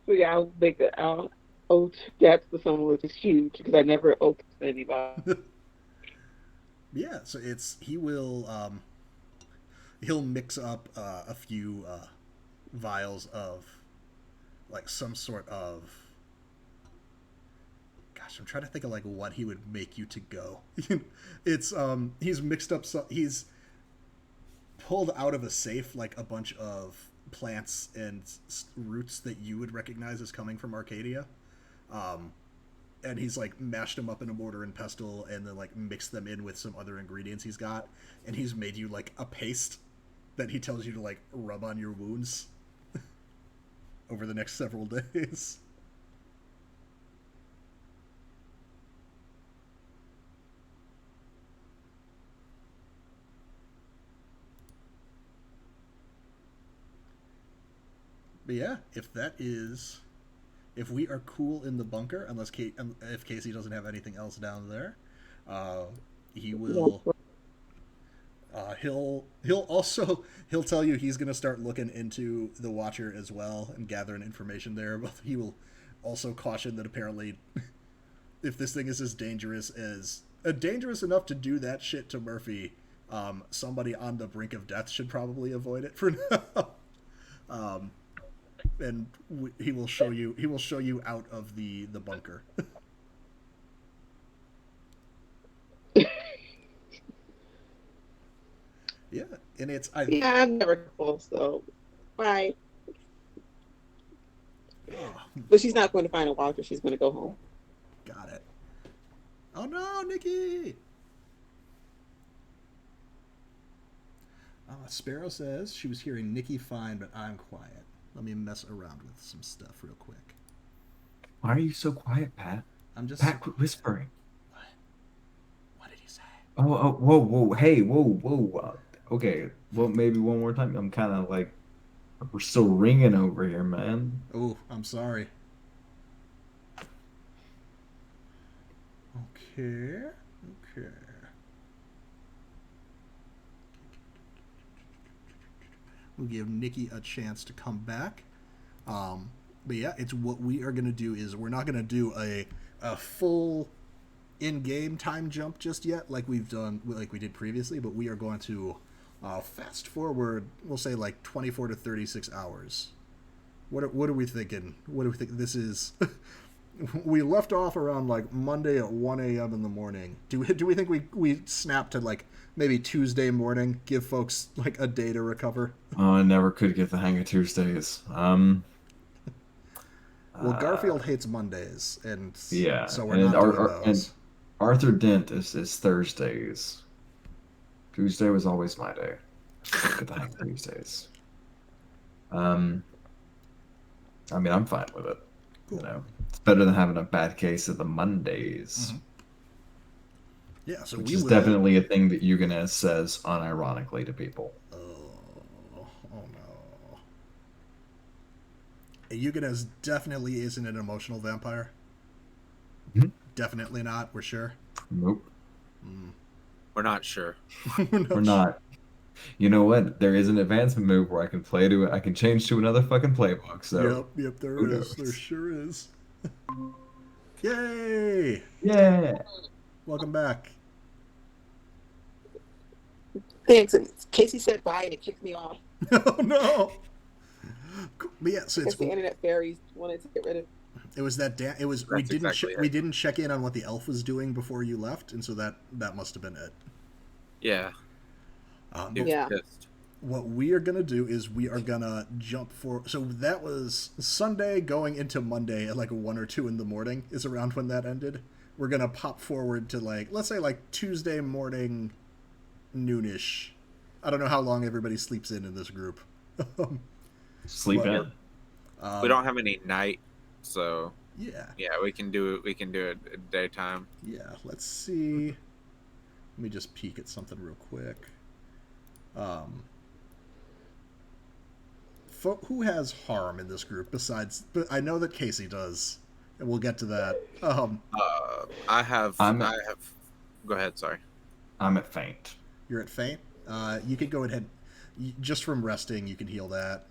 So yeah, I'll make it. I'll owe 2 debts to someone, which is huge because I never owe to anybody. Yeah, so he'll mix up a few vials of like some sort of, gosh, I'm trying to think of like what he would make you to go. It's he's mixed up he's pulled out of a safe like a bunch of plants and roots that you would recognize as coming from Arcadia. And he's like mashed them up in a mortar and pestle and then like mixed them in with some other ingredients he's got, and he's made you like a paste that he tells you to like rub on your wounds over the next several days. But yeah, if we are cool in the bunker, if Kasey doesn't have anything else down there, he will. He'll tell you he's going to start looking into the Watcher as well and gathering information there. But he will also caution that apparently, if this thing is as dangerous enough to do that shit to Murphy, somebody on the brink of death should probably avoid it for now. And he will show you out of the bunker. Yeah, and I'm never cool, so bye. Oh, But she's not going to find a Walter. She's going to go home. got it. Oh no, Nikki! Sparrow says she was hearing Nikki fine, but I'm quiet. Let me mess around with some stuff real quick. Why are you so quiet, Pat? I'm just... Pat, quit whispering. What did he say? Oh, whoa, hey, whoa. Okay, well, maybe one more time. I'm kind of like, we're still ringing over here, man. Oh, I'm sorry. Okay. We'll give Nikki a chance to come back. But yeah, it's what we are going to do is we're not going to do a full in-game time jump just yet like we did previously, but we are going to fast forward, we'll say like 24 to 36 hours. What are we thinking? What do we think this is? We left off around like Monday at 1 a.m. in the morning. Do we think we snap to like maybe Tuesday morning, give folks like a day to recover? Oh, I never could get the hang of Tuesdays. Well, Garfield hates Mondays, and yeah, so we're not doing those. And Arthur Dent is Thursdays. Tuesday was always my day. Get the hang of Tuesdays. I mean, I'm fine with it. Cool. You know, it's better than having a bad case of the Mondays. Mm-hmm. Yeah, so which is definitely a thing that Eugenēs says unironically to people. Oh no. Eugenēs definitely isn't an emotional vampire. Mm-hmm. Definitely not. We're sure. Nope. We're not sure. We're not. You know what? There is an advancement move where I can change to another fucking playbook. So yep, there is. There sure is. Yay! Yeah. Welcome back. Thanks. Kasey said bye and it kicked me off. Oh no! But yeah, so it's the internet fairies wanted to get rid of. It was that. We didn't check in on what the elf was doing before you left, and so that must have been it. Yeah. Yeah. Pissed. What we are gonna do is we are gonna jump for. So that was Sunday going into Monday at like 1 or 2 in the morning is around when that ended. We're gonna pop forward to like, let's say like Tuesday morning, noonish. I don't know how long everybody sleeps in this group. Um, Sleep But- in. We don't have any night, so Yeah, yeah, we can do it at daytime. yeah. Let's see. Let me just peek at something real quick. Who has harm in this group besides? But I know that Kasey does, and we'll get to that. I have. Go ahead. Sorry. I'm at faint. You're at faint. You could go ahead. Just from resting, you can heal that.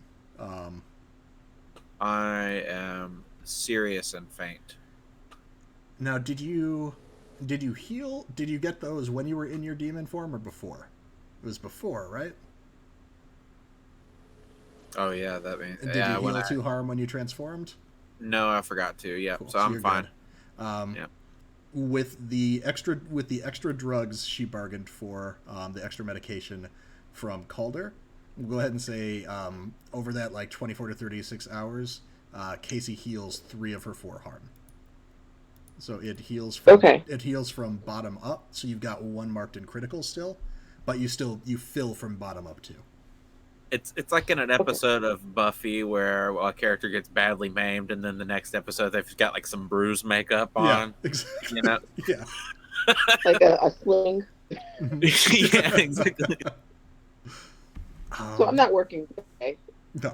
I am serious and faint. Now, did you heal? Did you get those when you were in your demon form or before? It was before, right? Oh yeah, that means. And did Yeah, you heal 2 harm when you transformed? No, I forgot to. Yeah, Cool. so I'm you're fine. good. Yeah. With the extra drugs she bargained for, the extra medication from Calder, we'll go ahead and say over that like 24 to 36 hours, Kasey heals 3 of her 4 harm. So it heals from bottom up. So you've got 1 marked in critical still, but you fill from bottom up too. It's like in an episode of Buffy where a character gets badly maimed, and then the next episode they've got like some bruise makeup on. Yeah, exactly. You know? Yeah. Like a sling. Yeah, exactly. So I'm not working today. No,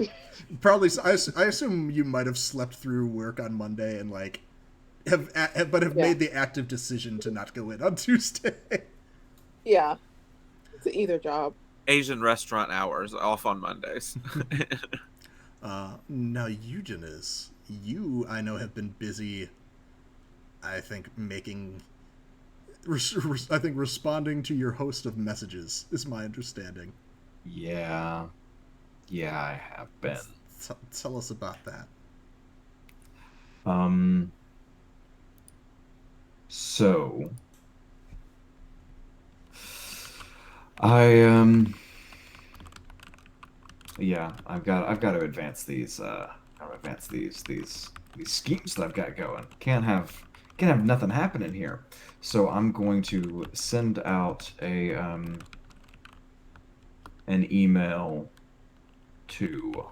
probably. I assume you might have slept through work on Monday and like have made the active decision to not go in on Tuesday. Yeah, it's either job. Asian restaurant hours off on Mondays. Now, Eugenēs, you I know have been busy. I think responding to your host of messages is my understanding. Yeah, I have been. Tell us about that. So I've got to advance these these schemes that I've got going. Can't have nothing happening here. So I'm going to send out an email to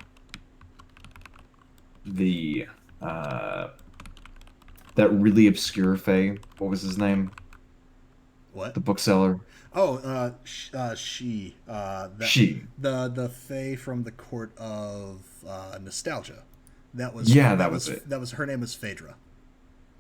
the that really obscure Fae. What was his name? What? The bookseller. Oh, she. She. The Fae from the Court of Nostalgia. That was it. That was her name was Phaedra.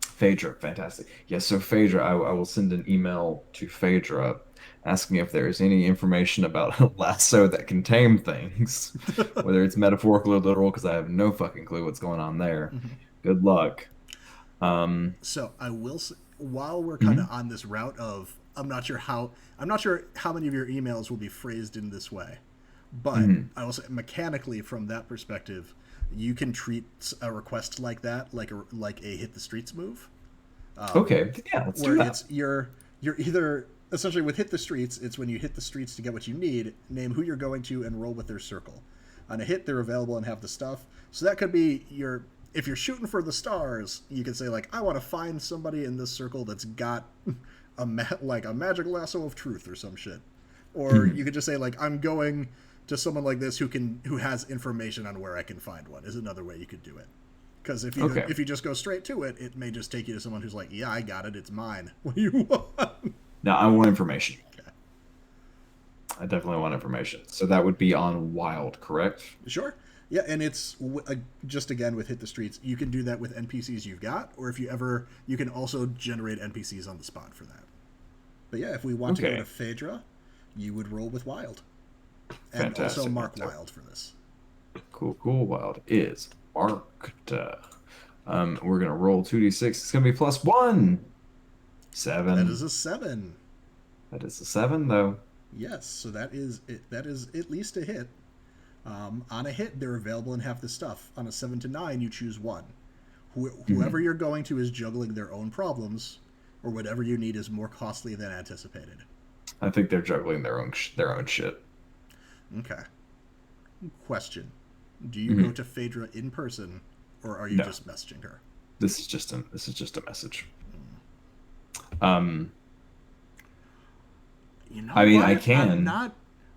Phaedra, fantastic. Yes, so Phaedra, I will send an email to Phaedra asking if there is any information about a lasso that can tame things, whether it's metaphorical or literal, because I have no fucking clue what's going on there. Mm-hmm. Good luck. So I will say, while we're kind of on this route of I'm not sure how many of your emails will be phrased in this way, but I will say mechanically from that perspective, you can treat a request like that like a hit the streets move. Okay, yeah, let's do that. It's you're either essentially with hit the streets, it's when you hit the streets to get what you need, name who you're going to, and roll with their circle. On a hit, they're available and have the stuff. So that could be if you're shooting for the stars, you could say like I want to find somebody in this circle that's got a magic lasso of truth or some shit. Or you could just say like I'm going to someone like this who has information on where I can find one is another way you could do it. Because if you just go straight to it, it may just take you to someone who's like, yeah, I got it, it's mine. What do you want? No, I want information. Okay. I definitely want information. So that would be on Wild, correct? Sure. Yeah, and it's just again with Hit the Streets, you can do that with NPCs you've got, or if you can also generate NPCs on the spot for that. But yeah, if we want to go to Phaedra, you would roll with Wild. And Fantastic. also mark Wild for this. Cool. Wild is marked. We're going to roll 2d6. It's going to be +1. 7. That is a 7. That is a 7, though. Yes, so that is at least a hit. On a hit, they're available and have the stuff. On a 7 to 9, you choose one. Whoever you're going to is juggling their own problems, or whatever you need is more costly than anticipated. I think they're juggling their own shit. Okay. Question: do you go to Phaedra in person, or are you just messaging her? This is just a message. You know, I mean, I can.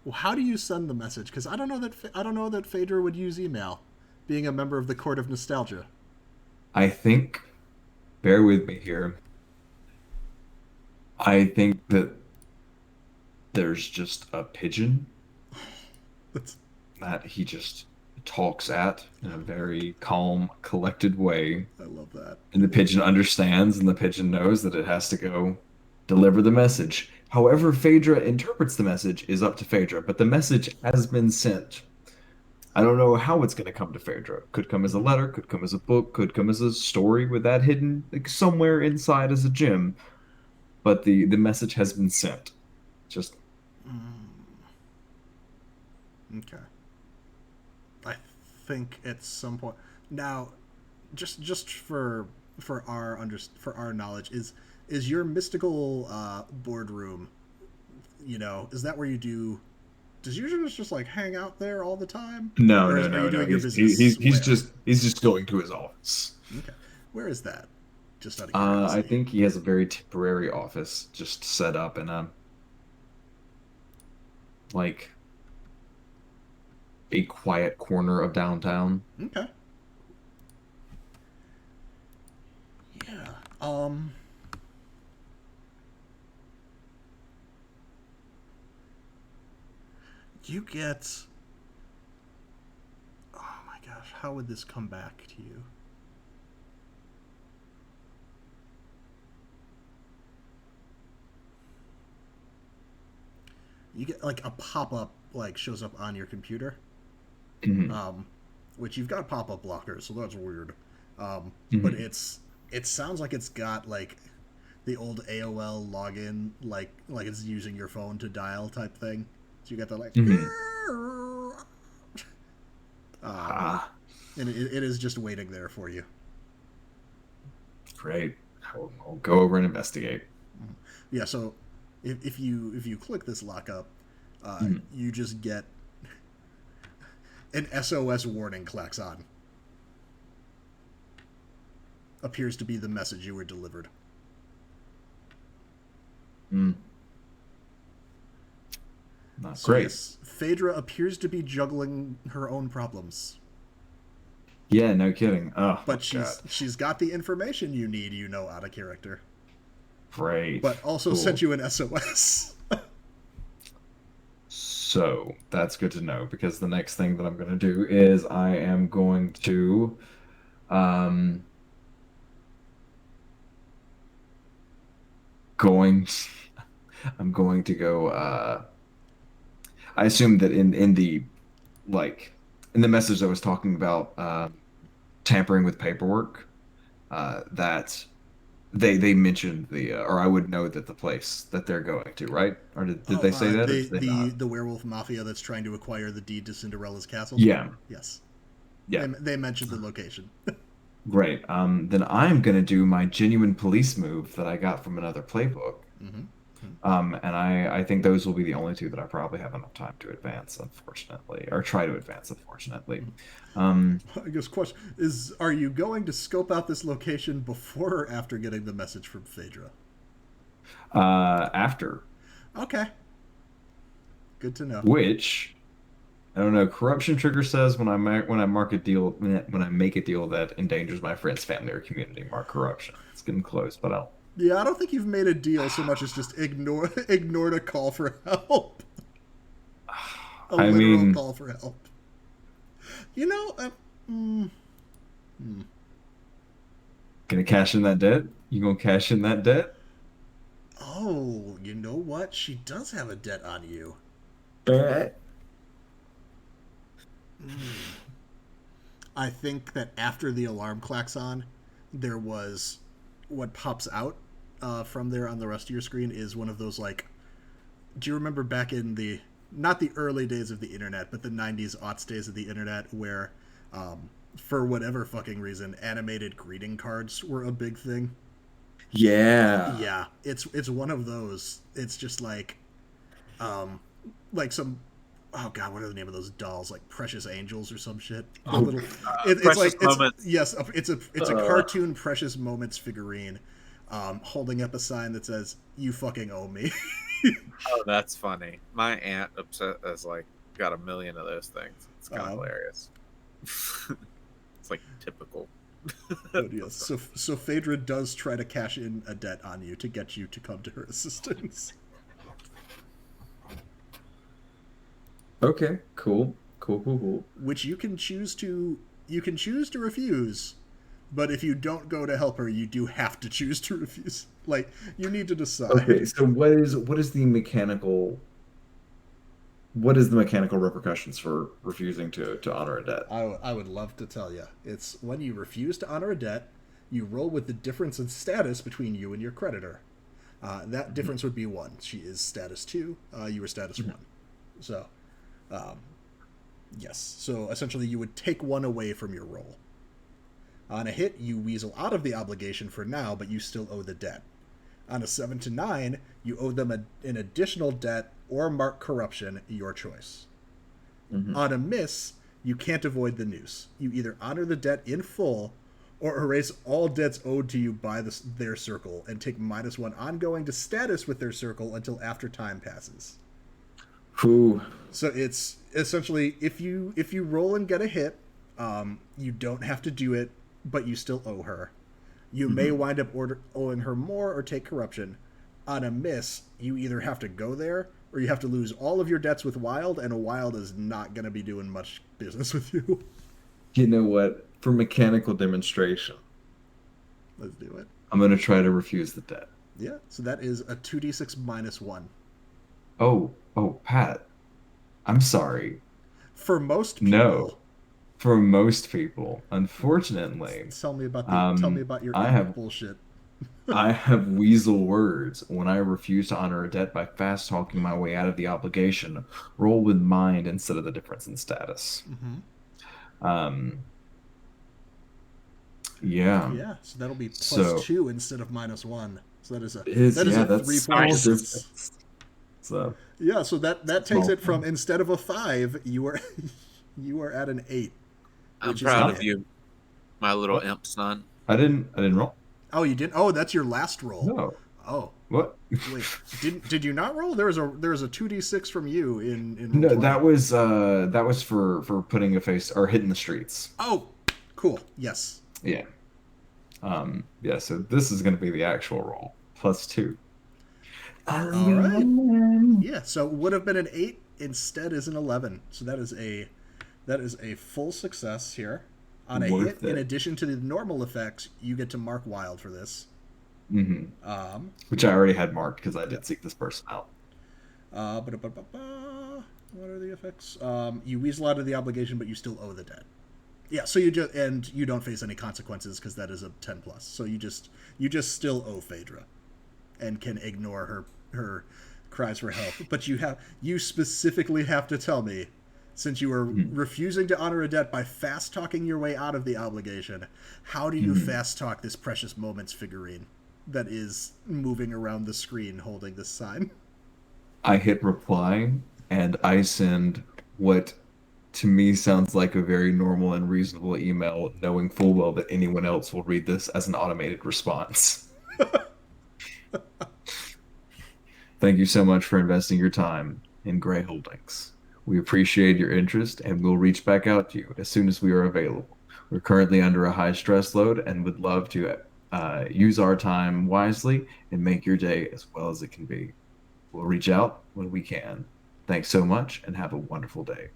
Well, how do you send the message? Because I don't know that Phaedra would use email, being a member of the Court of Nostalgia. I think, bear with me here. I think that there's just a pigeon That's that he just talks at in a very calm, collected way. I love that. And the pigeon understands, and the pigeon knows that it has to go deliver the message. However, Phaedra interprets the message is up to Phaedra, but the message has been sent. I don't know how it's going to come to Phaedra. Could come as a letter, could come as a book, could come as a story with that hidden like, somewhere inside as a gem. But the message has been sent. Just Okay. I think at some point now, just for our knowledge, is your mystical boardroom, is that where you do? Does Eugenēs just like hang out there all the time? no, Or no, are no, you no. doing your He's business? he's just going to his office. Okay. Where is that? Just out of I curiosity. think he has a very temporary office just set up in like a quiet corner of downtown. Okay. Yeah. You get. Oh my gosh, how would this come back to you? You get like a pop-up like shows up on your computer, Mhm. which you've got pop-up blockers, so that's weird. But Mhm. it sounds like it's got like the old AOL login, like it's using your phone to dial type thing. So you got the like, Mhm. um, and it is just waiting there for you. Great. I'll go over and investigate. Yeah. So if you click this lockup, Mhm. you just get an SOS warning klaxon. Appears to be the message you were delivered. Mm. Not So great. yes, Phaedra appears to be juggling her own problems, Yeah, no kidding. Oh, but God. she's got the information you need, out of character, Great. but also Cool. sent you an SOS. So that's good to know because the next thing that I'm going to do is I am going to um going I'm going to go I assume that in the like in the message I was talking about tampering with paperwork that they mentioned or I would know that the place that they're going to, right? Or did they say that or did they not? the werewolf mafia that's trying to acquire the deed to Cinderella's castle. Yeah. Yes, Yeah. they mentioned the location. Great. Then I'm gonna do my genuine police move that I got from another playbook. Mm-hmm. And I think those will be the only two that I probably have enough time to advance, unfortunately, or try to advance, unfortunately. I guess question is: are you going to scope out this location before or after getting the message from Phaedra? After Okay, good to know. which I don't know. Corruption trigger says when I mark a deal when I make a deal that endangers my friends, family, or community, mark corruption. It's getting close, but I'll. Yeah, I don't think you've made a deal so much as just ignored a call for help. A I literal mean, call for help. You know, gonna cash in that debt? You gonna cash in that debt? oh, you know what? She does have a debt on you. I think that after the alarm klaxon, there was what pops out from there on the rest of your screen is one of those like. Do you remember back in the not the early days of the internet, but the '90s aughts days of the internet, where for whatever fucking reason, animated greeting cards were a big thing? Yeah. Yeah, it's one of those. It's just like some. Oh God, what are the name of those dolls? Like Precious Angels or some shit. The little, it's Precious like Moments. yes, it's a cartoon Precious Moments figurine, holding up a sign that says "You fucking owe me." Oh, that's funny. My aunt has like got a million of those things. It's kind of Um, hilarious. It's like typical. But yes, so Phaedra does try to cash in a debt on you to get you to come to her assistance. Okay, cool. Cool. Which you can choose to refuse, but if you don't go to help her, you do have to choose to refuse. Like, you need to decide. Okay, so what is the mechanical repercussions for refusing to honor a debt? I would love to tell you. It's when you refuse to honor a debt, you roll with the difference in status between you and your creditor. That difference would be 1. She is status 2. You were status 1. So, yes. So essentially, you would take 1 away from your roll. On a hit, you weasel out of the obligation for now, but you still owe the debt. On a 7 to 9, you owe them an additional debt or mark corruption, your choice. Mhm. On a miss, you can't avoid the noose. You either honor the debt in full or erase all debts owed to you by their circle and take -1 ongoing to status with their circle until after time passes. Whew. So it's essentially, if you roll and get a hit, you don't have to do it, but you still owe her. You may wind up owing her more or take corruption. On a miss, you either have to go there or you have to lose all of your debts with Wild, and Wild is not going to be doing much business with you. You know what? For mechanical demonstration, Let's do it. I'm going to try to refuse the debt. Yeah, so that is a 2d6 -1. Oh, Pat. I'm sorry. For most people. No. For most people, unfortunately, Tell me about your I have bullshit. I have weasel words. When I refuse to honor a debt by fast talking my way out of the obligation, roll with mind instead of the difference in status. Um, yeah. Yeah, so that'll be So- +2 instead of -1. So that is a That's 3-point small difference. difference. So Yeah, so that takes Small it from, thing. instead of a 5, you are you are at an 8. I'm Which is proud not- of you, my little What? imp son. I didn't roll. Oh, you didn't? Oh, that's your last roll. No. Oh, What? wait. Did you not roll? There was a 2d6 from you in No, roll 20. that was for putting a face or hitting the streets. Oh, cool. Yes. Yeah. Yeah, so this is going to be the actual roll. +2. All right. Yeah, so it would have been an 8, instead is an 11. So that is a full success here. On a Worth hit, in it. addition to the normal effects, you get to mark Wild for this. hmm Which I already had marked because I did seek this person out. What are the effects? You weasel out of the obligation, but you still owe the debt. Yeah, so you don't face any consequences because that is a 10+. So you just still owe Phaedra, and can ignore her cries for help. But you specifically have to tell me, since you are refusing to honor a debt by fast talking your way out of the obligation, how do you fast talk this Precious Moments figurine that is moving around the screen holding this sign? I hit reply and I send what to me sounds like a very normal and reasonable email, knowing full well that anyone else will read this as an automated response. Thank you so much for investing your time in Gray Holdings. We appreciate your interest and we'll reach back out to you as soon as we are available. We're currently under a high stress load and would love to use our time wisely and make your day as well as it can be. We'll reach out when we can. Thanks so much and have a wonderful day.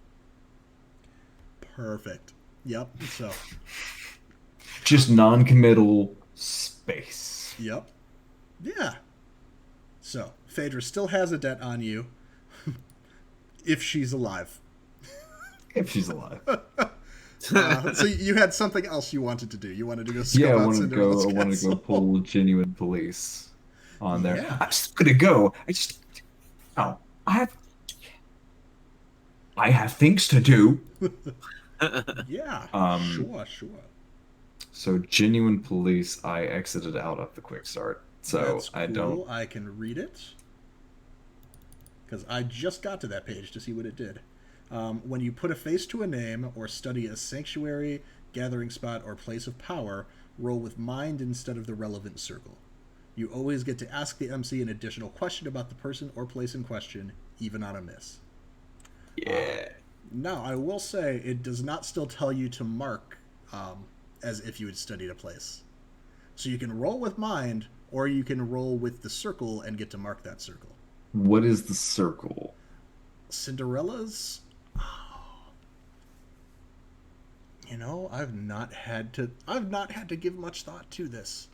Perfect. Yep. So. Just non-committal space. Yep. Yeah. So Phaedra still has a debt on you, if she's alive. If she's alive. So you had something else you wanted to do. You wanted to go scope Yeah, I out want to Cinderella's go. I want to go castle. pull genuine police on there. Yeah. I'm just gonna go. I have things to do. Yeah. Um, Sure. So genuine police. I exited out of the quick start, so That's I cool. don't. I can read it because I just got to that page to see what it did. When you put a face to a name or study a sanctuary, gathering spot, or place of power, roll with mind instead of the relevant circle. You always get to ask the MC an additional question about the person or place in question, even on a miss. Yeah. Now, I will say it does not still tell you to mark as if you had studied a place. So you can roll with mind, or you can roll with the circle and get to mark that circle. What is the circle? Cinderella's. You know, I've not had to give much thought to this.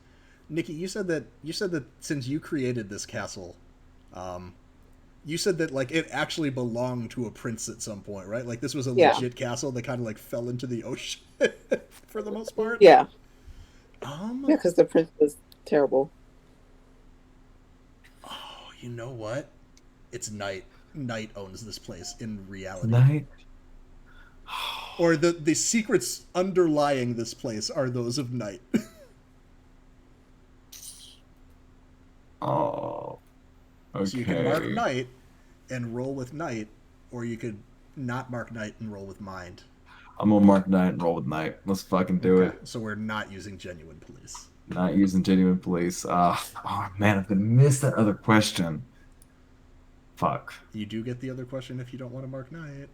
Nikki, you said that since you created this castle, you said that like it actually belonged to a prince at some point, right? Like this was a Yeah. legit castle that kind of like fell into the ocean for the most part. Yeah. Yeah, Because the prince was terrible. Oh, you know what? It's Knight. Knight owns this place in reality. Night. Or the secrets underlying this place are those of Knight. Oh. Okay. So you can mark Knight and roll with Knight, or you could not mark Knight and roll with Mind. I'm gonna mark night and roll with night. Let's fucking do it. So we're not using genuine police. Not using genuine police. Oh man, I've been missed that other question. Fuck. You do get the other question if you don't want to mark Knight.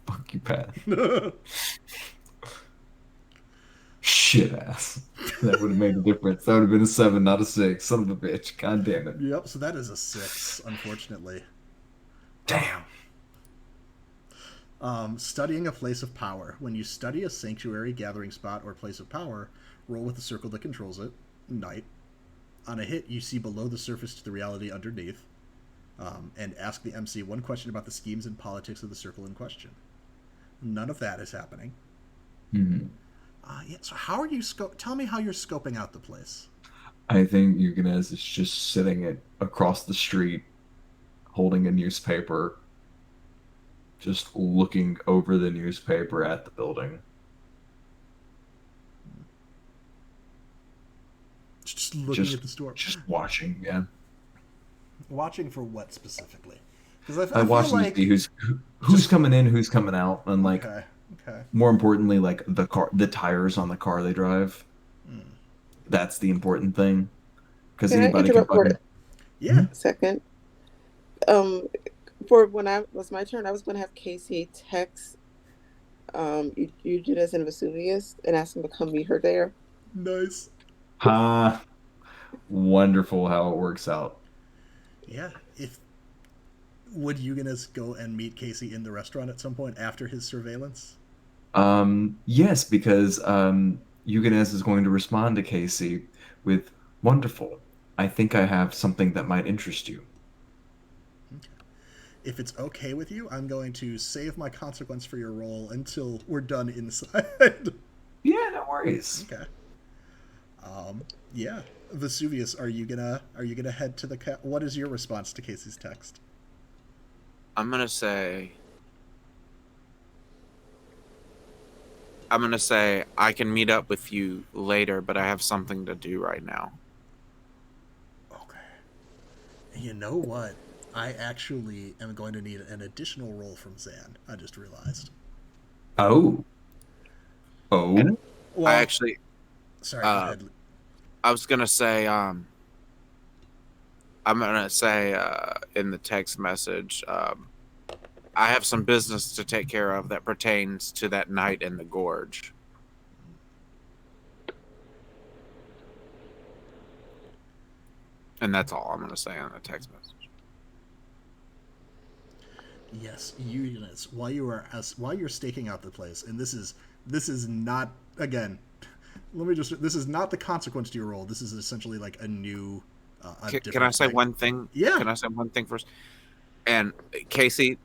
Fuck you, Pat. Shit ass. That would have made a difference. That would have been a 7, not a 6. Son of a bitch. God damn it. Yep, so that is a 6, unfortunately. Damn. Studying a place of power. When you study a sanctuary, gathering spot, or place of power, roll with the circle that controls it, Knight. On a hit, you see below the surface to the reality underneath, and ask the MC one question about the schemes and politics of the circle in question. None of that is happening. Mm-hmm. Yeah. So how are you tell me how you're scoping out the place. I think Eugenēs is just sitting across the street, holding a newspaper, just looking over the newspaper at the building. Just looking at the store. Just watching, yeah. Watching for what specifically? Because I watch feel like... to see who's coming in, who's coming out, and like Okay. more importantly, like the tires on the car they drive. That's the important thing. Because Can I anybody can interrupt for fucking... Yeah. a second? For when it was my turn, I was going to have Kasey text Eugenēs and Vesuvius and ask them to come meet her there. Nice. Wonderful how it works out. Yeah. Would Eugenēs go and meet Kasey in the restaurant at some point after his surveillance? Yes, because Eugenēs is going to respond to Kasey with, "Wonderful. I think I have something that might interest you." Okay. If it's okay with you, I'm going to save my consequence for your roll until we're done inside. Yeah, no worries. Okay. Yeah. Vesuvius, are you gonna head to the what is your response to Kasey's text? I'm gonna say I can meet up with you later, but I have something to do right now. Okay. You know what? I actually am going to need an additional roll from Zan. I just realized. Oh. Well, I actually sorry. Go ahead. I was gonna say I'm gonna say in the text message I have some business to take care of that pertains to that night in the gorge. And that's all I'm going to say on the text message. Yes, Eugenēs, while you're staking out the place, and this is not, again, this is not the consequence to your role. This is essentially like a new Can I say one thing? Yeah. Can I say one thing first? And Kasey,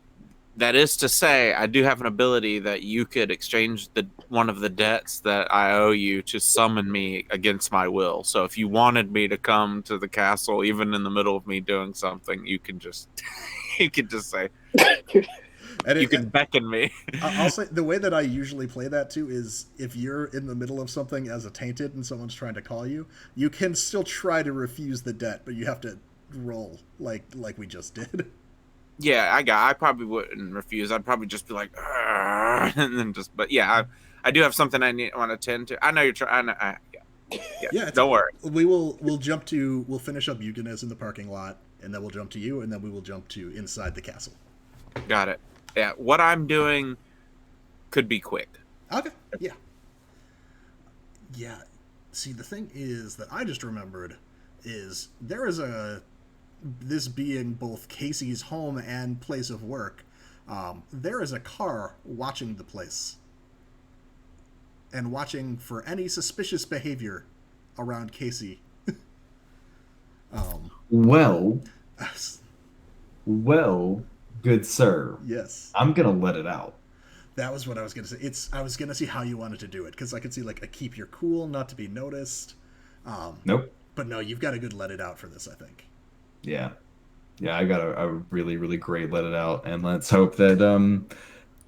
that is to say, I do have an ability that you could exchange one of the debts that I owe you to summon me against my will. So if you wanted me to come to the castle, even in the middle of me doing something, you can just say, you can beckon me. I'll say the way that I usually play that too is if you're in the middle of something as a tainted and someone's trying to call you, you can still try to refuse the debt, but you have to roll like we just did. Yeah, I probably wouldn't refuse. I'd probably just be like, and then but yeah, I do have something want to attend to. I know you're trying. Yeah. Yeah, Don't worry. we'll finish up Eugenēs in the parking lot, and then we'll jump to you, and then we will jump to inside the castle. Got it. Yeah, what I'm doing could be quick. Okay. Yeah. Yeah. See, the thing is that I just remembered is there is this being both Kasey's home and place of work. There is a car watching the place and watching for any suspicious behavior around Kasey. Well, good sir. Yes. I'm gonna let it out. That was what I was gonna say. I was gonna see how you wanted to do it because I could see like a keep your cool, not to be noticed. Nope. But no, you've got a good let it out for this, I think. Yeah. Yeah, I got a really, really great let it out, and let's hope that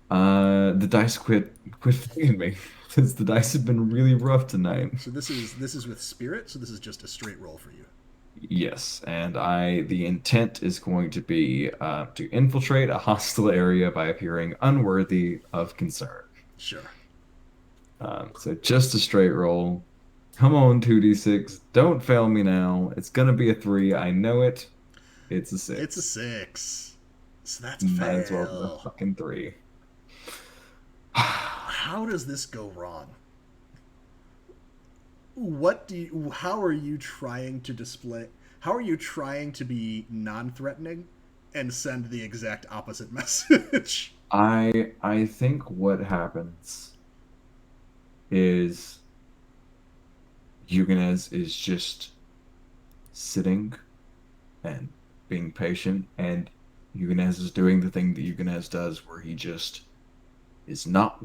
the dice quit finging me. Because the dice have been really rough tonight. So this is with spirit, so this is just a straight roll for you. Yes, and the intent is going to be to infiltrate a hostile area by appearing unworthy of concern. Sure. So just a straight roll. Come on, 2d6. Don't fail me now. It's gonna be a 3. I know it. It's a 6. It's a 6. So that's a Might as well be fail. a fucking 3. How does this go wrong? How are you trying to display? How are you trying to be non-threatening and send the exact opposite message? I think what happens is Eugenēs is just sitting and being patient, and Eugenēs is doing the thing that Eugenēs does where he just is not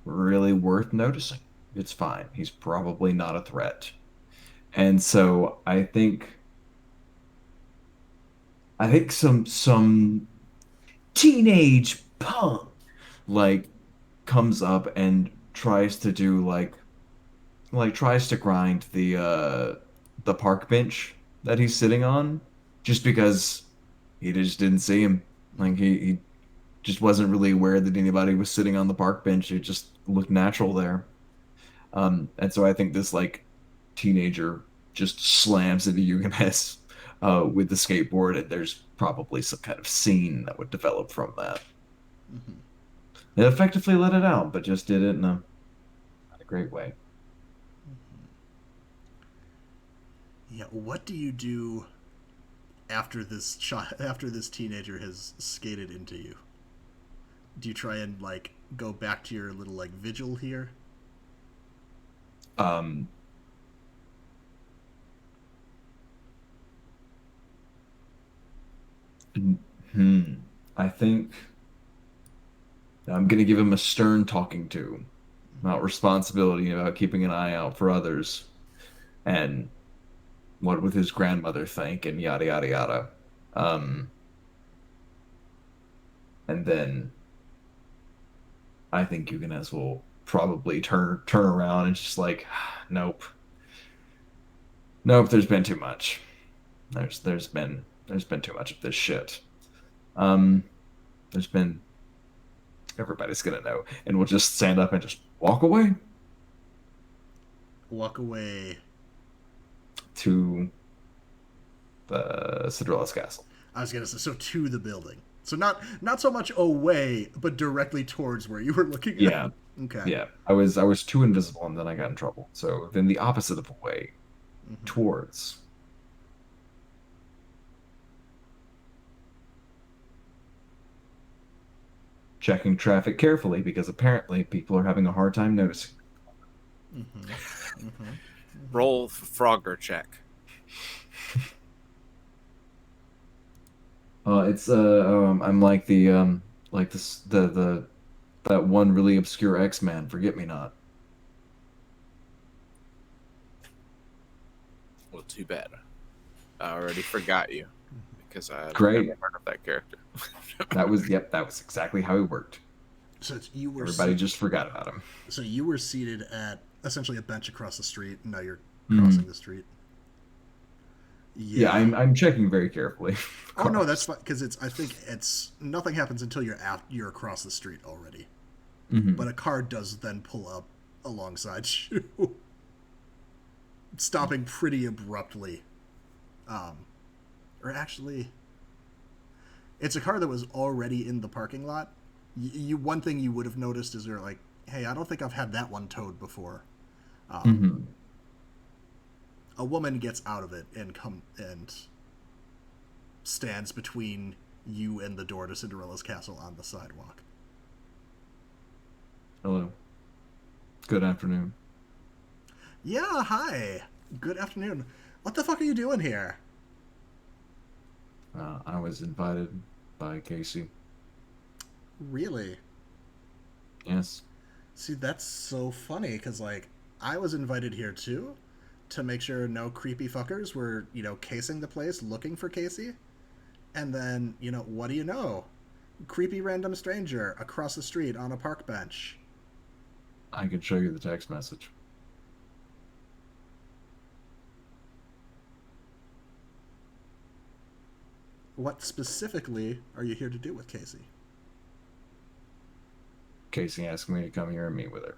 really worth noticing. It's fine. He's probably not a threat. And so I think some teenage punk like comes up and tries to do tries to grind the park bench that he's sitting on just because he just didn't see him. Like he just wasn't really aware that anybody was sitting on the park bench. It just looked natural there. And so I think this like teenager just slams into Eugenēs with the skateboard, and there's probably some kind of scene that would develop from that. Mm-hmm. They effectively let it out, but just did it in a great way. Yeah, what do you do after this teenager has skated into you? Do you try and like go back to your little like vigil here? I think I'm gonna give him a stern talking to about responsibility, about keeping an eye out for others, and what would his grandmother think, and yada yada yada. And then I think Eugenēs will probably turn around and just like, nope. There's been too much. There's been too much of this shit. There's been everybody's gonna know, and we'll just stand up and just walk away. Walk away to the Cinderella's castle. I was gonna say so to the building. So not so much away, but directly towards where you were looking. Yeah. Okay. Yeah. I was too invisible, and then I got in trouble. So then the opposite of away, towards. Checking traffic carefully because apparently people are having a hard time noticing. Roll Frogger check. It's I'm like the that one really obscure X-Man, Forget Me Not. Well, too bad. I already forgot you because I Great. never heard of that character. That was exactly how it worked. So you were Everybody just forgot about him. So you were seated at essentially a bench across the street, and now you're crossing the street. Yeah, I'm checking very carefully. Oh no, that's fine because I think nothing happens until you're across the street already. But a car does then pull up alongside you. stopping pretty abruptly. Or actually, it's a car that was already in the parking lot. One thing you would have noticed is you're like, hey, I don't think I've had that one towed before. Mm-hmm. A woman gets out of it and stands between you and the door to Cinderella's castle on the sidewalk. Hello. Good afternoon. Yeah, hi. Good afternoon. What the fuck are you doing here? I was invited by Kasey. Really? Yes. See, that's so funny, because, like, I was invited here, too, to make sure no creepy fuckers were, casing the place looking for Kasey. And then, what do you know? Creepy random stranger across the street on a park bench. I can show you the text message. What specifically are you here to do with Kasey? Kasey asked me to come here and meet with her.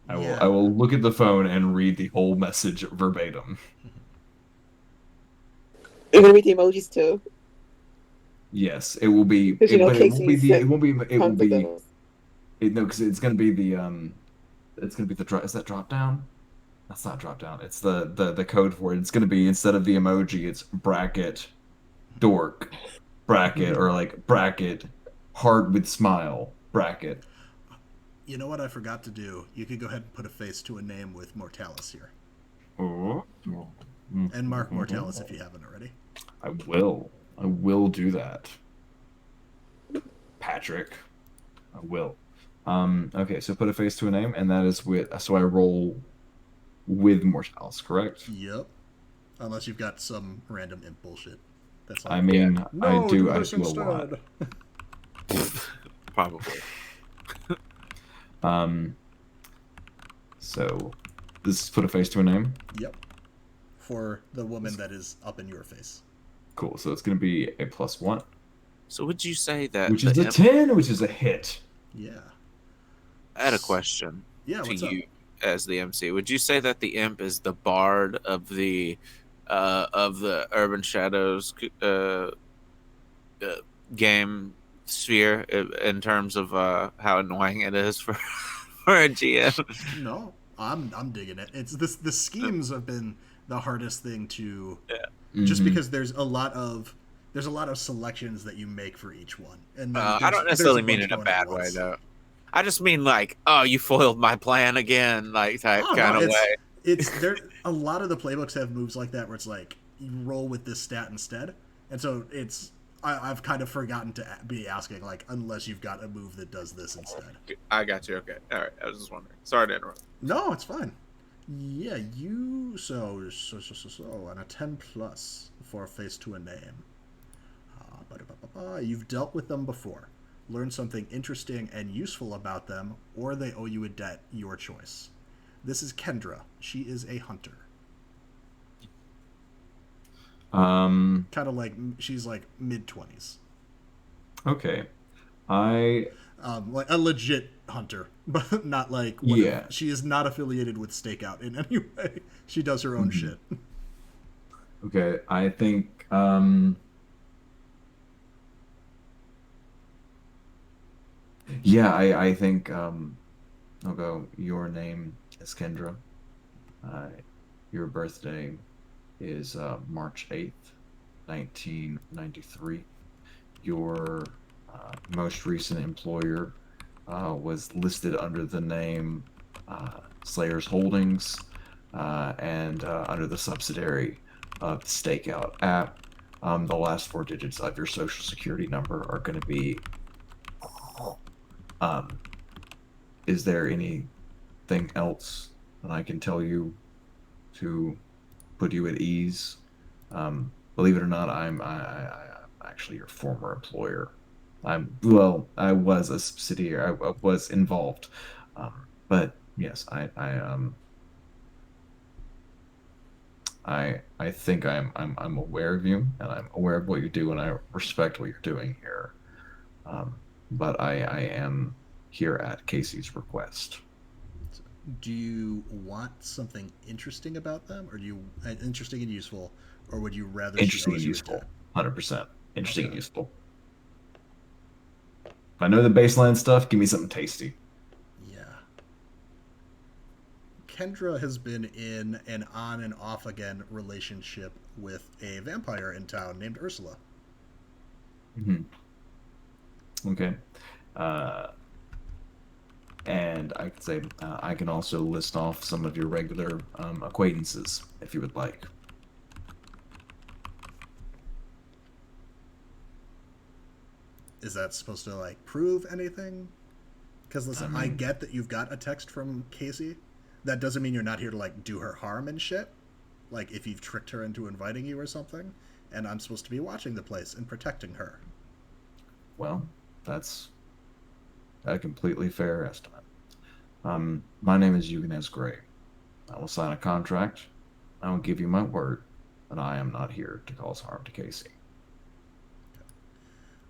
Yeah. I will look at the phone and read the whole message verbatim. You're gonna read the emojis too. Yes, it will be. Because But it won't be Kasey the. It won't be. It will tons of be. those. No, because it's gonna be the. It's gonna be the. Is that drop down? That's not drop down. It's the code for it. It's gonna be, instead of the emoji, it's bracket, dork, bracket, or like bracket, heart with smile, bracket. You know what I forgot to do? You could go ahead and put a face to a name with Mortalis here. Oh. And mark Mortalis if you haven't already. I will. I will do that. Patrick. I will. Okay, so put a face to a name, and that is with. So I roll with Mortalis, correct? Yep. Unless you've got some random imp bullshit. That's like, I mean, no, I do a this lot. Probably. So this is put a face to a name. Yep. For the woman that is up in your face. Cool. So it's going to be a +1, So would you say that which the is a imp- 10, which is a hit. Yeah. I had a question Yeah, to what's you as the MC. Would you say that the imp is the bard of the Urban Shadows game sphere in terms of how annoying it is for for a GM? No, I'm digging it. It's this. The schemes have been the hardest thing to, just Mhm. because there's a lot of selections that you make for each one, and then I don't there's necessarily a mean bunch it in a going at bad way once. though. I just mean like, oh, you foiled my plan again, like type Oh, kind no, of way. it's there. A lot of the playbooks have moves like that where it's like you roll with this stat instead, and so I've kind of forgotten to be asking, like, unless you've got a move that does this instead. I got you. Okay, all right. I was just wondering. Sorry to interrupt. No, it's fine. Yeah, you so on a 10 plus for a face to a name. You've dealt with them before. Learn something interesting and useful about them, or they owe you a debt. Your choice. This is Kendra. She is a hunter. Kind of like she's like mid-20s. Okay. I Like a legit hunter, but not like Yeah. She is not affiliated with Stakeout in any way. She does her own shit. Okay, I think yeah, I think I'll go. Your name is Kendra. Your birthday is March 8th, 1993. Your most recent employer was listed under the name Slayers Holdings and under the subsidiary of the Stakeout app. The last 4 digits of your social security number are going to be. Is there anything else that I can tell you to put you at ease? Believe it or not, I'm actually your former employer. I was a subsidiary. I was involved, but yes, I think I'm aware of you, and I'm aware of what you do, and I respect what you're doing here. But I am here at Kasey's request. Do you want something interesting about them, or do you interesting and useful, or would you rather Interesting she and owes you useful. attack? 100%. Interesting and Okay. useful. If I know the baseline stuff, give me something tasty. Yeah. Kendra has been in an on and off again relationship with a vampire in town named Ursula. Hmm. Okay. Uh, and I could say I can also list off some of your regular acquaintances if you would like. Is that supposed to like prove anything? Because I listen, I mean, get that you've got a text from Kasey. That doesn't mean you're not here to like do her harm and shit. Like if you've tricked her into inviting you or something, and I'm supposed to be watching the place and protecting her. well, that's a completely fair estimate. My name is Eugenēs Gray. I will sign a contract. I will give you my word that I am not here to cause harm to Kasey.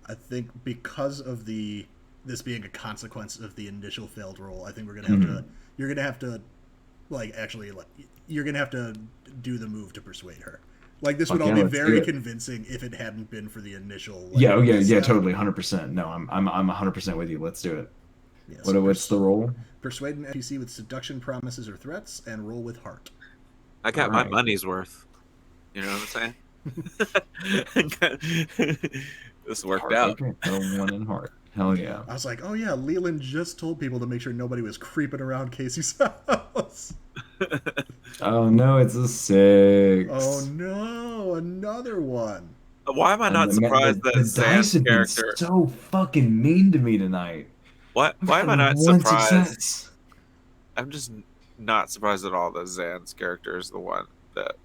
I think because of the this being a consequence of the initial failed roll, I think we're gonna have to. Mhm. You're gonna have to, like, actually, like, you're gonna have to do the move to persuade her. Like, this would Fuck all yeah, be let's do very it. convincing if it hadn't been for the initial, like, Yeah, oh yeah, yeah, misstep. totally, 100%. No, I'm 100% with you. Let's do it. Yeah, so What's the role? persuade an NPC with seduction, promises, or threats, and roll with heart. I All got my right. money's worth. You know what I'm saying? This worked Heart. out. Okay. A one in heart. Hell yeah. I was like, oh yeah, Leland just told people to make sure nobody was creeping around Casey's house. Oh no, it's a Oh 6. no, another one. Why am I And not surprised that the dice Zan's have been character? so fucking mean to me tonight. I've Why am I gotten not one surprised? success. I'm just not surprised at all that Zan's character is the one that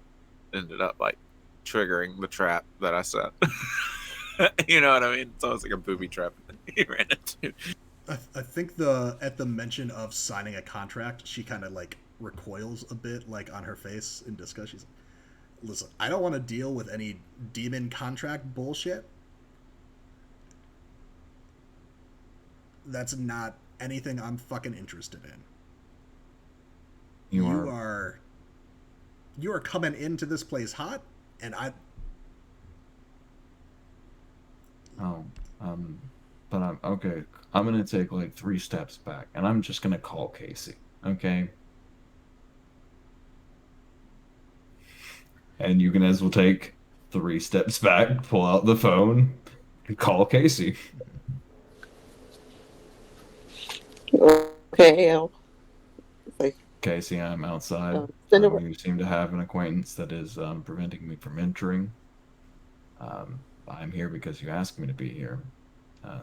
ended up like triggering the trap that I set. You know what I mean? It's almost like a booby trap he ran into. I think at the mention of signing a contract, she kind of like recoils a bit, like on her face in disgust. She's like, "Listen, I don't want to deal with any demon contract bullshit. That's not anything I'm fucking interested in. You You are. are you are coming into this place hot, and I Oh, but I'm okay. I'm gonna take like 3 steps back, and I'm just gonna call Kasey. Okay, and you guys will take 3 steps back, pull out the phone, and call Kasey. Okay, it's like Kasey, I'm outside. send over. You seem to have an acquaintance that is preventing me from entering. I'm here because you asked me to be here,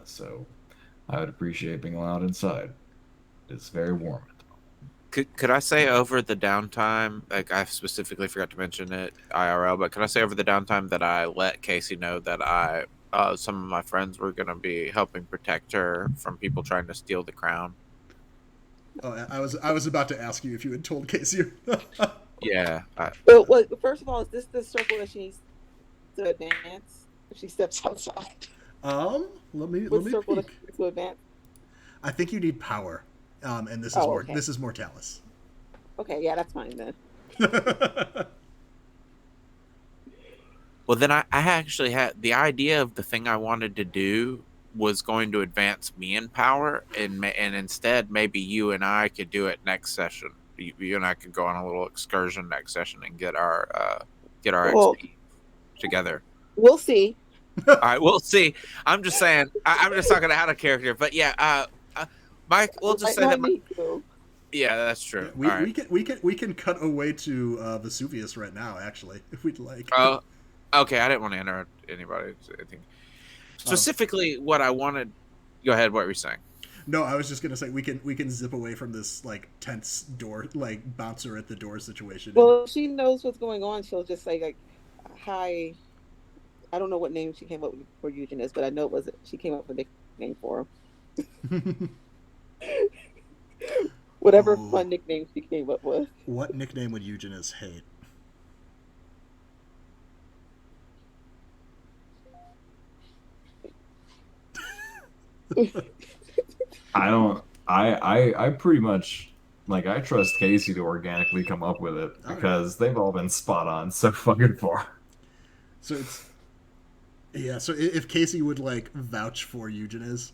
so I would appreciate being allowed inside. It's very warm. Could I say over the downtime, like I specifically forgot to mention it IRL, but could I say over the downtime that I let Kasey know that some of my friends were going to be helping protect her from people trying to steal the crown? oh, I was about to ask you if you had told Casey. Yeah. Well, first of all, is this the circle that she needs to advance if she steps outside? Let me What circle does peek. she need to advance? I think you need power, and Oh, okay. this is Mortalis. Okay, yeah, that's fine then. Well, then I actually had the idea of the thing I wanted to do was going to advance me in power, and instead maybe you and I could do it next session. You and I could go on a little excursion next session and get our Well, XP together. we'll see. All right, we'll see. I'm just saying. I'm just talking out of character, but yeah. Mike, we'll just say Might that. not need to. Yeah, that's true. we, All right. we can cut away to Vesuvius right now, actually, if we'd like. Oh, okay. I didn't want to interrupt anybody. I think specifically what I wanted. Go ahead. What were you saying? No, I was just gonna say we can zip away from this like tense door, like bouncer at the door situation. Well, if she knows what's going on, she'll just say like, "Hi." I don't know what name she came up with for Eugenēs, but I know she came up with a nickname for him. Whatever Oh. fun nickname she came up with. What nickname would Eugenēs hate? I don't. I pretty much Like, I trust Kasey to organically come up with it Okay. because they've all been spot on so fucking far. So it's yeah. So if Kasey would like vouch for Eugenēs,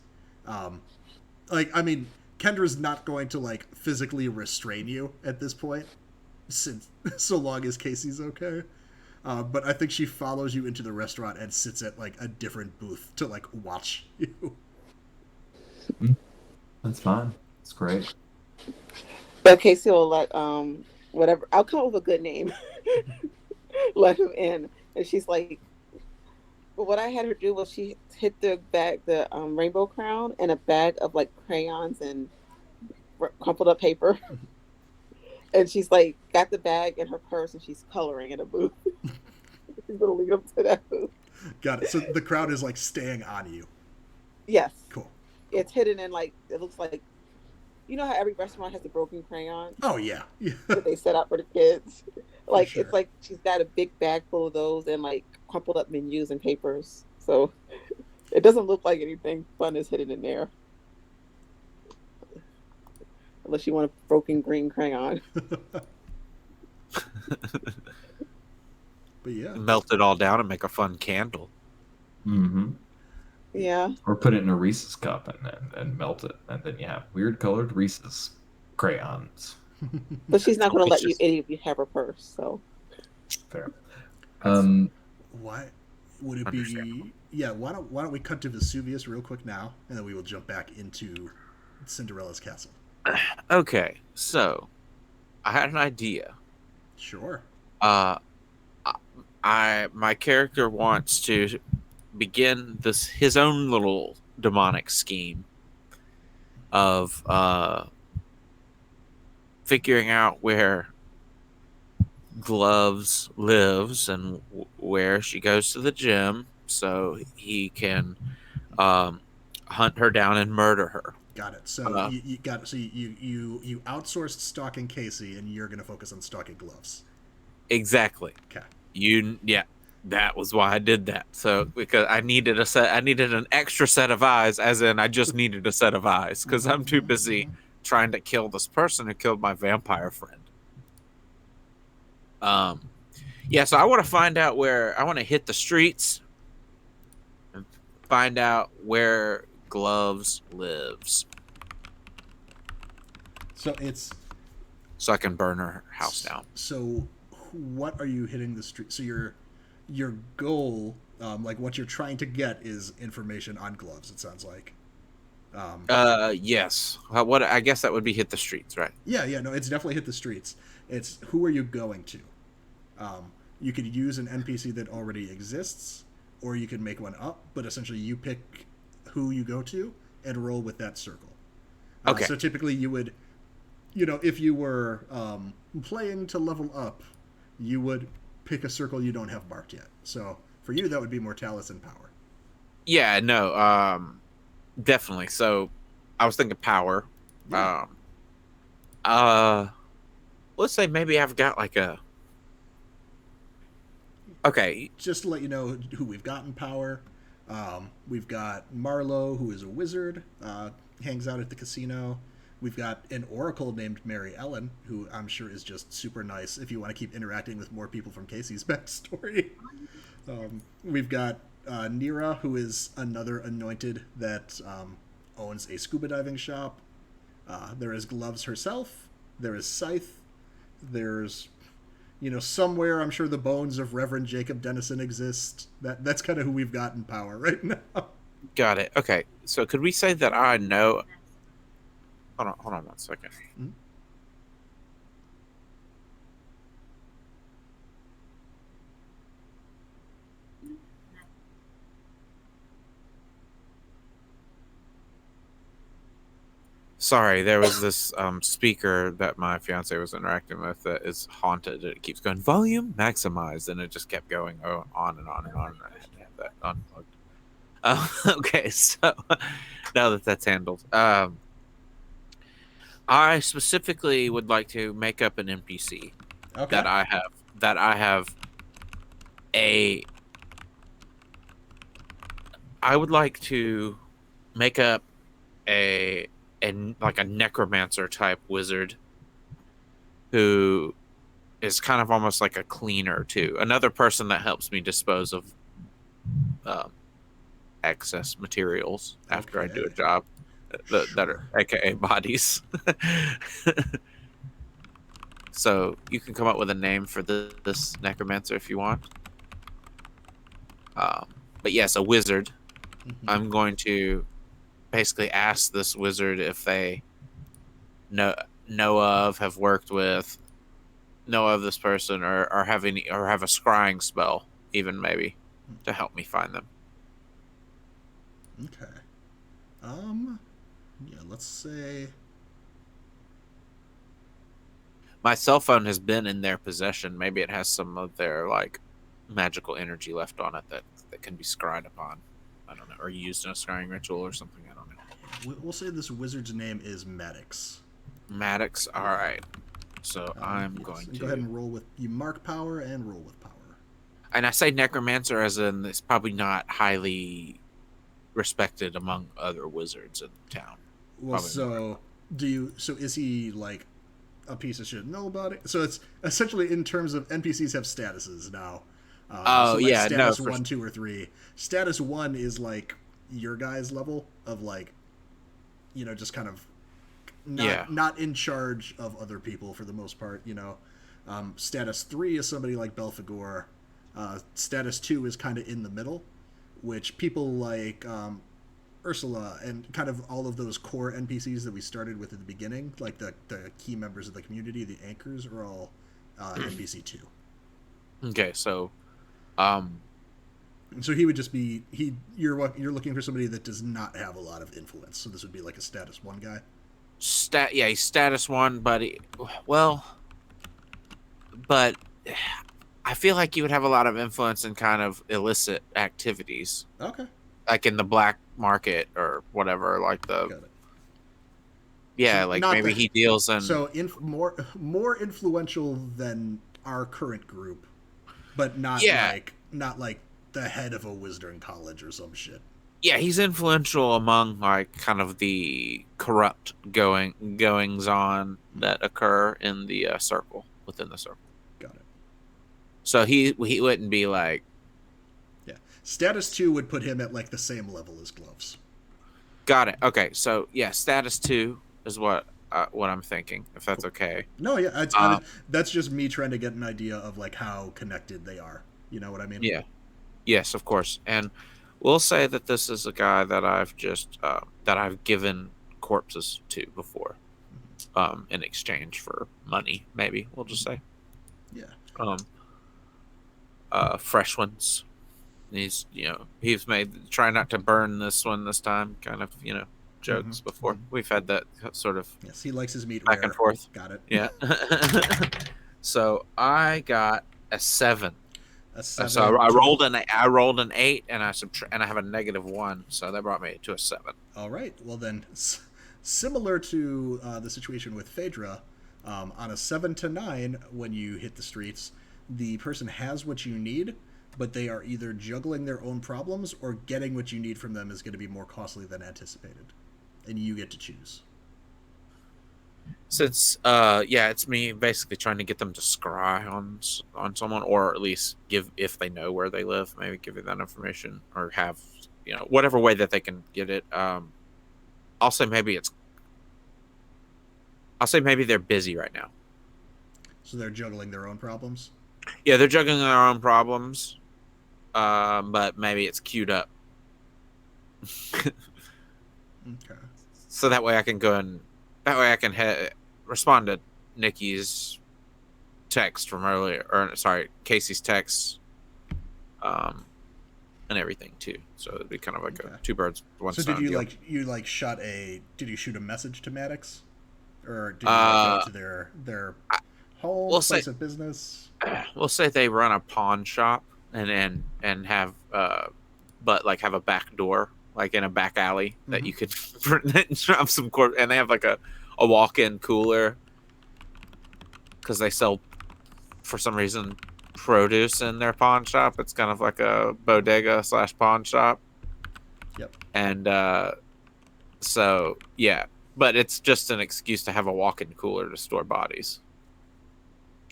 like I mean, Kendra's not going to like physically restrain you at this point, since so long as Kasey's okay. But I think she follows you into the restaurant and sits at like a different booth to like watch you. That's fine. It's great. But Casey will let whatever. I'll come up with a good name. Let him in, and she's like, but what I had her do was she hid the rainbow crown in a bag of like crayons and crumpled up paper. And she's like got the bag in her purse and she's coloring in a booth. She's gonna lead them to that booth. Got it. So the crowd is like staying on you. Yes. Cool. It's hidden in like it looks like you know how every restaurant has a broken crayon Oh yeah. Yeah. that they set out for the kids. Like sure. it's like she's got a big bag full of those and like crumpled up menus and papers. So it doesn't look like anything fun is hidden in there. Unless you want a broken green crayon. But yeah. Melt it all down and make a fun candle. Mm-hmm. Yeah. Or put it in a Reese's cup and melt it, and then you have weird colored Reese's crayons. But she's not going to let you Delicious. any of you have her purse. So Fair. Why would it be? Understandable. Yeah. Why don't we cut to Vesuvius real quick now, and then we will jump back into Cinderella's castle. Okay, so I had an idea. Sure. My character wants to begin his own little demonic scheme of figuring out where Gloves lives and where she goes to the gym so he can hunt her down and murder her. Got it. So you got it. So you outsourced stalking Kasey, and you're going to focus on stalking Gloves. Exactly. Okay. That was why I did that. So because I needed an extra set of eyes, as in I just needed a set of eyes because I'm too busy trying to kill this person who killed my vampire friend. So I want to find out I want to hit the streets and find out where Gloves lives. So I can burn her house down. So what are you hitting the street? So your goal, like what you're trying to get, is information on Gloves. It sounds like. Yes. What I guess that would be hit the streets, right? Yeah. No, it's definitely hit the streets. It's who are you going to? You could use an NPC that already exists, or you can make one up. But essentially, you pick who you go to and roll with that circle. Okay. So typically, you would, if you were playing to level up, you would pick a circle you don't have marked yet. So for you, that would be Mortalis and Power. Yeah. No. Definitely. So I was thinking power. Yeah. Let's say maybe I've got like a. Okay. Just to let you know who we've got in Power, we've got Marlowe, who is a wizard, hangs out at the casino. We've got an oracle named Mary Ellen, who I'm sure is just super nice if you want to keep interacting with more people from Kasey's backstory. We've got Nira, who is another anointed that owns a scuba diving shop. There is Gloves herself. There is Scythe. There's, somewhere I'm sure the bones of Reverend Jacob Dennison exist. That's kind of who we've got in Power right now. Got it. Okay. So could we say that I know? Hold on 1 second. Mm-hmm. Sorry, there was this speaker that my fiance was interacting with that is haunted. It keeps going volume maximized, and it just kept going on and on and on. And I had to have that unplugged. Okay, so now that that's handled, I specifically would like to make up an NPC Okay. that I have a. I would like to make up like a necromancer type wizard who is kind of almost like a cleaner too. Another person that helps me dispose of excess materials after I do a job that are aka bodies. So you can come up with a name for this necromancer if you want. But yes, a wizard. Mm-hmm. I'm going to basically ask this wizard if they know of, have worked with, know of this person, or have a scrying spell, even maybe, to help me find them. Okay. Yeah, let's say My cell phone has been in their possession. Maybe it has some of their like magical energy left on it that can be scryed upon. I don't know, or used in a scrying ritual or something. I don't know. we'll say this wizard's name is Maddox. Maddox. All right. So I'm Yes, going and to go ahead and roll with you. Mark power and roll with power. And I say necromancer as in it's probably not highly respected among other wizards in town. Well, Probably so do you? So is he like a piece of shit? Nobody. So it's essentially in terms of NPCs have statuses now. Oh, yeah, no, status for- 1, 2, or 3. Status 1 is like your guy's level of like, you know, just kind of not in charge of other people for the most part. You know, status 3 is somebody like Belphegor. Status 2 is kind of in the middle, which people like Ursula and kind of all of those core NPCs that we started with at the beginning, like the key members of the community, the anchors, are all NPC 2. Okay, so So he would just be you're looking for somebody that does not have a lot of influence. So this would be like a status 1 guy. he's status 1, but but I feel like you would have a lot of influence in kind of illicit activities. Okay. Like in the black market or whatever, like the Got it. yeah, So like not maybe the- he deals in So more influential than our current group, but not like the head of a Wizarding college or some shit. yeah, he's influential among like kind of the corrupt goings on that occur in the circle within the circle. Got it. So he wouldn't be like Yeah. Status 2 would put him at like the same level as Gloves. got it. Okay, so yeah, status 2 is what I'm thinking, if that's okay. No, yeah, that's just me trying to get an idea of like how connected they are. You know what I mean? Yeah. Yes, of course. And we'll say that this is a guy that I've just that I've given corpses to before, in exchange for money. Maybe we'll just say, Yeah. fresh ones. He's made try not to burn this one this time. Kind of jokes before. We've had that sort of Yes, he likes his meat back rare. and forth. Got it. Yeah. So I got a 7. A 7. So I rolled an 8 and I have a -1, so that brought me to a 7. All right. Well then, similar to the situation with Phaedra, on a 7 to 9, when you hit the streets, the person has what you need, but they are either juggling their own problems or getting what you need from them is going to be more costly than anticipated, and you get to choose. Since it's me basically trying to get them to scry on someone, or at least give, if they know where they live, maybe give you that information, or have whatever way that they can get it. I'll say maybe they're busy right now. So they're juggling their own problems. Yeah, they're juggling their own problems, but maybe it's queued up. Okay. So that way I can go and respond to Nikki's text from earlier, or sorry, Kasey's text, and everything too. So it'd be kind of like a 2 birds, 1 So stone did you deal. did you shoot a message to Maddox, or did you go to their home, we'll place say- of business? We'll say they run a pawn shop and have but like have a back door, like in a back alley that you could drop some corp, and they have like a walk-in cooler because they sell, for some reason, produce in their pawn shop. It's kind of like a bodega / pawn shop. Yep. And so yeah, but it's just an excuse to have a walk-in cooler to store bodies.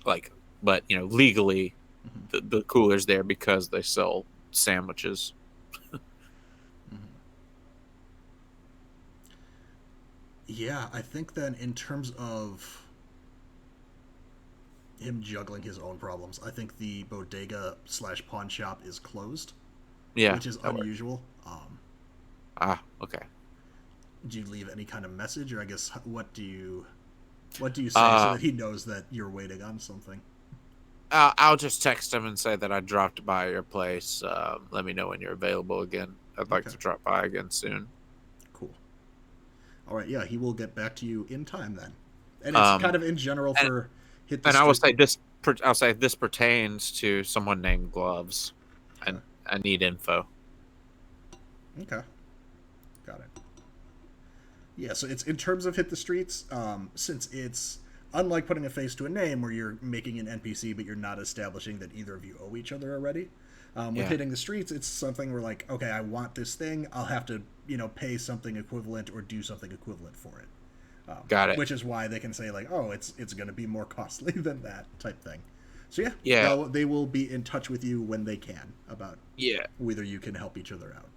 like, but legally, the cooler's there because they sell sandwiches. Yeah, I think then in terms of him juggling his own problems, I think the bodega / pawn shop is closed, Yeah, which is unusual. Okay. Do you leave any kind of message, or I guess what do you say so that he knows that you're waiting on something? I'll just text him and say that I dropped by your place. Let me know when you're available again. I'd like to drop by again soon. Cool. All right, yeah, he will get back to you in time then. And it's kind of in general for hit the and I will say this. I'll say this pertains to someone named Gloves, and I need info. Okay, got it. Yeah, so it's in terms of hit the streets, since it's unlike putting a face to a name where you're making an NPC but you're not establishing that either of you owe each other already. With hitting the streets, it's something where like, okay, I want this thing, I'll have to pay something equivalent or do something equivalent for it. Got it. Which is why they can say like, oh, it's going to be more costly than that type thing. So yeah, they will be in touch with you when they can about whether you can help each other out.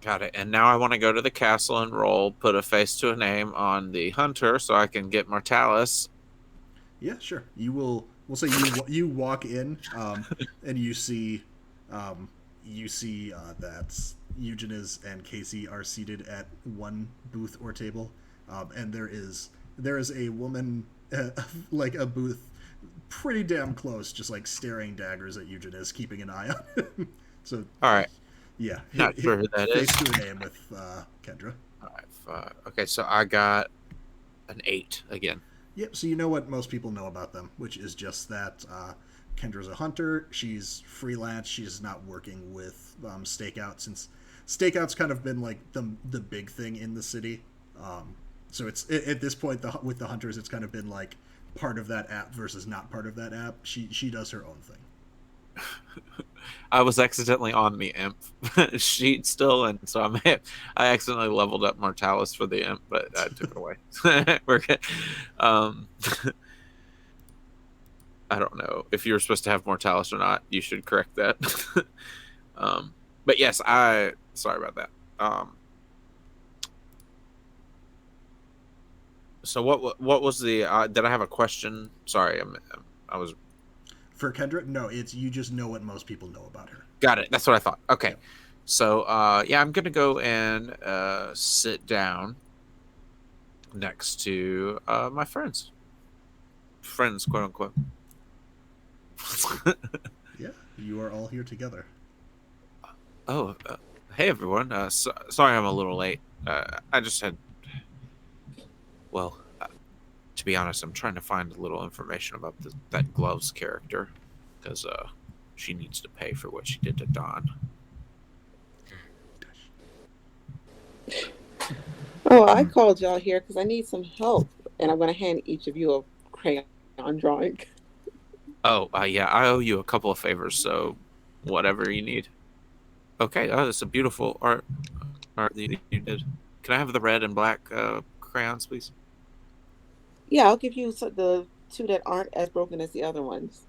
Got it. And now I want to go to the castle and roll, put a face to a name on the hunter so I can get Mortalis. Yeah, sure. We'll say you walk in, and you see that Eugenēs and Kasey are seated at one booth or table, and there is a woman like a booth pretty damn close, just like staring daggers at Eugenēs, keeping an eye on him. So all right. Yeah, not sure who that is. Face to a name with Kendra. All right, okay, so I got an 8 again. Yep. So you know what most people know about them, which is just that Kendra's a hunter. She's freelance. She's not working with Stakeout, since Stakeout's kind of been like the big thing in the city. So it's at this point with the hunters, it's kind of been like part of that app versus not part of that app. She does her own thing. I was accidentally on the imp sheet still, and so I accidentally leveled up Mortalis for the imp, but I took it away. We're good. I don't know if you're supposed to have Mortalis or not. You should correct that. But yes, sorry about that. So what was the? Did I have a question? Sorry, I was. For Kendra, no, it's you just know what most people know about her. Got it. That's what I thought. Okay. Yep. So, I'm going to go and sit down next to my friends. Friends, quote unquote. Yeah, you are all here together. Oh, hey everyone. Sorry I'm a little late. I just had... Well, to be honest, I'm trying to find a little information about that Gloves character, because she needs to pay for what she did to Dawn. Oh, I called y'all here because I need some help, and I'm going to hand each of you a crayon drawing. Oh, yeah, I owe you a couple of favors, so whatever you need. Okay, that's a beautiful art that you did. Can I have the red and black crayons, please? Yeah, I'll give you the 2 that aren't as broken as the other ones.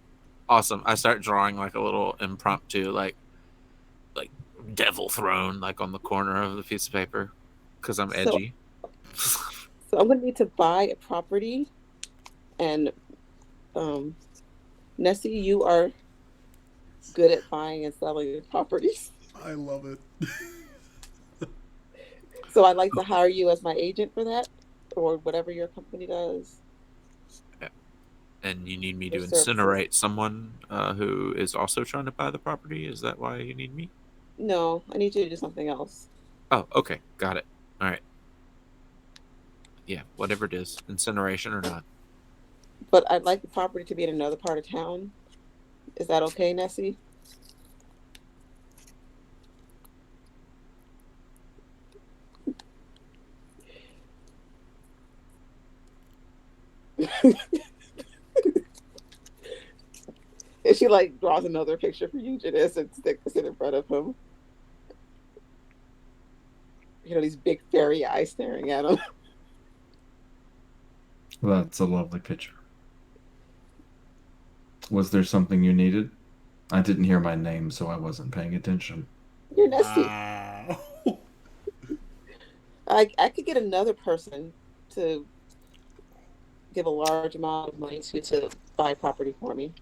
Awesome. I start drawing like a little impromptu, like devil throne, like on the corner of the piece of paper, because I'm edgy. So I'm going to need to buy a property, and Nessie, you are good at buying and selling properties. I love it. So I'd like to hire you as my agent for that, or whatever your company does. And you need me to incinerate someone who is also trying to buy the property? Is that why you need me? No, I need you to do something else. Oh, okay. Got it. All right. Yeah, whatever it is. Incineration or not. But I'd like the property to be in another part of town. Is that okay, Nessie? And she like draws another picture for Eugenēs and sticks it in front of him. You know, these big fairy eyes staring at him. That's a lovely picture. Was there something you needed? I didn't hear my name, so I wasn't paying attention. You're nasty. Wow. I could get another person to give a large amount of money to buy property for me.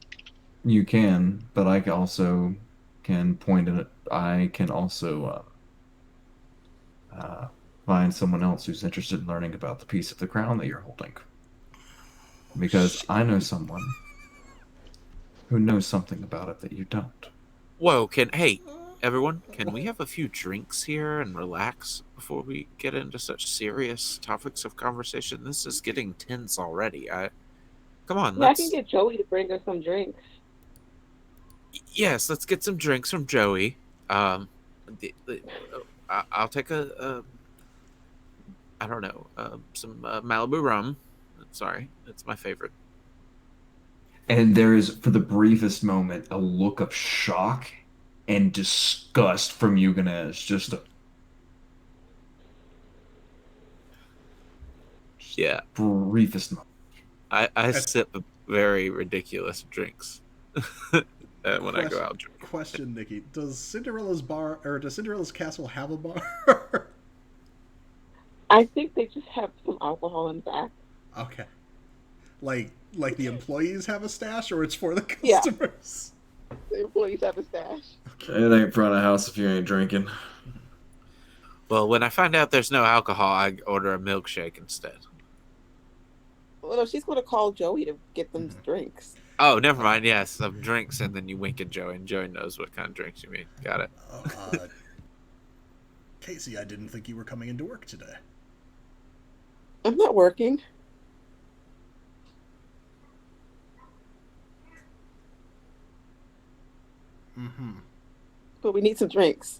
You can, but I also can point it. I can also find someone else who's interested in learning about the piece of the crown that you're holding. Because I know someone who knows something about it that you don't. Whoa, hey, everyone, can we have a few drinks here and relax before we get into such serious topics of conversation? This is getting tense already. Come on, Yeah, I can get Joey to bring us some drinks. Yes, let's get some drinks from Joey. I'll take I don't know, some Malibu rum. Sorry, it's my favorite. And there is, for the briefest moment, a look of shock and disgust from Eugenēs. Yeah, briefest moment. I sip very ridiculous drinks when I go out drinking. Question, Nikki: does Cinderella's castle have a bar? I think they just have some alcohol in the back. Okay. Like the employees have a stash, or it's for the customers? Yeah. The employees have a stash. Okay. It ain't front of house if you ain't drinking. Well, when I find out there's no alcohol, I order a milkshake instead. Well, no, she's going to call Joey to get them drinks. Oh, never mind. Yes, some drinks, and then you wink at Joey, and Joey knows what kind of drinks you mean. Got it. Kasey, I didn't think you were coming into work today. I'm not working. Mm-hmm. But we need some drinks.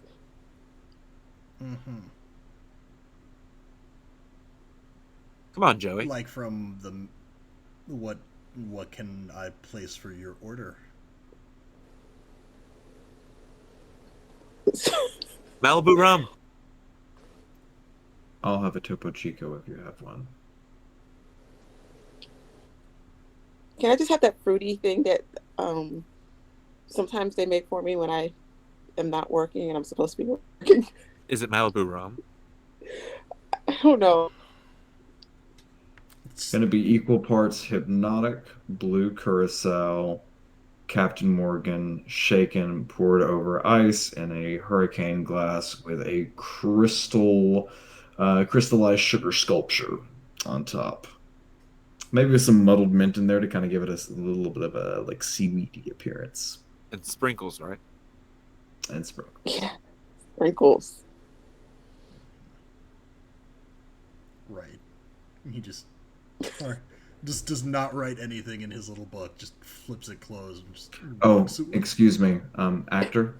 Mm-hmm. Come on, Joey. Like from the what can I place for your order? Malibu rum. I'll have a Topo Chico if you have one. Can I just have that fruity thing that sometimes they make for me when I am not working and I'm supposed to be working? Is it Malibu rum? I don't know. It's going to be equal parts hypnotic, blue curacao, Captain Morgan, shaken, poured over ice in a hurricane glass with a crystallized sugar sculpture on top. Maybe with some muddled mint in there to kind of give it a little bit of a like seaweedy appearance. And sprinkles, right? And sprinkles. Yeah, sprinkles. Right. He just does not write anything in his little book. Just flips it closed and just. Oh, excuse me, actor.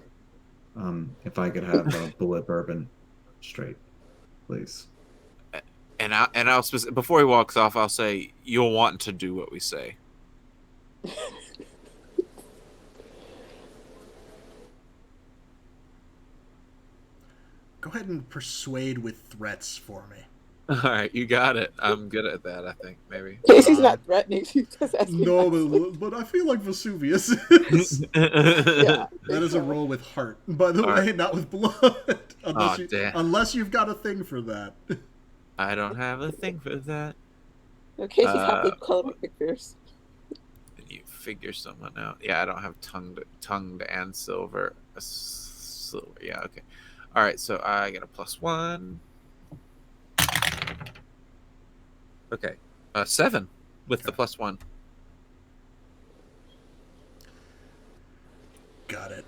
If I could have a bullet bourbon, straight, please. And I'll before he walks off, I'll say you'll want to do what we say. Go ahead and persuade with threats for me. All right, you got it. I'm good at that, I think, maybe. Kasey's not threatening. She's just asking. No, but I feel like Vesuvius is. Yeah, that is a roll with heart, by the way, not with blood. Unless you've got a thing for that. I don't have a thing for that. No, Kasey's happy color figures. You figure someone out. Yeah, I don't have tongued and silver. Silver. Yeah, okay. All right, so I get a +1. Okay, 7 with the +1. Got it.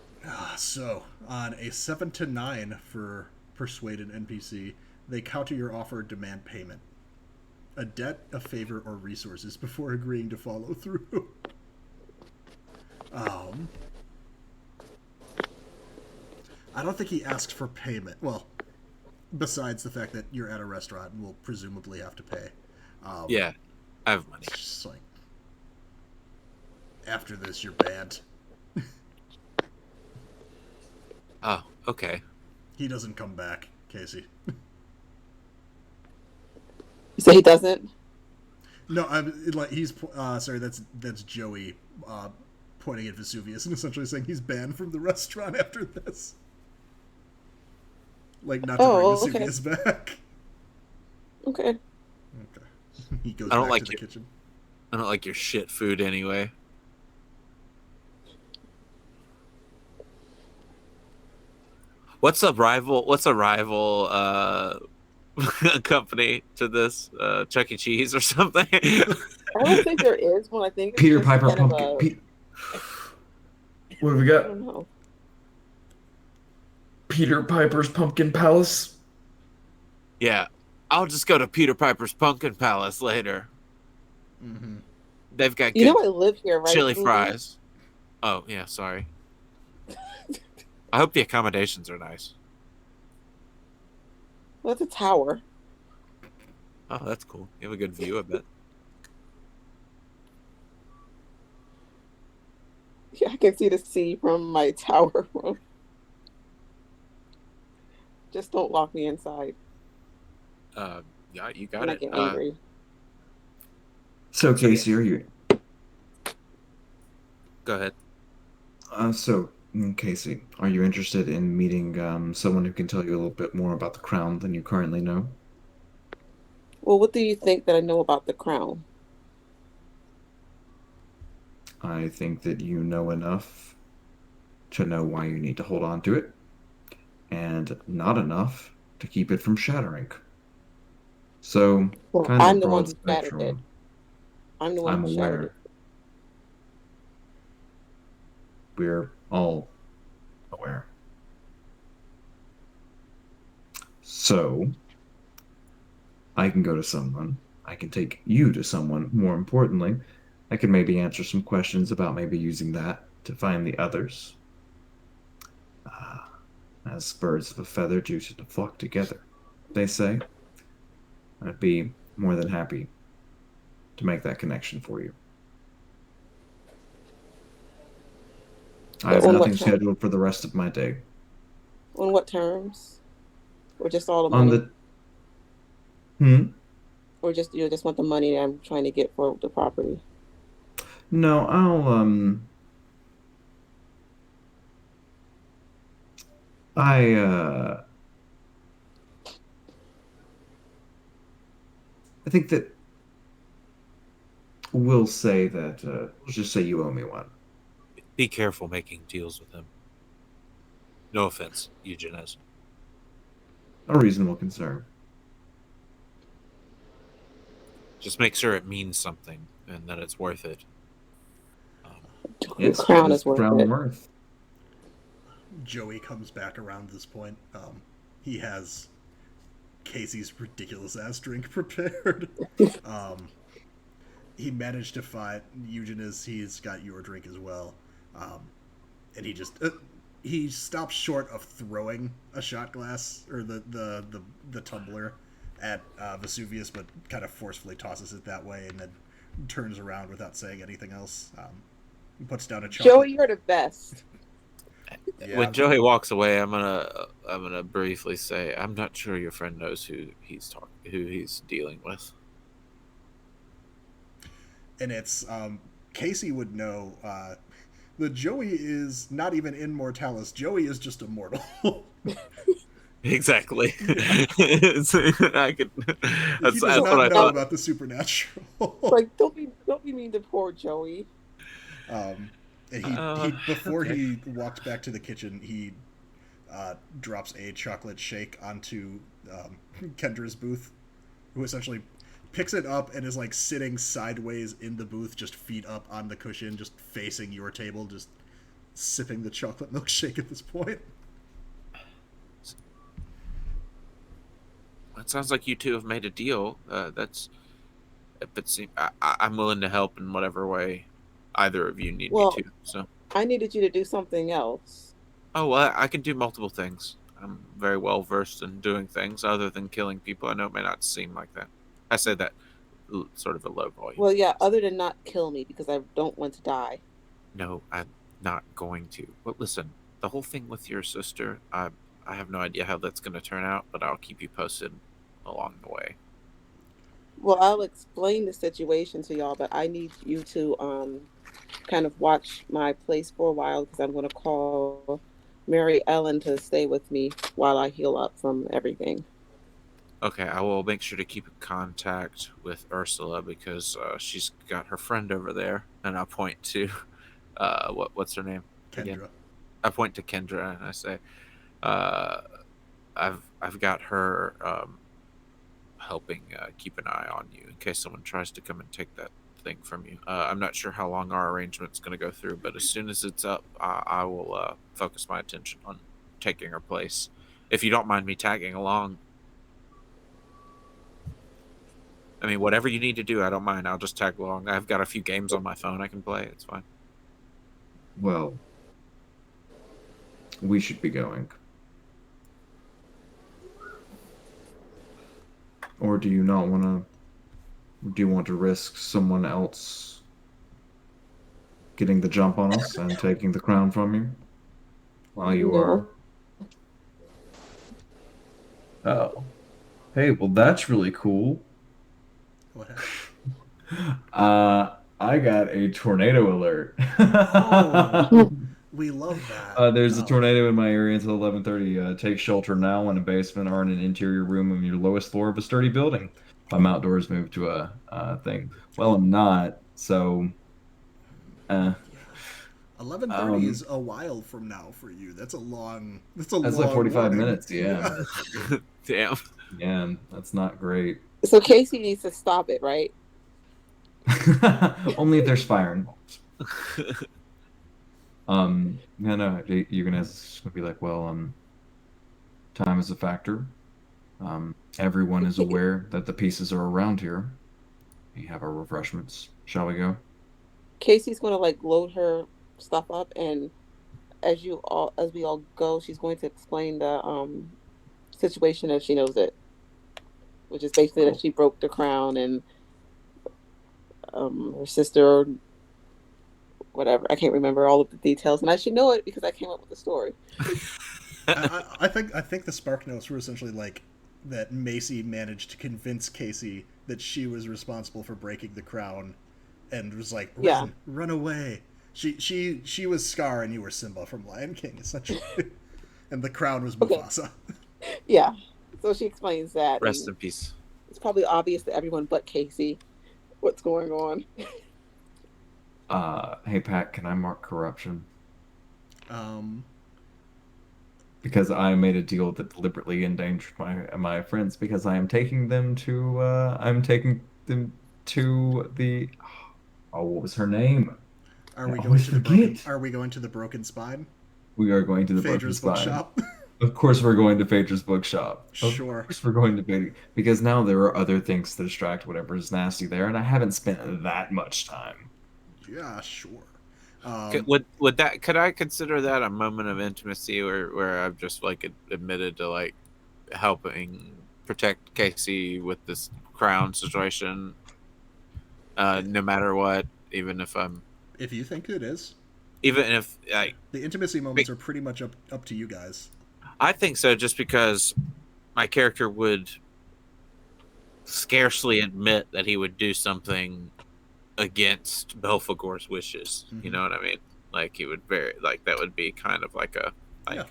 So on a 7 to 9 for persuade an NPC, they counter your offer, demand payment, a debt, a favor, or resources before agreeing to follow through. I don't think he asks for payment. Well, besides the fact that you're at a restaurant and will presumably have to pay. Yeah, I have money. It's just like, after this, you're banned. Oh, okay. He doesn't come back, Kasey. You say he doesn't? No, I'm like he's sorry. That's Joey. pointing at Vesuvius and essentially saying he's banned from the restaurant after this. Like, not to bring Vesuvius back. Okay. Okay. He goes I don't back like to the your- kitchen. I don't like your shit food anyway. What's a rival company to this? Chuck E. Cheese or something? I don't think there is one. I think it's Peter just Piper kind of Pumpkin. What have we I got? don't know. Peter Piper's Pumpkin Palace. Yeah, I'll just go to Peter Piper's Pumpkin Palace later. Mm-hmm. They've got You good know I live here, right? chili Ruby? fries. Oh yeah, sorry. I hope the accommodations are nice. Well, it's a tower. Oh, that's cool. You have a good view, I bet. Yeah, I can see the sea from my tower room. Just don't lock me inside Yeah, you got when I it. get angry. So, Kasey, are you? Go ahead. Kasey, are you interested in meeting someone who can tell you a little bit more about the crown than you currently know? Well, what do you think that I know about the crown? I think that you know enough to know why you need to hold on to it, and not enough to keep it from shattering. So, Well, kind of I'm a the one broad who shattered it. spectrum. I'm the one I'm who shattered aware. it. We're all aware. So, I can go to someone. I can take you to someone. More importantly, I can maybe answer some questions about maybe using that to find the others. As birds of a feather do to flock together, they say. I'd be more than happy to make that connection for you. I have On what nothing terms? scheduled for the rest of my day. On what terms? Or just all the On money? Or just you just want the money that I'm trying to get for the property? No, I I think that we'll say that let's just say you owe me one. Be careful making deals with him. No offense, Eugenēs. A reasonable concern. Just make sure it means something and that it's worth it. It's the crown what is worth crown it. worth. Joey comes back around this point. He has Kasey's ridiculous ass drink prepared. He managed to find Eugenēs. He's got your drink as well, and he just he stops short of throwing a shot glass or the tumbler at Vesuvius, but kind of forcefully tosses it that way, and then turns around without saying anything else. He puts down a chocolate. Joey, you're the best. Yeah. When Joey walks away, I'm gonna briefly say I'm not sure your friend knows who he's dealing with. And it's Kasey would know that Joey is not even in Mortalis. Joey is just immortal. Exactly. I could. He That's does what not I know thought. about the supernatural. Like, don't be mean to poor Joey. And he before okay. he walks back to the kitchen, he drops a chocolate shake onto Kendra's booth, who essentially picks it up and is like sitting sideways in the booth, just feet up on the cushion, just facing your table, just sipping the chocolate milkshake at this point. It sounds like you two have made a deal. I'm willing to help in whatever way either of you need Well, me to. So, I needed you to do something else. well, I can do multiple things. I'm very well versed in doing things other than killing people. I know it may not seem like that. I say that sort of a low volume. Well, yeah, other than not kill me because I don't want to die. No, I'm not going to. But listen, the whole thing with your sister, I have no idea how that's going to turn out, but I'll keep you posted along the way. Well, I'll explain the situation to y'all, but I need you to kind of watch my place for a while because I'm going to call Mary Ellen to stay with me while I heal up from everything. Okay, I will make sure to keep in contact with Ursula because she's got her friend over there, and I'll point to what's her name again? Kendra. I point to Kendra and I say, uh, I've got her helping keep an eye on you in case someone tries to come and take that thing from you. I'm not sure how long our arrangement's going to go through, but as soon as it's up, I will focus my attention on taking her place. If you don't mind me tagging along. I mean, whatever you need to do, I don't mind. I'll just tag along. I've got a few games on my phone I can play. It's fine. Well, we should be going. Or do you not want to? Do you want to risk someone else getting the jump on us and taking the crown from you while you are? Oh, hey, well that's really cool. What happened? I got a tornado alert. Oh, we love that. There's a Oh. tornado in my area until 11:30. Take shelter now in a basement or in an interior room of your lowest floor of a sturdy building. If I'm outdoors, move to a thing. Well, I'm not, so. 11:30 is a while from now for you. That's a long. That's That's like 45 minutes. Yeah. Damn. Yeah, that's not great. So Kasey needs to stop it, right? Only if there's fire involved. No, Eugenēs gonna be like, well, time is a factor. Everyone is aware that the pieces are around here. We have our refreshments. Shall we go? Casey's going to like load her stuff up, and as we all go, she's going to explain the situation as she knows it, which is basically that she broke the crown and her sister, whatever. I can't remember all of the details, and I should know it because I came up with the story. I think the spark notes were essentially like that Macy managed to convince Kasey that she was responsible for breaking the crown, and was like, run away. She was Scar and you were Simba from Lion King, essentially, and the crown was Mufasa. Yeah, so she explains that. Rest in peace. It's probably obvious to everyone but Kasey what's going on. Hey Pat, can I mark corruption? Um, Because I made a deal that deliberately endangered my friends because I am taking them to the what was her name? are we I going always to the broken, forget. Are we going to the Broken Spine? We are going to the Broken Phaedra's Spine. bookshop. Of course we're going to Phaedra's bookshop. Sure. Of course we're going to Phaedra because now there are other things to distract whatever is nasty there, and I haven't spent that much time. Yeah, sure. Would that, could I consider that a moment of intimacy where I've just like admitted to like helping protect Kasey with this crown situation, no matter what, even if if you think it is, even if like the intimacy moments are pretty much up to you guys. I think so, just because my character would scarcely admit that he would do something against Belphegor's wishes. Mm-hmm. You know what I mean? Like he would that would be kind of like a Yeah.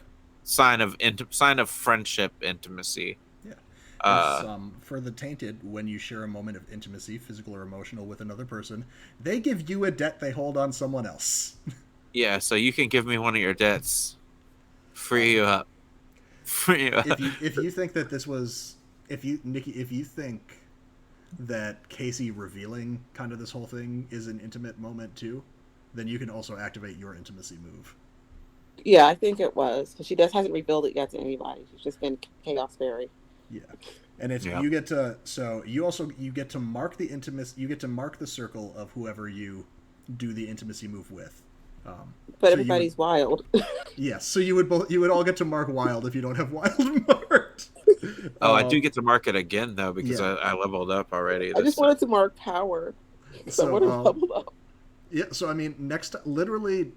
sign of friendship, intimacy. Yeah. For the tainted, when you share a moment of intimacy, physical or emotional, with another person, they give you a debt they hold on someone else. Yeah, so you can give me one of your debts. Free you up. If you think that this was, Nikki, if you think that Kasey revealing kind of this whole thing is an intimate moment too, then you can also activate your intimacy move. Yeah, I think it was because she hasn't revealed it yet to anybody. She's just been Chaos Fairy. Yeah, and it's you get to mark the intimacy. You get to mark the circle of whoever you do the intimacy move with. But everybody's wild. Yes, so you would all get to mark wild if you don't have wild marked. I do get to mark it again though because I leveled up already. I just wanted to mark power, so I would have leveled up. Yeah, so I mean, literally,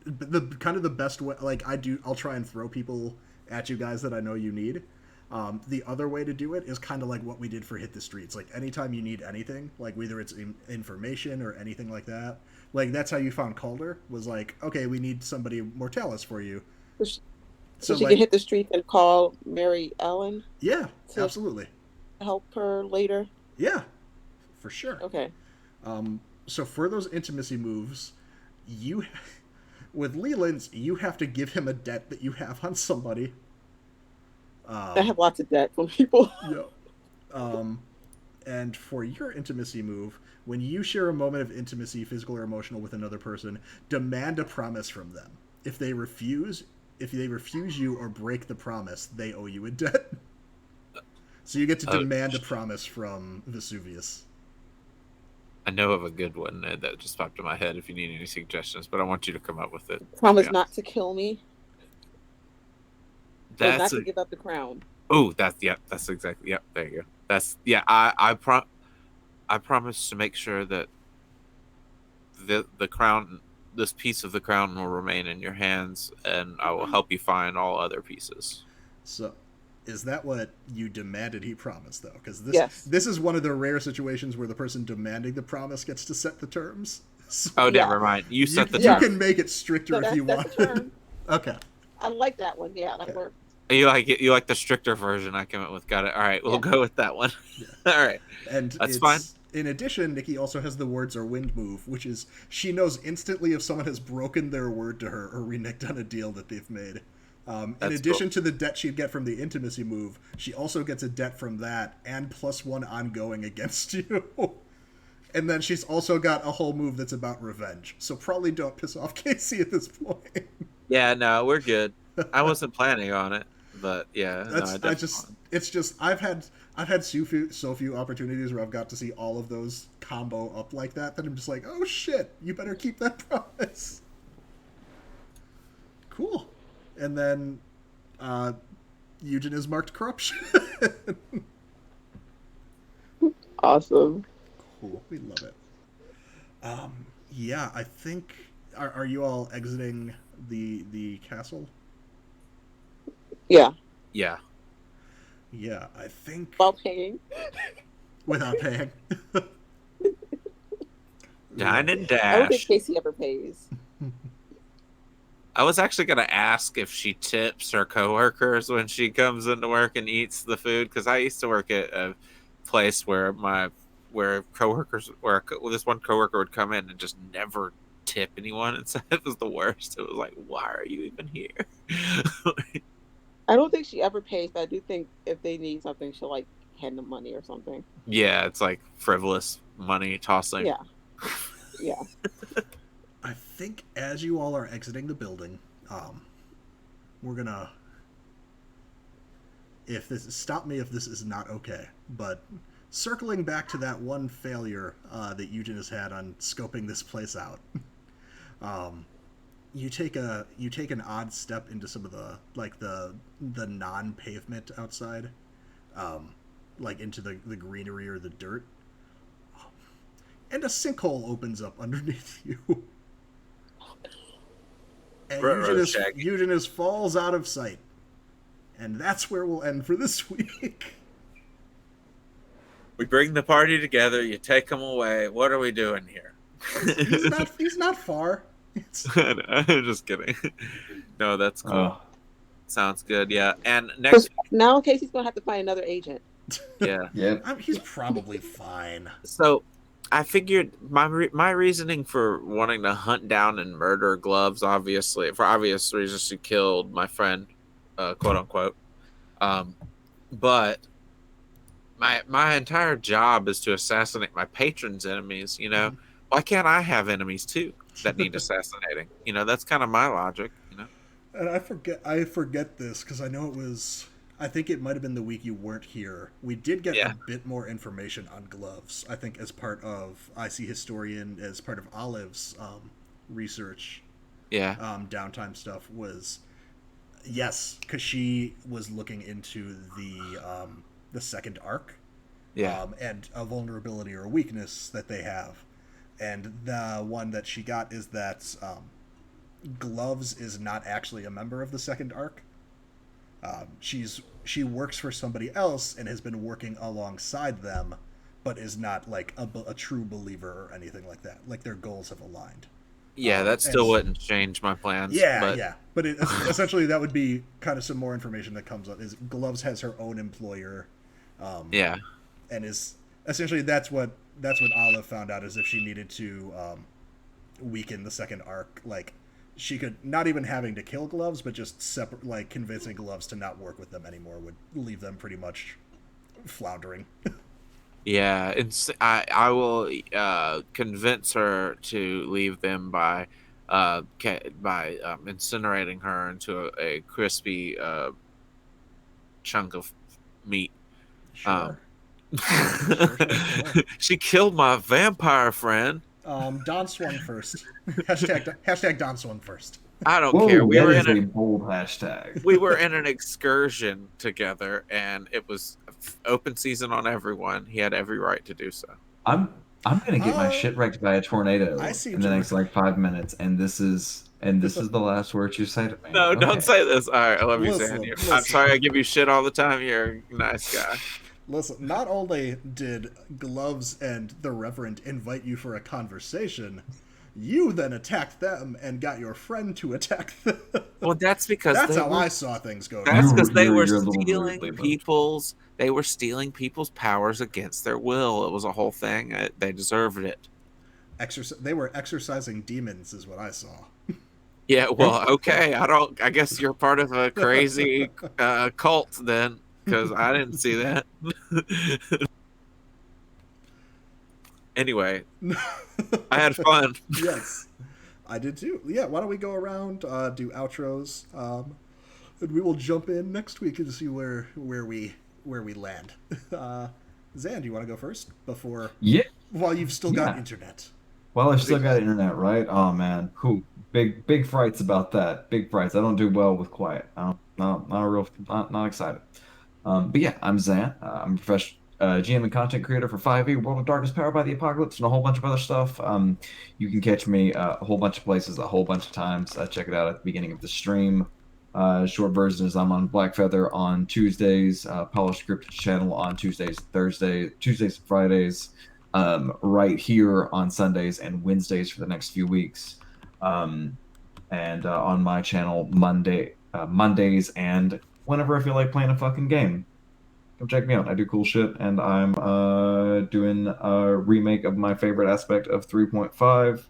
the kind of the best way, like I'll try and throw people at you guys that I know you need. The other way to do it is kind of like what we did for Hit the Streets. Like anytime you need anything, like whether it's information or anything like that, like that's how you found Calder. Was like, okay, we need somebody Mortalis for you. So she like, can hit the street and call Mary Ellen. Yeah, to absolutely. help her later. Yeah, for sure. Okay. So for those intimacy moves, you with Leland's, you have to give him a debt that you have on somebody. I have lots of debt from people. Yeah. And for your intimacy move, when you share a moment of intimacy, physical or emotional, with another person, demand a promise from them. If they refuse you or break the promise, they owe you a debt. So you get to demand a promise from Vesuvius. I know of a good one that just popped in my head if you need any suggestions, but I want you to come up with it. Promise not to kill me. That's not to give up the crown. Oh, that's exactly. Yep, there you go. That's I promise to make sure that the crown, this piece of the crown, will remain in your hands, and I will help you find all other pieces. So, is that what you demanded he promised, though? Because this is one of the rare situations where the person demanding the promise gets to set the terms. So, never mind. You set the terms. terms. You can make it stricter if you want. Okay. I like that one. Yeah, that works. You like it? You like the stricter version I came up with? Got it. All right, we'll go with that one. Yeah. All right, and that's fine. In addition, Nikki also has the words or wind move, which is she knows instantly if someone has broken their word to her or reneged on a deal that they've made. In addition to the debt she'd get from the intimacy move, she also gets a debt from that and +1 ongoing against you. And then she's also got a whole move that's about revenge. So probably don't piss off Kasey at this point. Yeah, no, we're good. I wasn't planning on it, but yeah, I've had so few opportunities where I've got to see all of those combo up like that I'm just like, oh shit, you better keep that promise. Cool. And then Eugen is marked corruption. Awesome. Cool. We love it. Yeah, I think are you all exiting the castle? Yeah. Yeah. Yeah, I think without paying. Without paying. Dine and dash. I don't think Kasey ever pays. I was actually going to ask if she tips her coworkers when she comes into work and eats the food, because I used to work at a place where coworkers, this one coworker would come in and just never tip anyone, and so it was the worst. It was like, why are you even here? I don't think she ever pays, but I do think if they need something, she'll like hand them money or something. Yeah, it's like frivolous money tossing. Yeah. Yeah. I think as you all are exiting the building, we're gonna stop me if this is not okay, but circling back to that one failure that Eugen has had on scoping this place out, you take an odd step into some of the non-pavement outside, like into the greenery or the dirt, and a sinkhole opens up underneath you. And Eugenēs falls out of sight. And that's where we'll end for this week. We bring the party together, you take them away. What are we doing here? He's not far. I'm just kidding. No, that's cool. Sounds good, yeah. And next now Kasey's going to have to find another agent. Yeah. He's probably fine. So I figured my reasoning for wanting to hunt down and murder Gloves, obviously, for obvious reasons, she killed my friend, quote unquote. But my entire job is to assassinate my patron's enemies. You know, why can't I have enemies too that need assassinating? You know, that's kind of my logic. You know, and I forget this because I know it was. I think it might have been the week you weren't here. We did get a bit more information on Gloves, I think, as part of IC Historian, as part of Olive's research. Yeah. Downtime stuff was, yes, because she was looking into the second arc. Yeah. And a vulnerability or a weakness that they have. And the one that she got is that Gloves is not actually a member of the second arc. She works for somebody else and has been working alongside them, but is not like a true believer or anything like that. Like their goals have aligned. Yeah, that and still wouldn't change my plans. Yeah, but yeah. But essentially, that would be kind of some more information that comes up. Is Gloves has her own employer, yeah, and is essentially that's what Olive found out, is if she needed to weaken the second arc, like she could, not even having to kill Gloves, but just like convincing Gloves to not work with them anymore would leave them pretty much floundering. yeah. I will convince her to leave them by incinerating her into a crispy chunk of meat. Sure. She killed my vampire friend. Don swung first. Hashtag Don swung first. I don't Whoa, care. We that were is in a bold hashtag. we were in an excursion together, and it was open season on everyone. He had every right to do so. I'm gonna get my shit wrecked by a tornado I see in the next like 5 minutes, and this is the last word you say to me. No, Okay. don't say this. All right, I love you, Listen, Zan. I'm listen. sorry I give you shit all the time. You're a nice guy. Listen, not only did Gloves and the Reverend invite you for a conversation, you then attacked them and got your friend to attack them. Well, that's because That's how I saw things go down. That's because they were You're a little stealing rude, people's. They were stealing people's powers against their will. It was a whole thing. They deserved it. They were exercising demons, is what I saw. Yeah. Well, okay. I guess you're part of a crazy cult then, because I didn't see that. Anyway, I had fun. Yes, I did too. Yeah, why don't we go around, do outros, and we will jump in next week and see where we land. Zan, do you want to go first before? Yeah. While you've still got Yeah. internet. Well, I've still got internet, right? Oh man, big frights about that. Big frights. I don't do well with quiet. Not excited. But yeah, I'm Zan. I'm a professional GM and content creator for 5e, World of Darkness, Powered by the Apocalypse, and a whole bunch of other stuff. You can catch me a whole bunch of places, a whole bunch of times. Check it out at the beginning of the stream. Short version is I'm on Blackfeather on Tuesdays, Polished Scripted channel on Tuesdays and Fridays, right here on Sundays and Wednesdays for the next few weeks, and on my channel Mondays and whenever I feel like playing a fucking game. Come check me out. I do cool shit, and I'm doing a remake of my favorite aspect of 3.5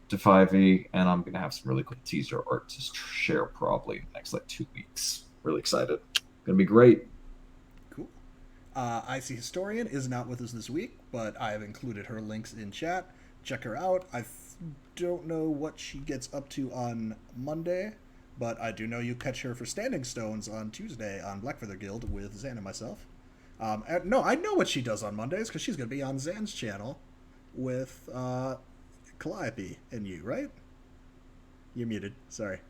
to 5e, and I'm gonna have some really cool teaser art to share probably in the next like 2 weeks. Really excited. Gonna be great. Cool. Icy Historian is not with us this week, but I have included her links in chat. Check her out. I don't know what she gets up to on Monday, but I do know you catch her for Standing Stones on Tuesday on Blackfeather Guild with Zan and myself. No, I know what she does on Mondays because she's going to be on Zan's channel with Calliope and you, right? You're muted. Sorry.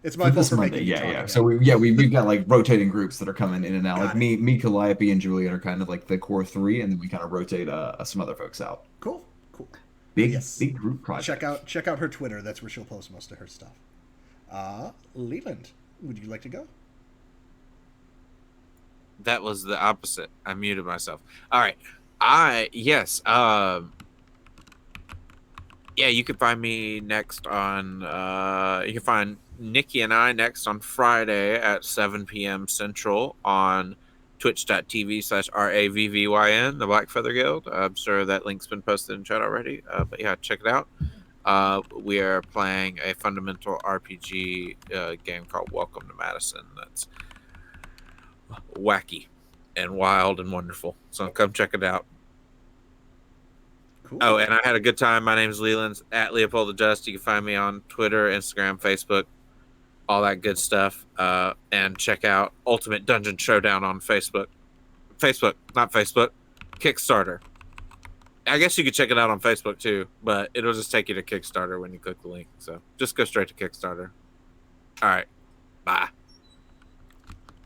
It's my fault for Monday. making you Yeah. talk. So we've got like rotating groups that are coming in and out. Got Like it. me, Calliope, and Juliet are kind of like the core three, and then we kind of rotate some other folks out. Cool. Big Yes. big group project. Check out her Twitter. That's where she'll post most of her stuff. Leland, would you like to go? That was the opposite. I muted myself. All right. Yes. Yeah, you can find me next on. You can find Nikki and I next on Friday at 7 p.m. Central on twitch.tv/RAVVYN, the Blackfeather Guild. I'm sure that link's been posted in chat already. But yeah, check it out. We are playing a fundamental RPG game called Welcome to Madison. That's wacky and wild and wonderful. So come check it out. Cool. Oh, and I had a good time. My name is Leland at Leopold the Just. You can find me on Twitter, Instagram, Facebook, all that good stuff. And check out Ultimate Dungeon Showdown on Facebook. Not Facebook. Kickstarter. I guess you could check it out on Facebook too, but it'll just take you to Kickstarter when you click the link. So just go straight to Kickstarter. All right. Bye.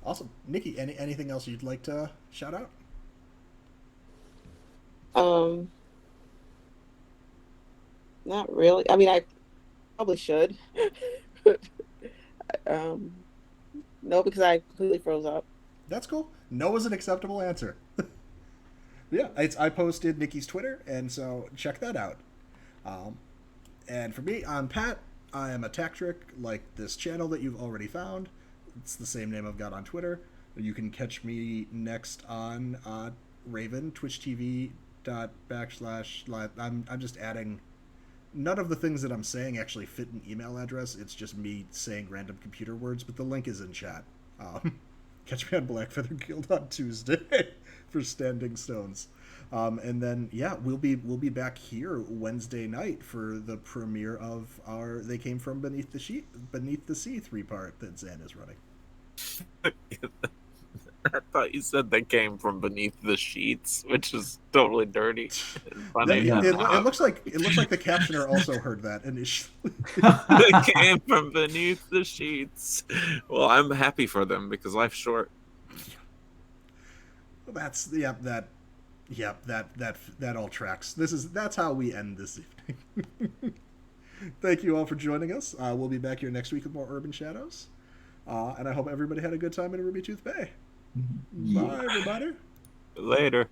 Awesome. Nikki, anything else you'd like to shout out? Not really. I mean, I probably should. No, because I completely froze up. That's cool. No is an acceptable answer. Yeah, I posted Nikki's Twitter, and so check that out. And for me, I'm Pat. I am a Tactric, like this channel that you've already found. It's the same name I've got on Twitter. You can catch me next on Raven, Twitch TV // I'm just adding. None of the things that I'm saying actually fit an email address. It's just me saying random computer words, but the link is in chat. Catch me on Black Feather Guild on Tuesday for Standing Stones. And then we'll be back here Wednesday night for the premiere of our They Came from Beneath the Sea 3-part that Zan is running. I thought you said they came from beneath the sheets, which is totally dirty. Funny. It looks like the captioner also heard that initially. They came from beneath the sheets. Well, I'm happy for them because life's short. That all tracks. That's how we end this evening. Thank you all for joining us. We'll be back here next week with more Urban Shadows. And I hope everybody had a good time in Ruby Tooth Bay. Yeah. Bye, everybody. Later.